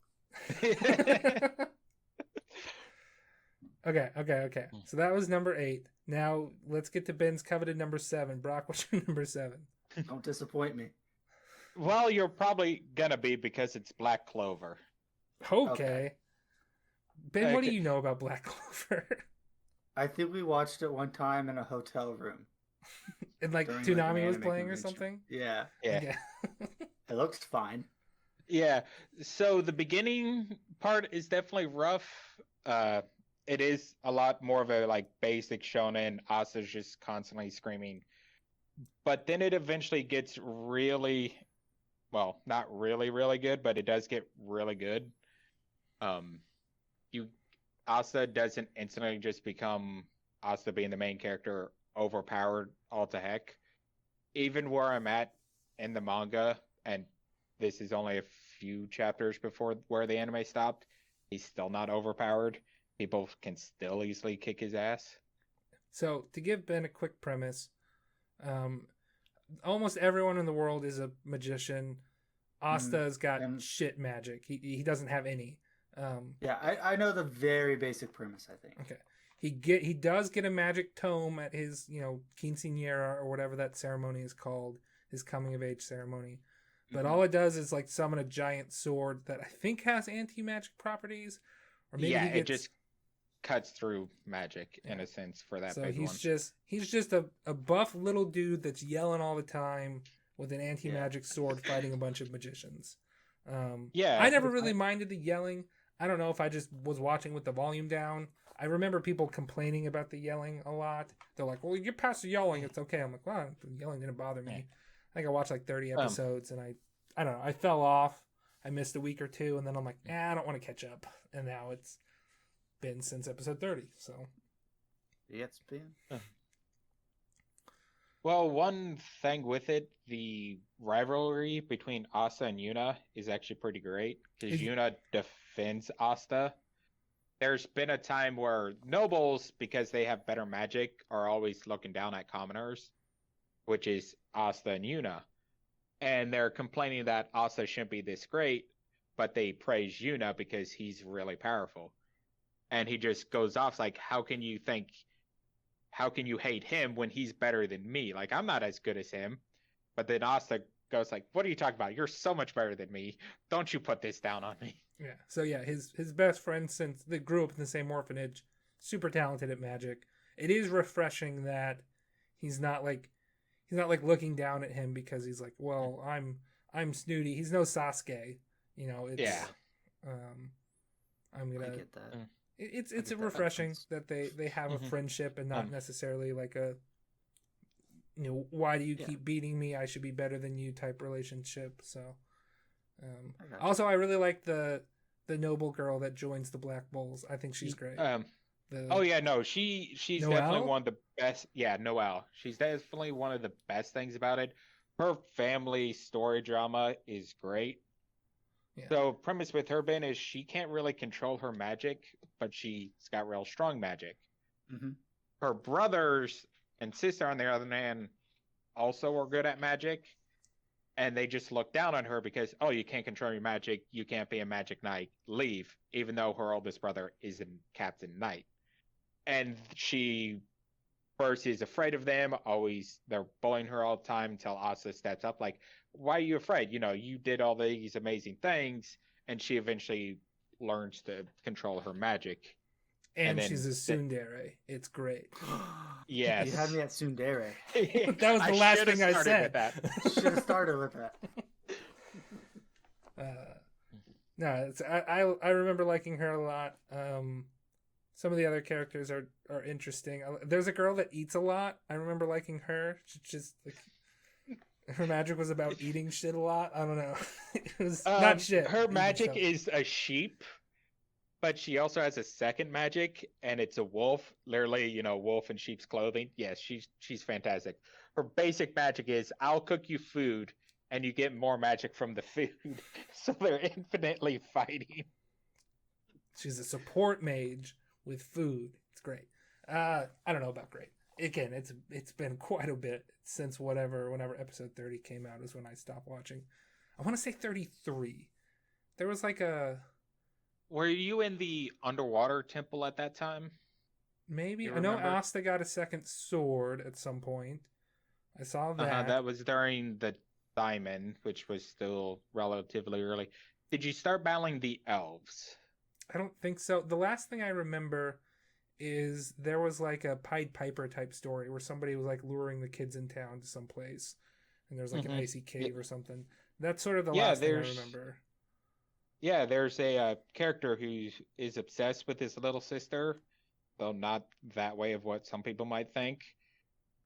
Okay. So that was number 8. Now let's get to Ben's coveted number 7. Brock, what's your number 7? Don't disappoint me. Well, you're probably gonna be, because it's Black Clover. Okay. Ben, what do Okay. you know about Black Clover? I think we watched it one time in a hotel room. And like during, Toonami an was anime playing or convention. something? Yeah. Yeah. Okay. It looks fine. Yeah. So the beginning part is definitely rough. It is a lot more of a like basic shonen. Asa's just constantly screaming. But then it eventually gets really, well, not really, really good, but it does get really good. Asa doesn't instantly just become Asa being the main character, overpowered all to heck. Even where I'm at in the manga, and this is only a few chapters before where the anime stopped, he's still not overpowered. People can still easily kick his ass. So to give Ben a quick premise, almost everyone in the world is a magician. Asta's got shit magic. He doesn't have any. Yeah, I know the very basic premise, I think. Okay. He does get a magic tome at his, quinceañera or whatever that ceremony is called, his coming of age ceremony. But all it does is like summon a giant sword that I think has anti-magic properties. Or maybe it just cuts through magic in a sense for that. So big one. he's just a buff little dude that's yelling all the time with an anti-magic sword fighting a bunch of magicians. I never really minded the yelling. I don't know if I just was watching with the volume down. I remember people complaining about the yelling a lot. They're like, well, you get past the yelling, it's okay. I'm like, well, the yelling didn't bother me. I think I watched like 30 episodes and I don't know, I fell off. I missed a week or two and then I'm like, I don't want to catch up. And now it's been since episode 30, so. It's been. Well, one thing with it, the rivalry between Asta and Yuna is actually pretty great, because Yuna defends Asta. There's been a time where nobles, because they have better magic, are always looking down at commoners, which is Asta and Yuna. And they're complaining that Asta shouldn't be this great, but they praise Yuna because he's really powerful. And he just goes off like, how can you hate him when he's better than me? Like, I'm not as good as him. But then Asta goes like, what are you talking about? You're so much better than me. Don't you put this down on me. Yeah. So yeah, his best friend, since they grew up in the same orphanage, super talented at magic. It is refreshing that he's not like looking down at him because he's like, well, I'm snooty. He's no Sasuke. It's I'm gonna I get that. It's refreshing that they have a friendship and not necessarily like a why do you keep beating me? I should be better than you type relationship. So also I really like the noble girl that joins the Black Bulls. I think she's great. Oh yeah, no, she's Noelle? definitely one of the best. Yeah, Noelle. She's definitely one of the best things about it. Her family story drama is great. Yeah. So premise with her, Ben, is she can't really control her magic, but she's got real strong magic. Mm-hmm. Her brothers and sister, on the other hand, also are good at magic, and they just look down on her because, oh, you can't control your magic, you can't be a magic knight, leave, even though her oldest brother is a captain knight. And she first is afraid of them, always they're bullying her all the time until Asa steps up, like, why are you afraid? You know, you did all these amazing things, and she eventually learns to control her magic. And then she's a tsundere. It's great. Yes. You had me at tsundere. That was the last should've thing I started said. with that. Should have started with that. No, I remember liking her a lot. Some of the other characters are interesting. There's a girl that eats a lot. I remember liking her. She just like her magic was about eating shit a lot. I don't know. It was not shit. Her eating magic stuff. is a sheep, but she also has a second magic, and it's a wolf. Literally, you know, wolf in sheep's clothing. Yes, she's fantastic. Her basic magic is I'll cook you food, and you get more magic from the food. So they're infinitely fighting. She's a support mage with food. It's great. I don't know about great. Again, it's been quite a bit since whenever episode 30 came out is when I stopped watching. I want to say 33. There was like a Were you in the underwater temple at that time? maybe You I know remember? Asta got a second sword at some point. I saw that. That was during the diamond, which was still relatively early. Did you start battling the elves? I don't think so. The last thing I remember is there was like a Pied Piper type story where somebody was like luring the kids in town to some place, and there's like an icy cave or something. That's sort of the last thing I remember. Yeah, there's a character who is obsessed with his little sister, though not that way of what some people might think.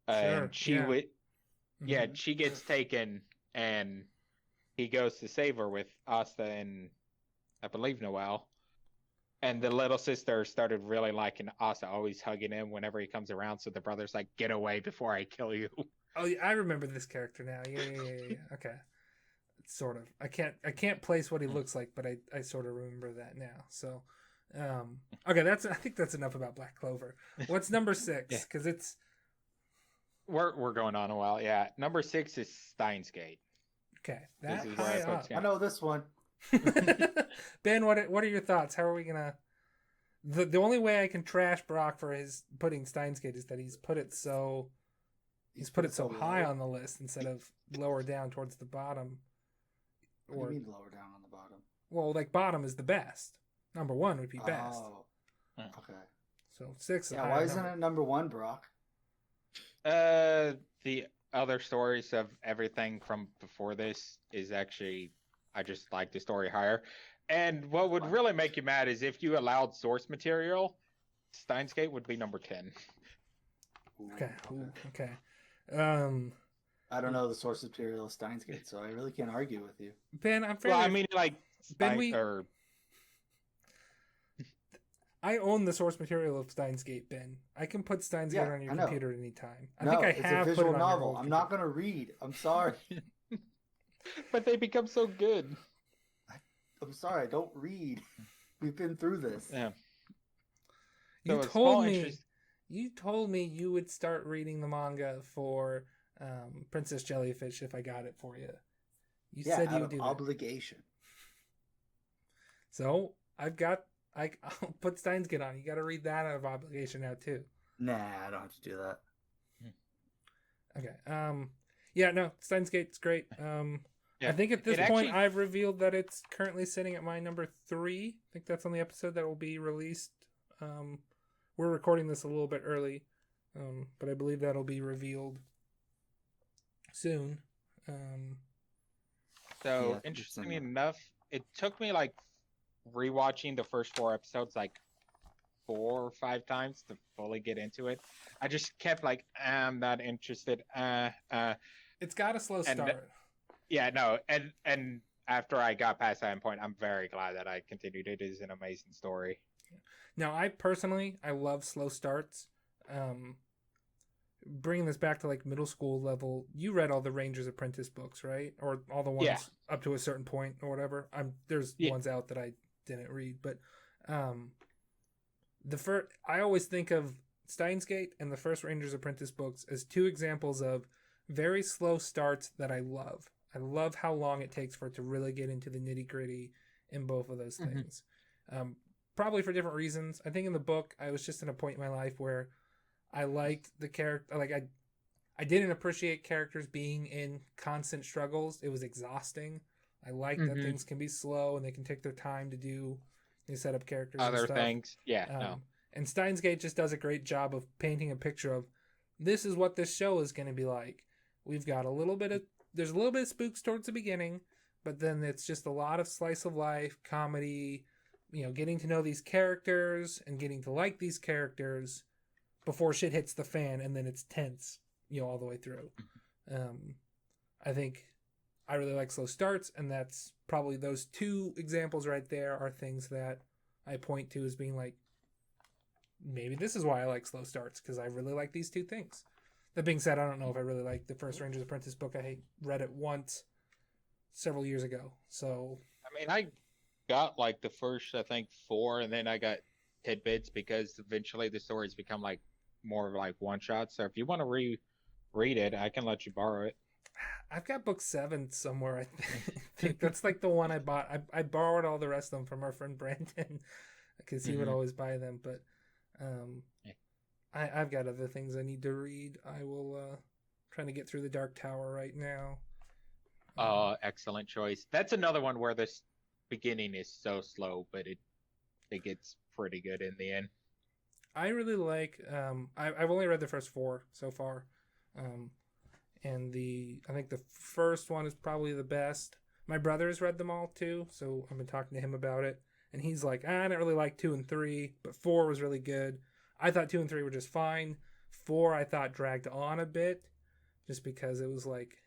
Sure, And she yeah. would, yeah, Mhm. she gets taken, and he goes to save her with Asta and I believe Noelle. And the little sister started really liking Asta, always hugging him whenever he comes around. So the brother's like, "Get away before I kill you." Oh, yeah, I remember this character now. Yeah. Okay, sort of. I can't place what he looks like, but I sort of remember that now. So, okay, I think that's enough about Black Clover. What's number 6? Because it's We're going on a while. Yeah, number 6 is Steins Gate. okay. This That is where I high put up. Steins. I know this one. Ben, what are your thoughts? How are we gonna? The only way I can trash Brock for his putting Steins Gate is that he's put it so high on the list instead of lower down towards the bottom. What do you mean lower down on the bottom? Well, like bottom is the best. Number 1 would be best. Oh, okay. So 6 is a Yeah, higher why isn't number. it number 1, Brock? The other stories of everything from before this is actually, I just like the story higher. And what would really make you mad is if you allowed source material, Steins Gate would be number 10. Okay. Ooh, okay. I don't know the source material of Steins Gate, so I really can't argue with you. Ben, I'm fairly. Well, I mean, like, Ben, I own the source material of Steins Gate, Ben. I can put Steins Gate on your I know. computer at any time. I No, think I it's have a visual put it on novel. Your I'm not going to read. I'm sorry. but they become so good. I'm sorry. I don't read. We've been through this. Yeah. You So a told small me. interest- You told me you would start reading the manga for Princess Jellyfish if I got it for you. You Yeah, said you out would of do that. obligation. So I'll put Steins Gate on. You got to read that out of obligation now too. Nah, I don't have to do that. Okay. Yeah. No. Steins Gate's great. Yeah. I think at this It point actually- I've revealed that it's currently sitting at my number 3. I think that's on the episode that will be released. We're recording this a little bit early, but I believe that'll be revealed soon. So Yeah, interestingly interesting. enough, it took me like rewatching the first 4 episodes like 4 or 5 times to fully get into it. I just kept like, I'm not interested. It's got a slow And- start. Yeah, no, and after I got past that point, I'm very glad that I continued. It is an amazing story. Now, I love slow starts. Bringing this back to like middle school level, you read all the Ranger's Apprentice books, right? Or all the ones Yeah. up to a certain point or whatever. There's ones out that I didn't read, but I always think of Steins Gate and the first Ranger's Apprentice books as two examples of very slow starts that I love. I love how long it takes for it to really get into the nitty gritty in both of those things. Probably for different reasons. I think in the book, I was just in a point in my life where I liked the character. Like I didn't appreciate characters being in constant struggles. It was exhausting. I like that things can be slow and they can take their time to do set up characters. Other and stuff. things, no. And Steins Gate just does a great job of painting a picture of this is what this show is going to be like. We've got there's a little bit of spooks towards the beginning, but then it's just a lot of slice of life comedy. Getting to know these characters and getting to like these characters before shit hits the fan, and then it's tense, all the way through. I think I really like slow starts, and that's probably those two examples right there are things that I point to as being like, maybe this is why I like slow starts, because I really like these two things. That being said, I don't know if I really like the first Ranger's Apprentice book. I read it once several years ago, so... I mean, I got like the first, I think, 4, and then I got tidbits because eventually the stories become like more of like one shots. So if you want to read it, I can let you borrow it. I've got book 7 somewhere. I think that's like the one I bought. I borrowed all the rest of them from our friend Brandon because he would always buy them. But I've got other things I need to read. I will trying to get through the Dark Tower right now. Excellent choice. That's another one where this beginning is so slow, but it gets pretty good in the end. I really like. I've only read the first 4 so far, and I think the first one is probably the best. My brother's read them all too, so I've been talking to him about it, and he's like, I didn't really like 2 and 3, but 4 was really good. I thought 2 and 3 were just fine. 4 I thought dragged on a bit, just because it was like,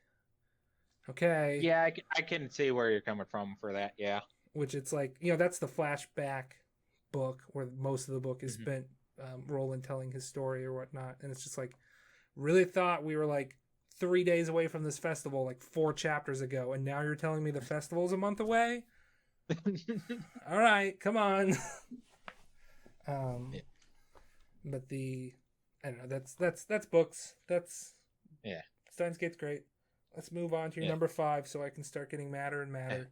okay. Yeah, I can see where you're coming from for that. Yeah. Which it's like, that's the flashback book where most of the book is spent Roland telling his story or whatnot. And it's just like, really thought we were like 3 days away from this festival like 4 chapters ago. And now you're telling me the festival's a month away? All right, come on. But I don't know, that's books. Yeah. Steins Gate's great. Let's move on to your number 5 so I can start getting madder and madder.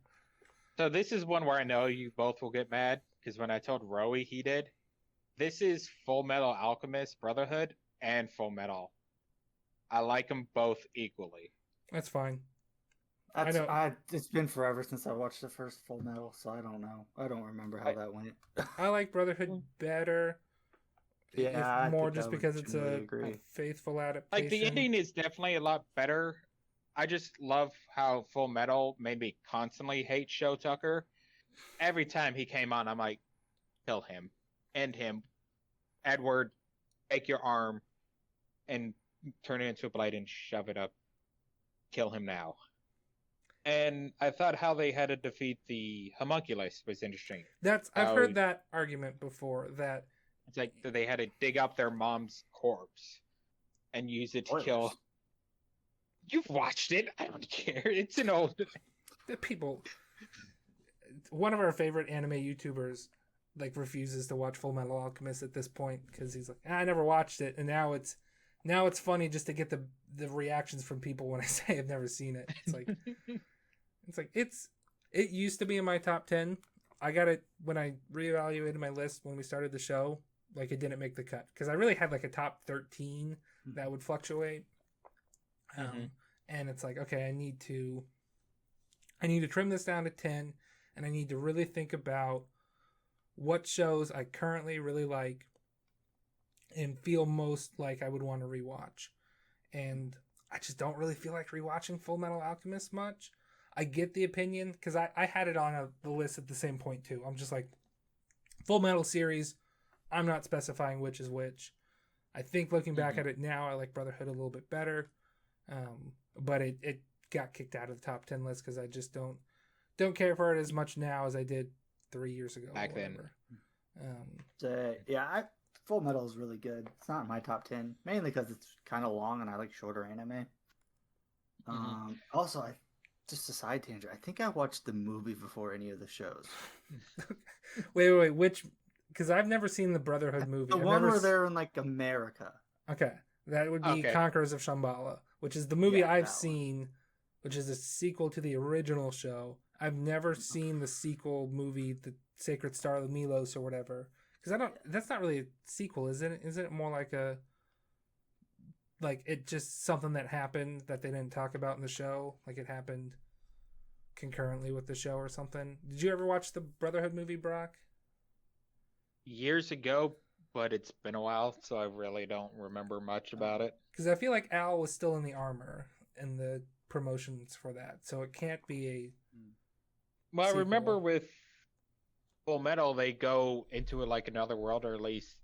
So this is one where I know you both will get mad, because when I told Rowie he did. This is Full Metal Alchemist Brotherhood and Full Metal. I like them both equally. That's fine. I know. It's been forever since I watched the first Full Metal, so I don't know. I don't remember how that went. I like Brotherhood better. Yeah, more just because it's a faithful adaptation. Like the ending is definitely a lot better. I just love how Full Metal made me constantly hate Show Tucker. Every time he came on, I'm like, kill him, end him. Edward, take your arm and turn it into a blade and shove it up. Kill him now. And I thought how they had to defeat the homunculus was interesting. I've heard that argument before. That it's like they had to dig up their mom's corpse and use it to kill. You've watched it. I don't care. It's an old. The people. One of our favorite anime YouTubers like refuses to watch Full Metal Alchemist at this point because he's like, I never watched it, and now it's funny just to get the reactions from people when I say I've never seen it. It's like it used to be in my top 10. I got it when I reevaluated my list when we started the show. Like it didn't make the cut because I really had like a top 13 that would fluctuate. And it's like, okay, I need to trim this down to 10, and I need to really think about what shows I currently really like and feel most like I would want to rewatch. And I just don't really feel like rewatching Full Metal Alchemist much. I get the opinion because I had it on the list at the same point too. I'm just like, Full Metal series, I'm not specifying which is which. I think looking back at it now, I like Brotherhood a little bit better. But it got kicked out of the top 10 list because I just don't don't care for it as much now as I did 3 years ago. Back then. So, yeah, Full Metal is really good. It's not in my top 10, mainly because it's kind of long and I like shorter anime. Also, just a side tangent. I think I watched the movie before any of the shows. Wait, which? Because I've never seen the Brotherhood movie. The one where they're in like America. Okay, that would be Conquerors of Shambhala, which is the movie I've seen, which is a sequel to the original show. I've never seen the sequel movie, The Sacred Star of Milos or whatever. Because that's not really a sequel, is it? Isn't it more like it just something that happened that they didn't talk about in the show? Like it happened concurrently with the show or something? Did you ever watch the Brotherhood movie, Brock? Years ago, but it's been a while, so I really don't remember much about it. Because I feel like Al was still in the armor in the promotions for that, so it can't be a. Well, sequel. I remember with Full Metal, they go into like another world, or at least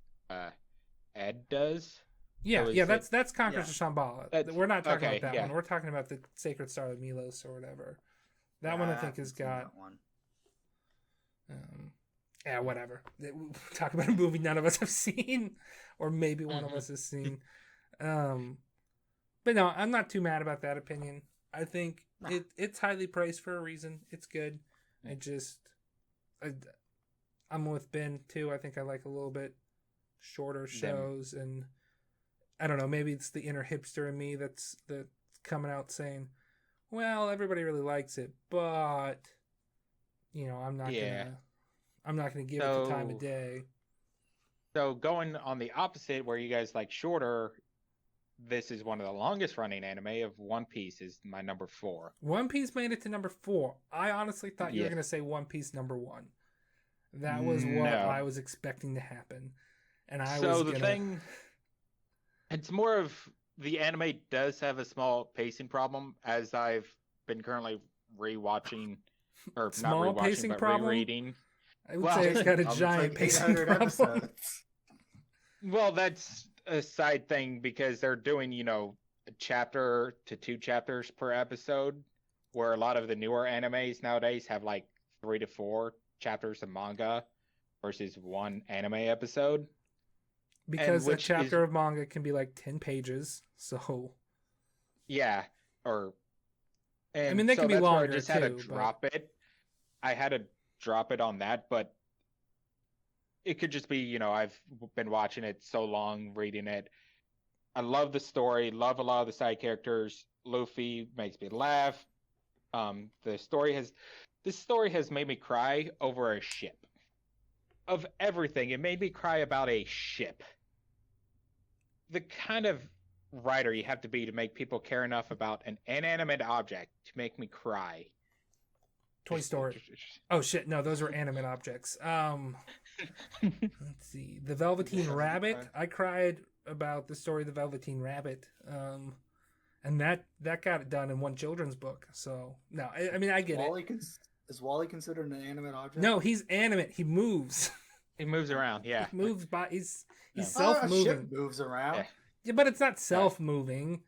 Ed does. Yeah, that's Conquerors of Shambhala. We're not talking about that yeah. one. We're talking about the Sacred Star of Milos or whatever. That one I think has got. Yeah, whatever. We'll talk about a movie none of us have seen, or maybe one of us has seen. But no, I'm not too mad about that opinion. I think it's highly praised for a reason. It's good. I'm with Ben too. I think I like a little bit shorter shows, and I don't know. Maybe it's the inner hipster in me that's coming out saying, "Well, everybody really likes it, but I'm not gonna give it the time of day." So going on the opposite, where you guys like shorter, this is one of the longest running anime of One Piece is my number 4. One Piece made it to number 4. I honestly thought you were gonna say One Piece number 1. That was what I was expecting to happen, and it's more of the anime does have a small pacing problem, as I've been currently rewatching, or small not rewatching, pacing but problem? rereading. I would say it's got a giant pacing problem. Well, that's a side thing because they're doing, a chapter to 2 chapters per episode, where a lot of the newer animes nowadays have like 3 to 4 chapters of manga versus 1 anime episode. Because a chapter of manga can be like 10 pages, so yeah, I mean they can be longer. I just had to drop it. I had to drop it on that, but it could just be, I've been watching it so long, reading it. I love the story, love a lot of the side characters. Luffy makes me laugh. This story has made me cry over a ship. Of everything, it made me cry about a ship. The kind of writer you have to be to make people care enough about an inanimate object to make me cry. Toy Story. Oh shit, no, those were animate objects. Let's see. The Velveteen Rabbit. I cried about the story of the Velveteen Rabbit. And that got it done in one children's book. So, no, I mean, I get it. Is Wally considered an animate object? No, he's animate. He moves. He moves around, yeah. He moves by. He's self-moving. Ship moves around. Yeah, but it's not self-moving.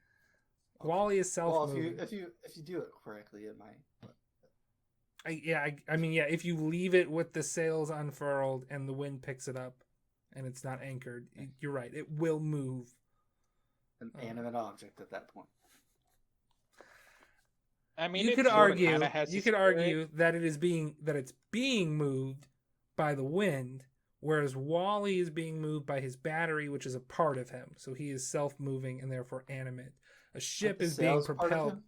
Wally is self-moving. Well, if you do it correctly, it might. I mean, if you leave it with the sails unfurled and the wind picks it up, and it's not anchored, you're right. It will move. An animate object at that point. I mean, you could argue that it's being moved by the wind, whereas Wally is being moved by his battery, which is a part of him. So he is self-moving and therefore animate. A ship is being propelled.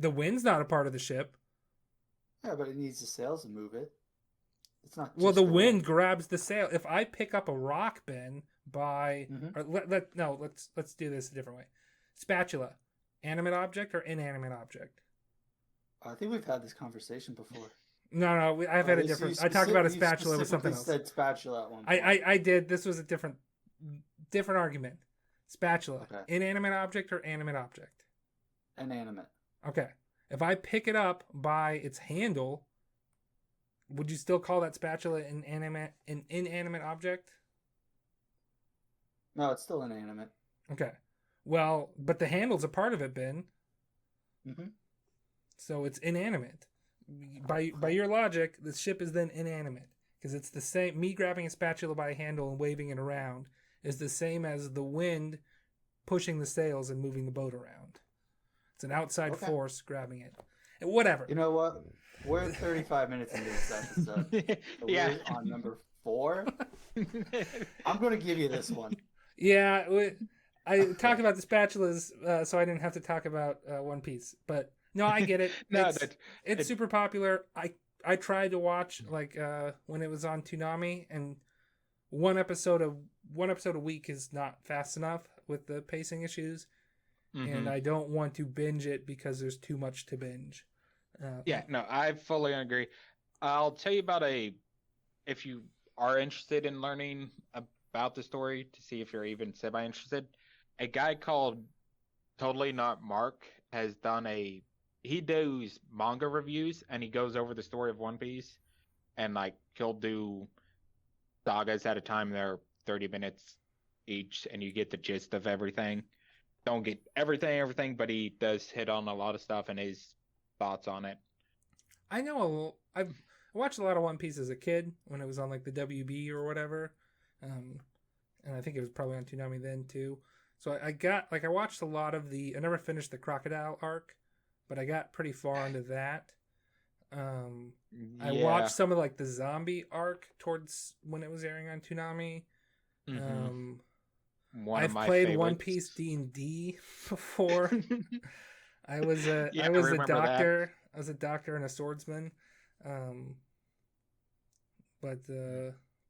The wind's not a part of the ship. Yeah, but it needs the sails to move it. It's not. Well, the wind grabs the sail. If I pick up a rock, Ben, let's do this a different way. Spatula, animate object or inanimate object? I think we've had this conversation before. No, I've had a different. I talked about a spatula with something else. Said spatula at one point. I did. This was a different argument. Spatula, okay. Inanimate object or animate object? Inanimate. Okay. If I pick it up by its handle, would you still call that spatula an inanimate object? No, it's still inanimate. Okay. Well, but the handle's a part of it, Ben. Mm-hmm. So it's inanimate. by your logic, the ship is then inanimate because it's the same. Me grabbing a spatula by a handle and waving it around is the same as the wind pushing the sails and moving the boat around. It's an outside force grabbing it. And whatever. You know what? We're 35 minutes into this episode. So we're on number 4. I'm going to give you this one. Yeah, I talked about the spatulas, so I didn't have to talk about One Piece. But no, I get it. It's super popular. I tried to watch like when it was on Toonami, and one episode a week is not fast enough with the pacing issues, and I don't want to binge it because there's too much to binge. Yeah, no, I fully agree. I'll tell you about if you are interested in learning about the story to see if you're even semi-interested, a guy called Totally Not Mark has done he does manga reviews and he goes over the story of One Piece, and like he'll do sagas at a time. They're 30 minutes each and you get the gist of everything. Don't get everything, but he does hit on a lot of stuff and his thoughts on it. I know I watched a lot of One Piece as a kid when it was on like the WB or whatever, and I think it was probably on Toonami then too. So I watched a lot of I never finished the Crocodile arc, but I got pretty far into that. I watched some of like the zombie arc towards when it was airing on Toonami. I've played favorites. One Piece D&D before. I was a doctor. That. I was a doctor and a swordsman. But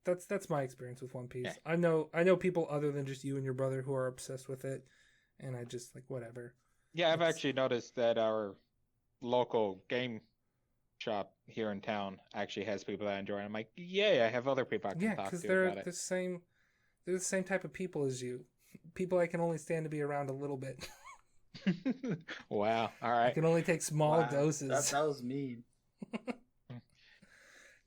that's my experience with One Piece. Yeah. I know people other than just you and your brother who are obsessed with it, and I just like whatever. Yeah, I've actually noticed that our local game shop here in town actually has people that enjoy it. I'm like, yay, I have other people I can talk to about it. They're the same type of people as you. People I can only stand to be around a little bit. Wow. All right. I can only take small doses. That was mean.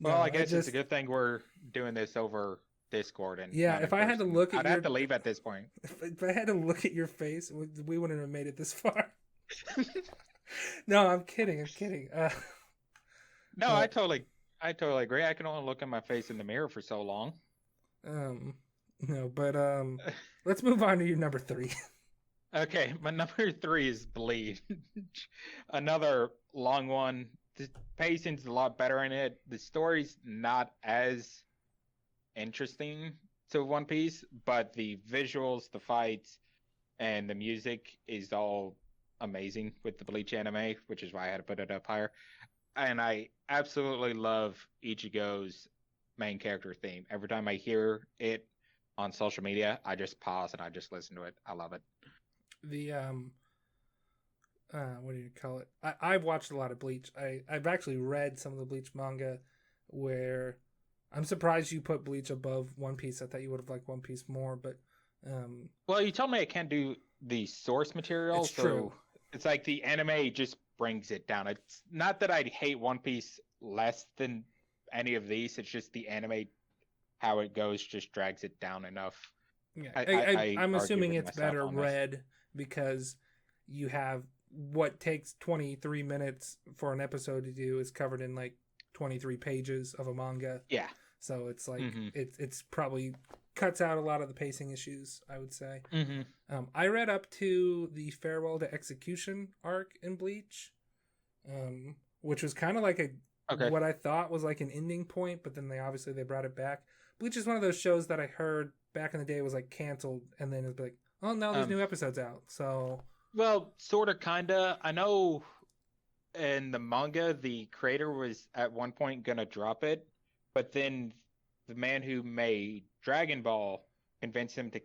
Well, I guess it's a good thing we're doing this over Discord. And if I had to look at I'd have to leave at this point. If I had to look at your face, we wouldn't have made it this far. No, I'm kidding. No, I totally agree. I can only look at my face in the mirror for so long. No, but let's move on to your number 3. Okay, my number 3 is Bleach. Another long one. The pacing's a lot better in it. The story's not as interesting to One Piece, but the visuals, the fights, and the music is all amazing with the Bleach anime, which is why I had to put it up higher. And I absolutely love Ichigo's main character theme. Every time I hear it on social media, I just pause and I just listen to it. I love it. The what do you call it? I've watched a lot of Bleach. I've actually read some of the Bleach manga, where I'm surprised you put Bleach above One Piece. I thought you would have liked One Piece more, but well, you told me I can't do the source material. It's true. It's like the anime just brings it down. It's not that I hate One Piece less than any of these. It's just the anime, how it goes, just drags it down enough. Yeah, I'm assuming it's better read because you have what takes 23 minutes for an episode to do is covered in like 23 pages of a manga. Yeah. So it's like it's probably cuts out a lot of the pacing issues, I would say. I read up to the Farewell to Execution arc in Bleach, which was kind of like what I thought was like an ending point, but then they brought it back. Bleach is one of those shows that I heard back in the day was like canceled, and then it's like, oh, now there's new episodes out. So, well, sort of, kinda. I know in the manga, the creator was at one point gonna drop it, but then the man who made Dragon Ball convinced him to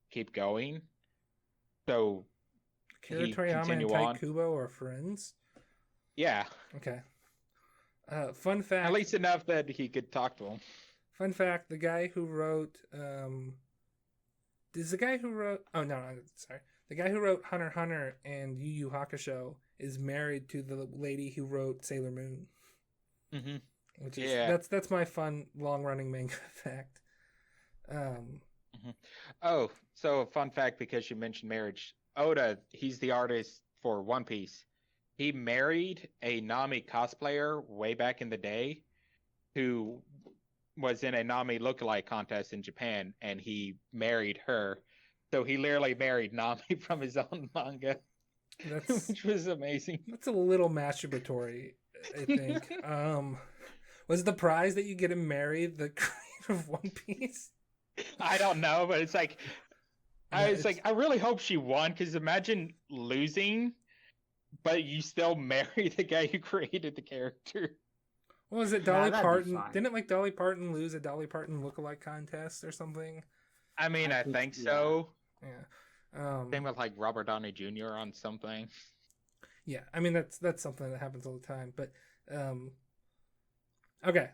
keep going. So, Akira Toriyama and Tai Kubo are friends? Yeah. Okay. Fun fact. At least enough that he could talk to him. Fun fact: the guy who wrote, the guy who wrote Hunter x Hunter and Yu Yu Hakusho is married to the lady who wrote Sailor Moon. Which is that's my fun long running manga fact. Oh, so fun fact, because you mentioned marriage. Oda, he's the artist for One Piece. he married a Nami cosplayer way back in the day who was in a Nami lookalike contest in Japan, and he married her. So he literally married Nami from his own manga, which was amazing. That's a little masturbatory, I think. Was the prize that you get him married the creator of One Piece? I don't know, but it's like, I really hope she won, because imagine losing, but you still marry the guy who created the character. What was it, Dolly that'd be Parton? fine. Didn't like Dolly Parton lose a Dolly Parton lookalike contest or something? I mean, I think yeah. so. Yeah. Same with like Robert Downey Jr. on something. Yeah, I mean that's something that happens all the time. But okay.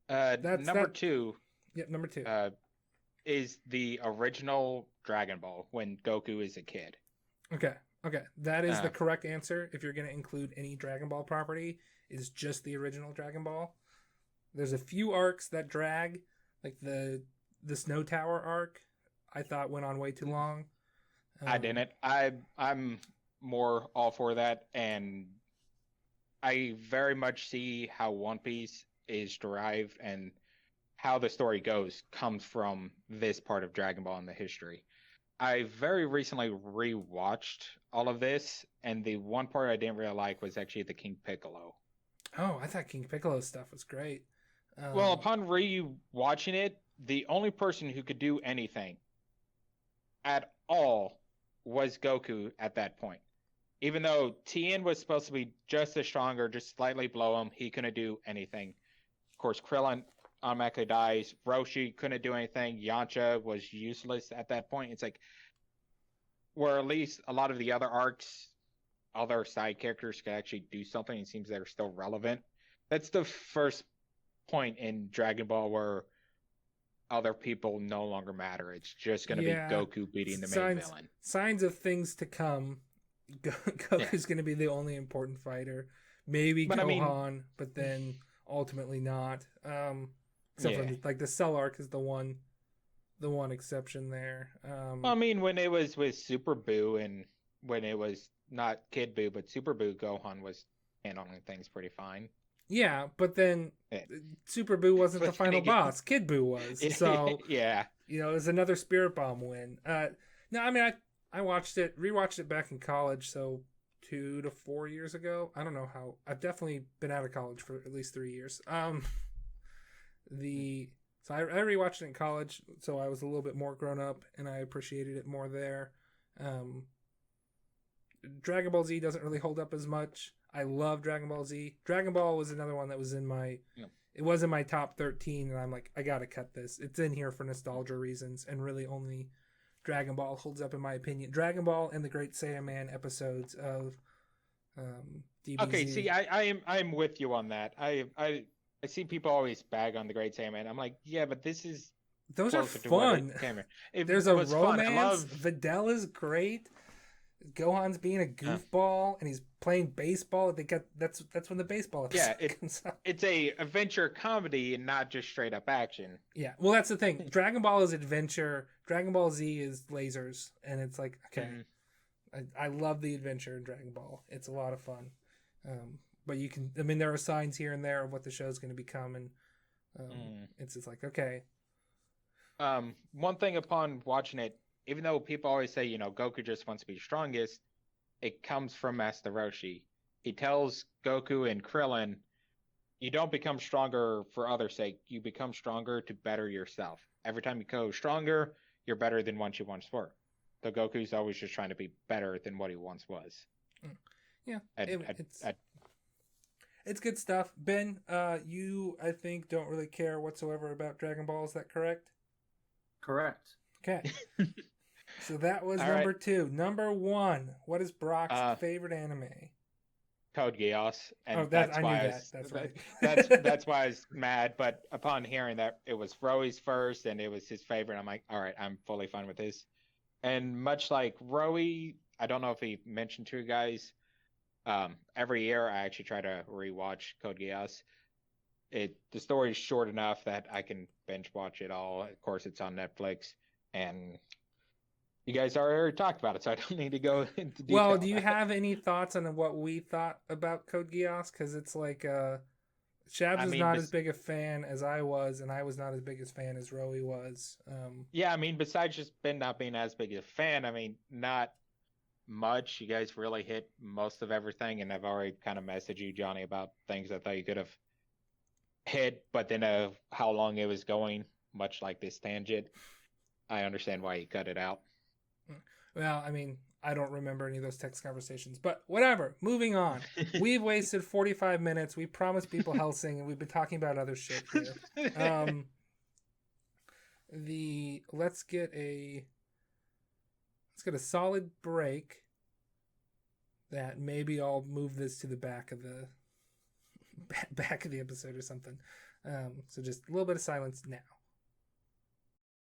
Number two. Yep, number two. Is the original Dragon Ball when Goku is a kid. Okay, that is the correct answer. If you're going to include any Dragon Ball property, is just the original Dragon Ball. There's a few arcs that drag, like the Snow Tower arc. I thought went on way too long. I didn't. I'm more all for that, and I very much see how One Piece is derived and how the story goes comes from this part of Dragon Ball in the history. I very recently rewatched all of this, and the one part I didn't really like was actually the King Piccolo. Oh, I thought King Piccolo's stuff was great. Well, upon rewatching it, the only person who could do anything at all was Goku at that point. Even though Tien was supposed to be just as stronger, just slightly below him, he couldn't do anything. Of course, Krillin automatically dies. Roshi couldn't do anything. Yamcha was useless at that point. It's like, where at least a lot of the other arcs, other side characters could actually do something. It seems they're still relevant. That's the first point in Dragon Ball where other people no longer matter. It's just going to be Goku beating the main villain. Signs of things to come. Goku's going to be the only important fighter. Maybe Gohan, but then ultimately not. Except for like the Cell arc is the one exception there. Well, I mean, when it was with Super Buu, and when it was not Kid Buu but Super Buu, Gohan was handling things pretty fine. Yeah, but then Super Buu wasn't the final boss. Kid Buu was. So yeah, it was another Spirit Bomb win. No, I mean I rewatched it back in college, so 2 to 4 years ago. I don't know how. I've definitely been out of college for at least 3 years. So I rewatched it in college, so I was a little bit more grown up, and I appreciated it more there. Dragon Ball Z doesn't really hold up as much. I love Dragon Ball Z. Dragon Ball was another one that was in my... It was in my top 13, and I'm like, I gotta cut this. It's in here for nostalgia reasons, and really only Dragon Ball holds up in my opinion. Dragon Ball and the Great Saiyaman episodes of DBZ. Okay, see, I'm with you on that. I see people always bag on the Great Saiyaman. I'm like, yeah, but this is... Those are fun. There's a romance. Videl is great. Gohan's being a goofball, and he's playing baseball. That's when the baseball episode comes out. It's a adventure comedy and not just straight up action. Yeah, well, that's the thing. Dragon Ball is adventure. Dragon Ball Z is lasers, and it's like, okay, I love the adventure in Dragon Ball. It's a lot of fun. But there are signs here and there of what the show's going to become, and it's just like, okay. One thing upon watching it, even though people always say, Goku just wants to be strongest, it comes from Master Roshi. He tells Goku and Krillin, you don't become stronger for others' sake. You become stronger to better yourself. Every time you go stronger, you're better than what you once were. So Goku's always just trying to be better than what he once was. Yeah, it's good stuff. Ben, you, I think, don't really care whatsoever about Dragon Ball. Is that correct? Correct. Okay. So that was number 2. Number 1, what is Brock's favorite anime? Code Geass, and that's why that's right. That's why I was mad. But upon hearing that it was Roey's first and it was his favorite, I'm like, all right, I'm fully fine with this. And much like Roey, I don't know if he mentioned to you guys, every year I actually try to rewatch Code Geass. The story is short enough that I can binge watch it all. Of course, it's on Netflix, and You guys already talked about it, so I don't need to go into detail. Well, do you have any thoughts on what we thought about Code Geass? Because it's like Shabs is not as big a fan as I was, and I was not as big a fan as Rowie was. Yeah, I mean, besides just Ben not being as big a fan, I mean, not much. You guys really hit most of everything, and I've already kind of messaged you, Johnny, about things I thought you could have hit, but then how long it was going, much like this tangent. I understand why you cut it out. Well, I mean, I don't remember any of those text conversations, but whatever. Moving on. We've wasted 45 minutes. We promised people Hellsing, and we've been talking about other shit here. Let's get a solid break. That maybe I'll move this to the back of the episode or something. So just a little bit of silence now.